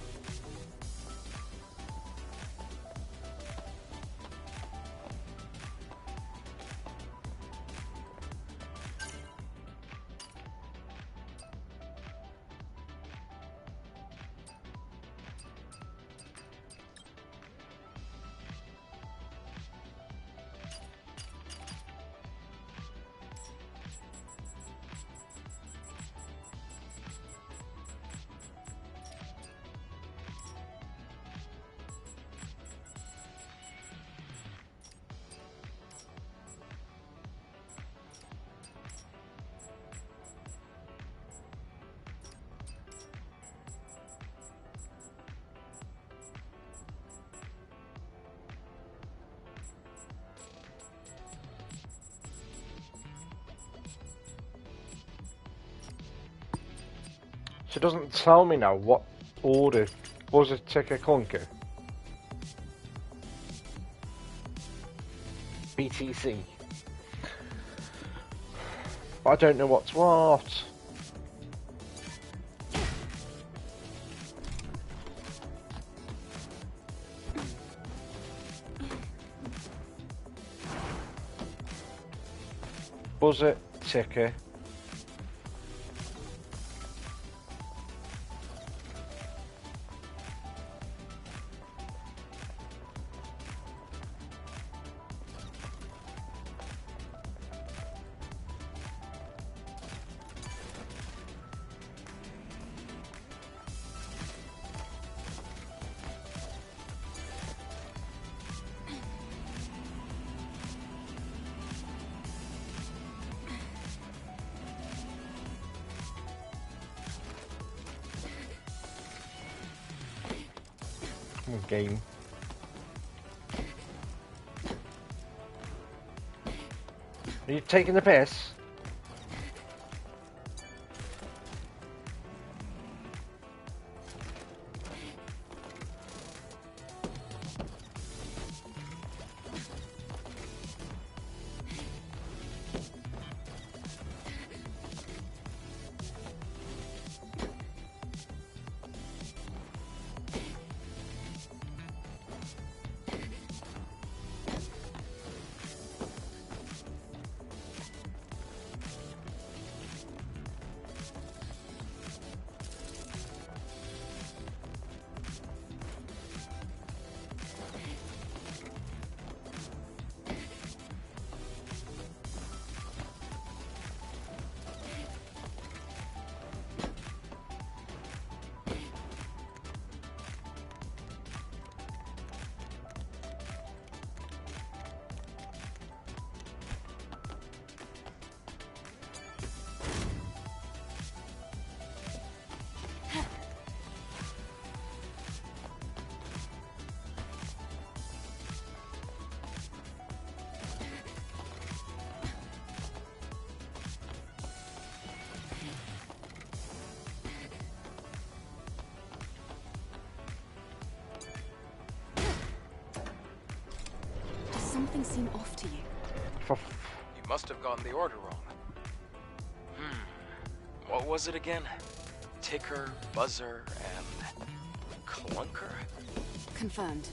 So it doesn't tell me now what order was a ticker clunker. BTC. But I don't know what's what. Buzzer, ticker. Game. Are you taking the piss? Something seem off to you? You must have gotten the order wrong. What was it again? Ticker, buzzer, and clunker? Confirmed.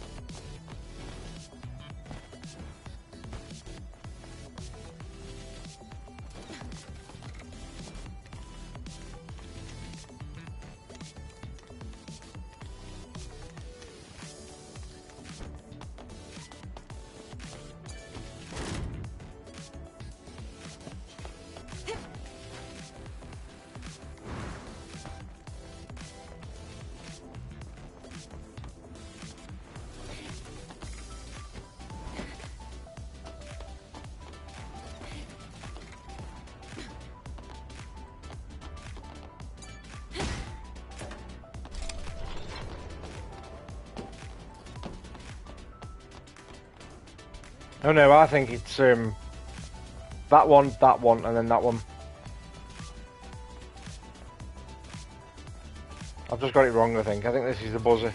Oh no, I think it's that one, and then that one. I've just got it wrong, I think. I think this is the buzzer.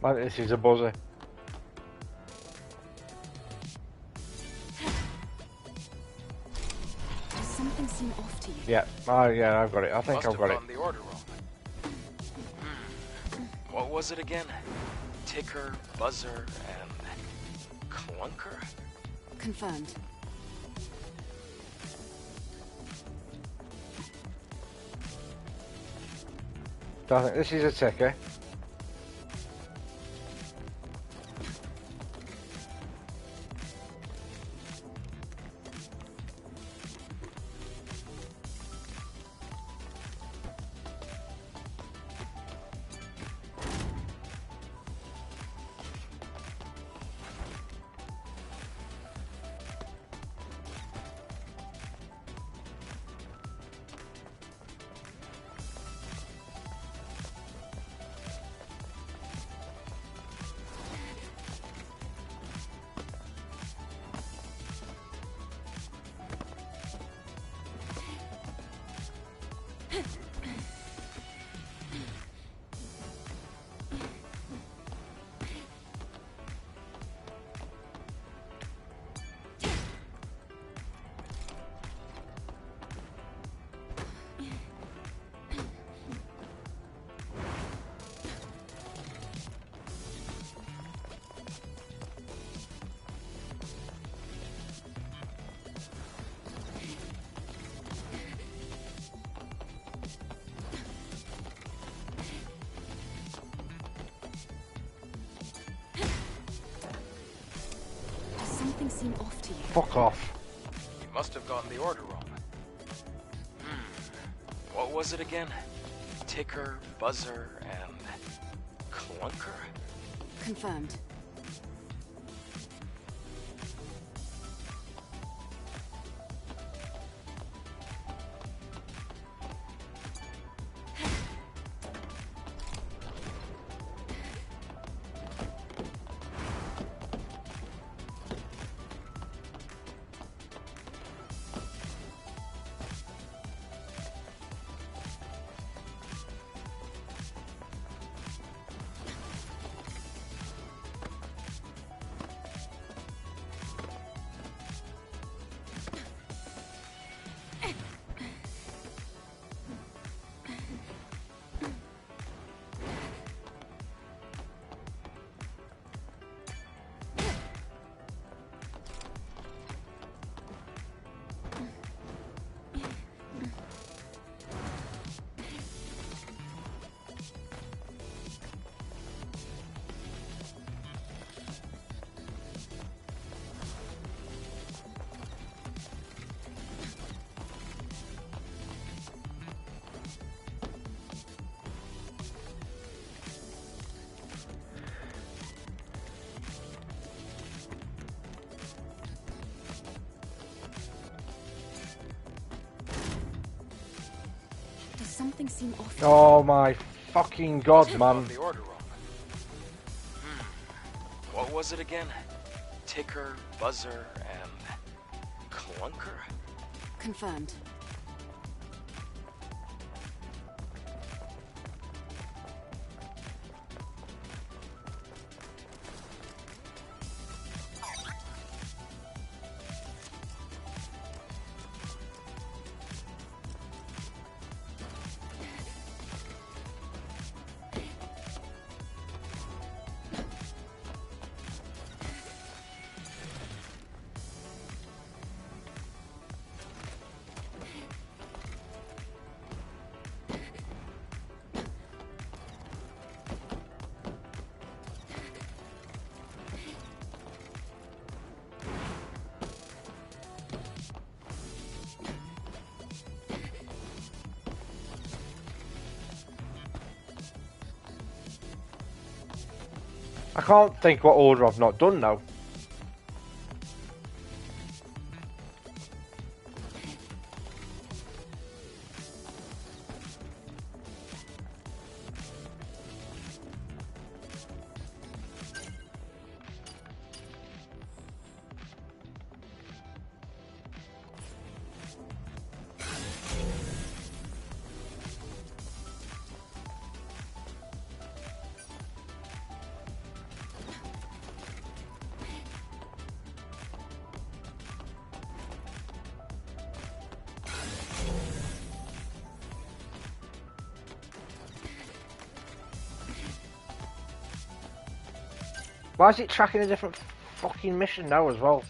I think this is a buzzer. Does something seem off to you? Yeah. Oh, yeah, I've got it. I think I've got it. Must have gone the order wrong. What was it again? Ticker, buzzer, and clunker? Confirmed. So I think this is a ticker. Something seem off to you? Fuck off. You must have gotten the order wrong. What was it again? Ticker, buzzer, and clunker? Confirmed. Something seem off. Oh my fucking god, man. The order wrong. What was it again? Ticker, buzzer, and clunker? Confirmed. I can't think what order I've not done now. Why is it tracking a different fucking mission now as well?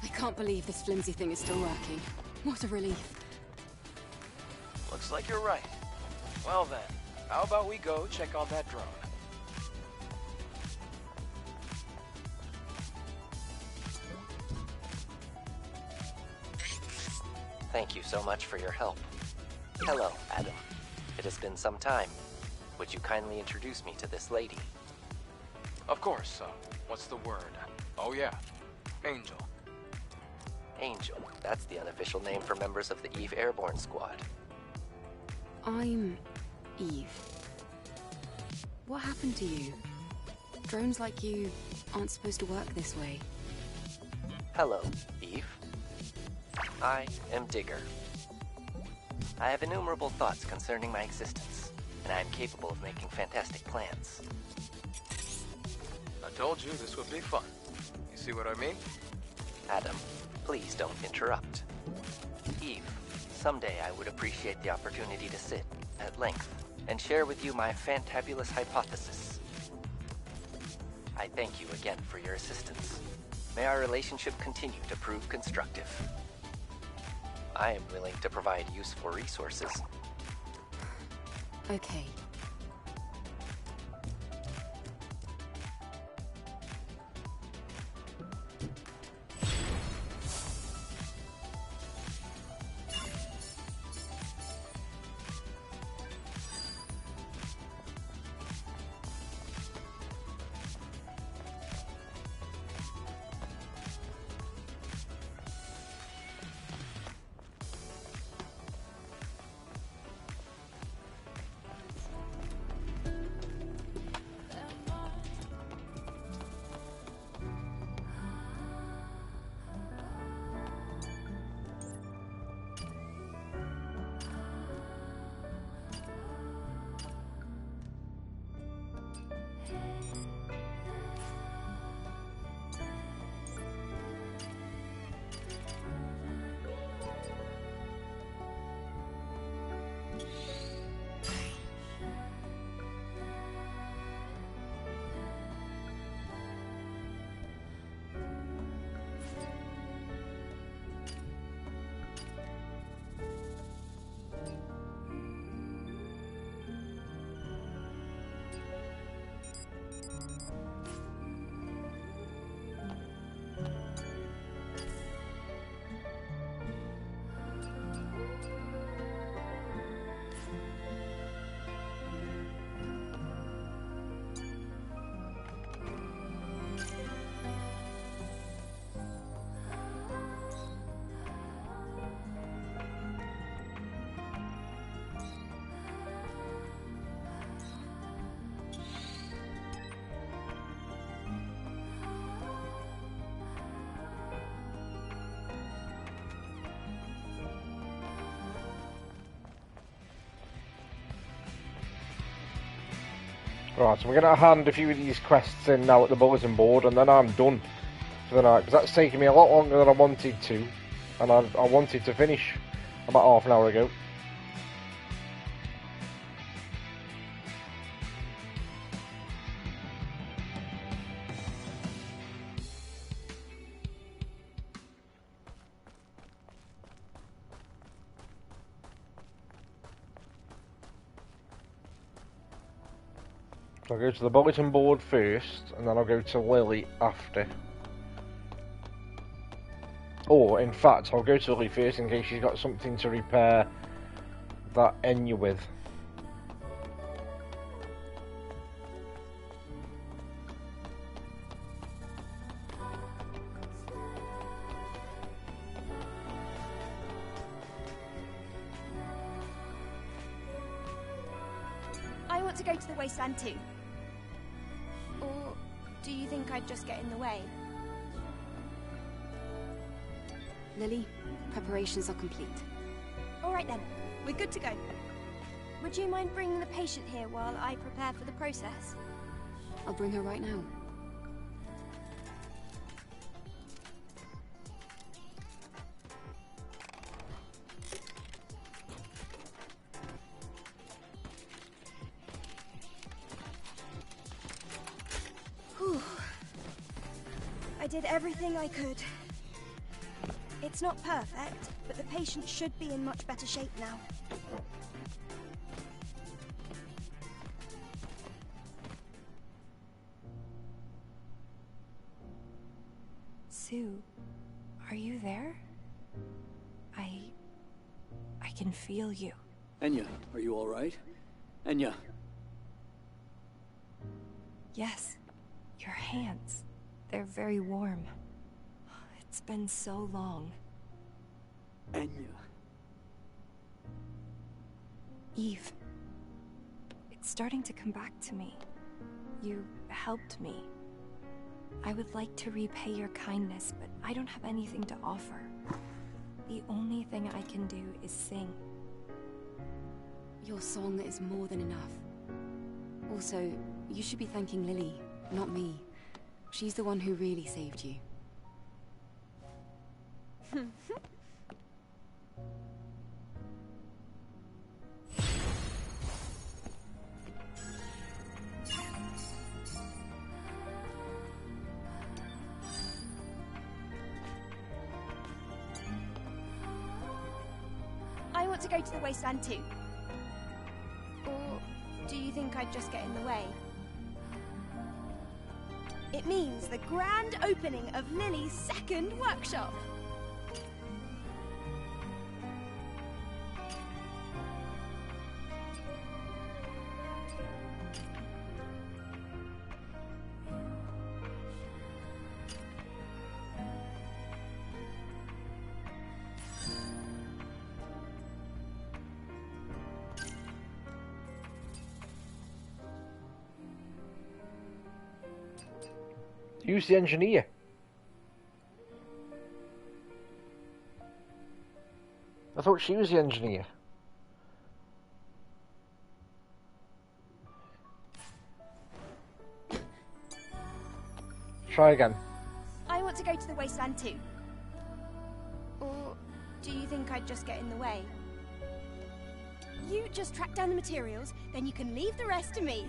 I can't believe this flimsy thing is still working. What a relief. Looks like you're right. Well then, how about we go check on that drone? Thank you so much for your help. Hello, Adam. It has been some time. Would you kindly introduce me to this lady? Of course, what's the word? Oh yeah, Angel. Angel. That's the unofficial name for members of the Eve Airborne Squad. I'm Eve. What happened to you? Drones like you aren't supposed to work this way. Hello, Eve. I am Digger. I have innumerable thoughts concerning my existence, and I am capable of making fantastic plans. I told you this would be fun. You see what I mean? Adam, please don't interrupt. Eve, someday I would appreciate the opportunity to sit, at length, and share with you my fantabulous hypothesis. I thank you again for your assistance. May our relationship continue to prove constructive. I am willing to provide useful resources. Okay. Right, so we're going to hand a few of these quests in now at the bulletin board, and then I'm done for the night, because that's taking me a lot longer than I wanted to, and I wanted to finish about half an hour ago. So I'll go to the bulletin board first, and then I'll go to Lily after. Or, in fact, I'll go to Lily first in case she's got something to repair that Enya with. I want to go to the wasteland too. Or do you think I'd just get in the way? Lily, preparations are complete. All right then, we're good to go. Would you mind bringing the patient here while I prepare for the process? I'll bring her right now. Whew. I did everything I could. It's not perfect, but the patient should be in much better shape now. Sue, are you there? I can feel you. Enya, are you all right? Enya. Yes, your hands. They're very warm. It's been so long. Enya. Eve. It's starting to come back to me. You helped me. I would like to repay your kindness, but I don't have anything to offer. The only thing I can do is sing. Your song is more than enough. Also, you should be thanking Lily, not me. She's the one who really saved you. I want to go to the wasteland too. Or do you think I'd just get in the way? It means the grand opening of Lily's second workshop. Who's the engineer? I thought she was the engineer. Try again. I want to go to the wasteland too. Or do you think I'd just get in the way? You just track down the materials, then you can leave the rest to me.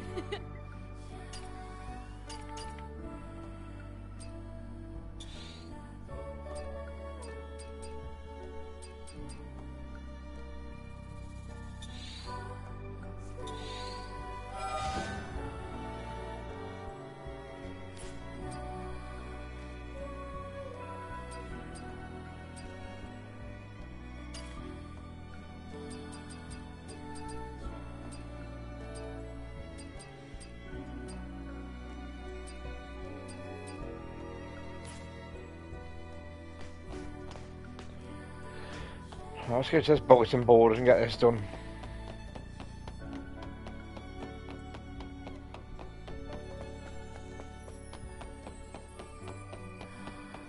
Let's go to this bulletin board and get this done.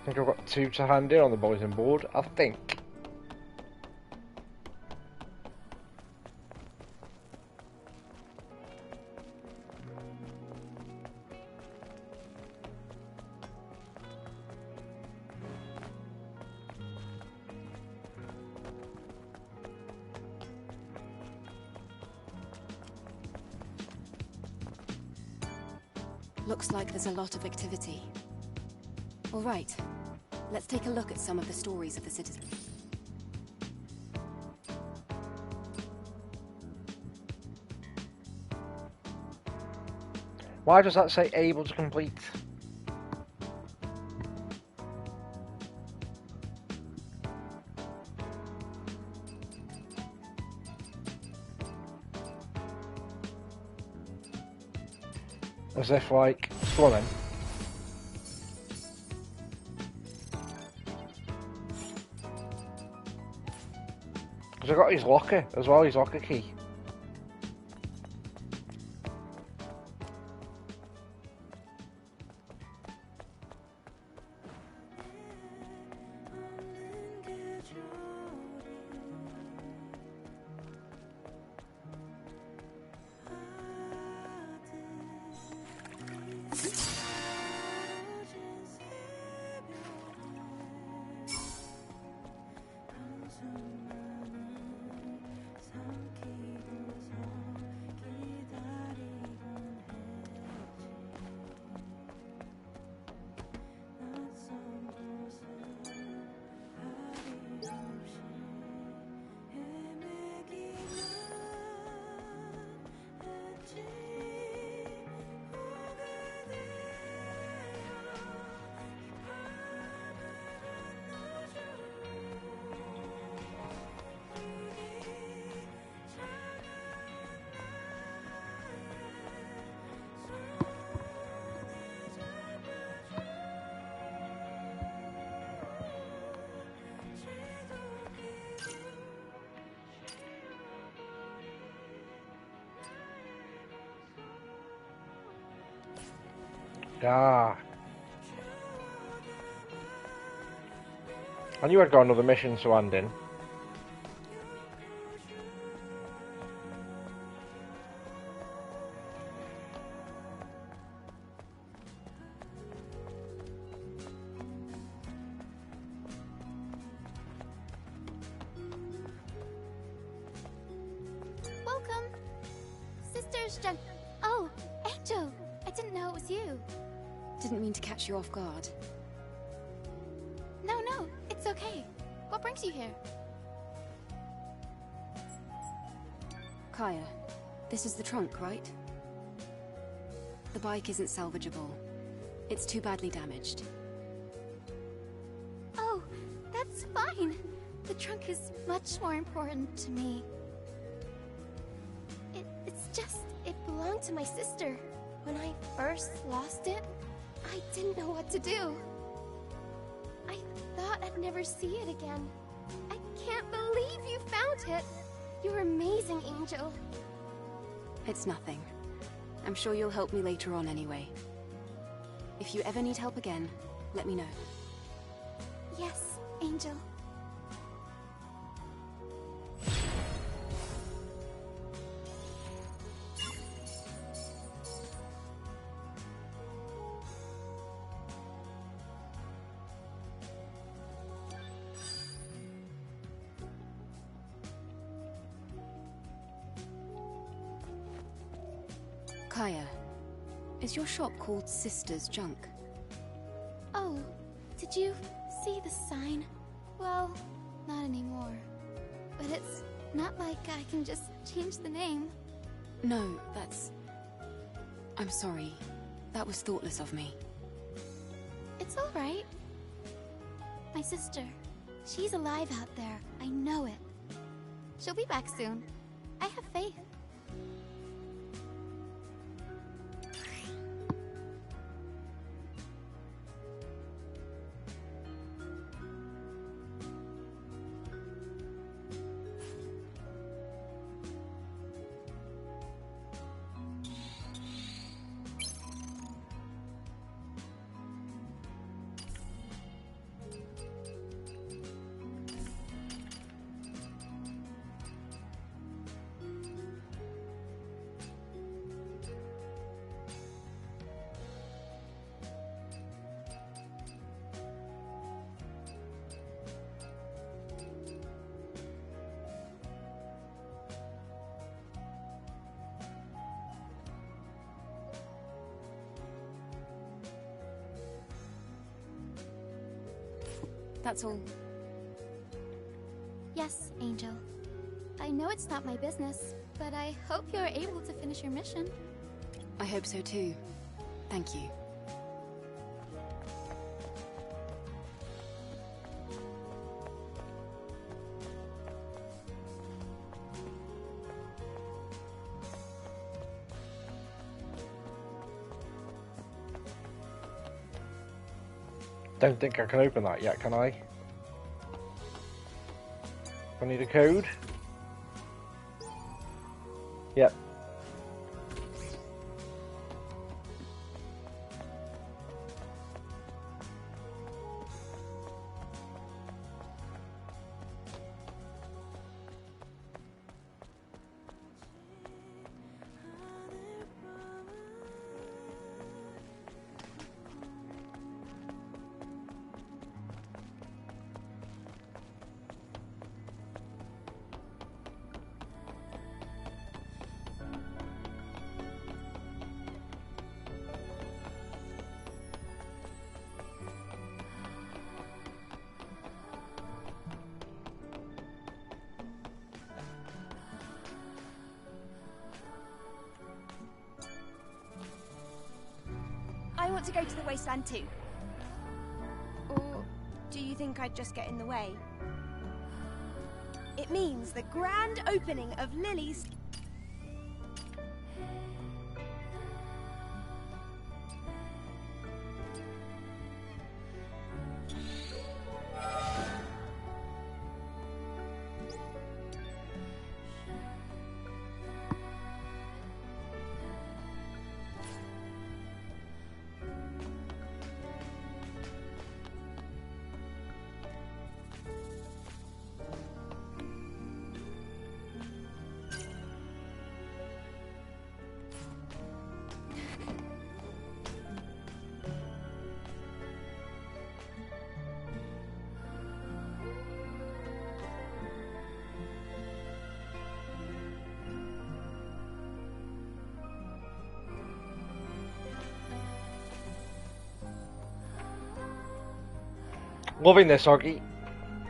I think I've got 2 to hand in on the bulletin board, I think. Looks like there's a lot of activity. All right, let's take a look at some of the stories of the citizens. Why does that say able to complete? As if like, go on then. Because I got his locker as well, his locker key. Ah. I knew I'd got another mission to hand in. There's junk. Oh, Angel! I didn't know it was you. Didn't mean to catch you off guard. No, it's okay. What brings you here? Kaya, this is the trunk, right? The bike isn't salvageable. It's too badly damaged. Oh, that's fine. The trunk is much more important to me. It's just, it belonged to my sister. When I first lost it, I didn't know what to do. I thought I'd never see it again. I can't believe you found it. You're amazing, Angel. It's nothing. I'm sure you'll help me later on anyway. If you ever need help again, let me know. Yes, Angel. Kaya, is your shop called Sister's Junk? Oh, did you see the sign? Well, not anymore. But it's not like I can just change the name. No, that's... I'm sorry. That was thoughtless of me. It's alright. My sister, she's alive out there. I know it. She'll be back soon. I have faith. That's all. Yes, Angel. I know it's not my business, but I hope you're able to finish your mission. I hope so too. Thank you. Don't think I can open that yet, can I? I need a code. Yep. I want to go to the wasteland too. Or do you think I'd just get in the way? It means the grand opening of Lily's... loving this, Oggy.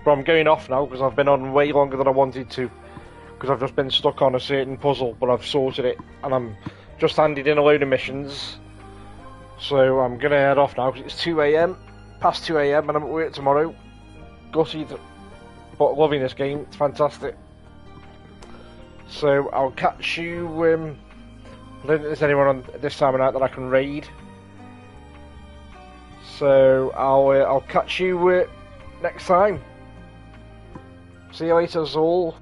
But I'm going off now because I've been on way longer than I wanted to. Because I've just been stuck on a certain puzzle, but I've sorted it. And I'm just handed in a load of missions. So I'm going to head off now because it's 2 AM. Past 2 AM and I'm at work tomorrow. Gutted. But loving this game. It's fantastic. So I'll catch you... I don't think there's anyone on this time of night that I can raid. So I'll catch you next time. See you later, all.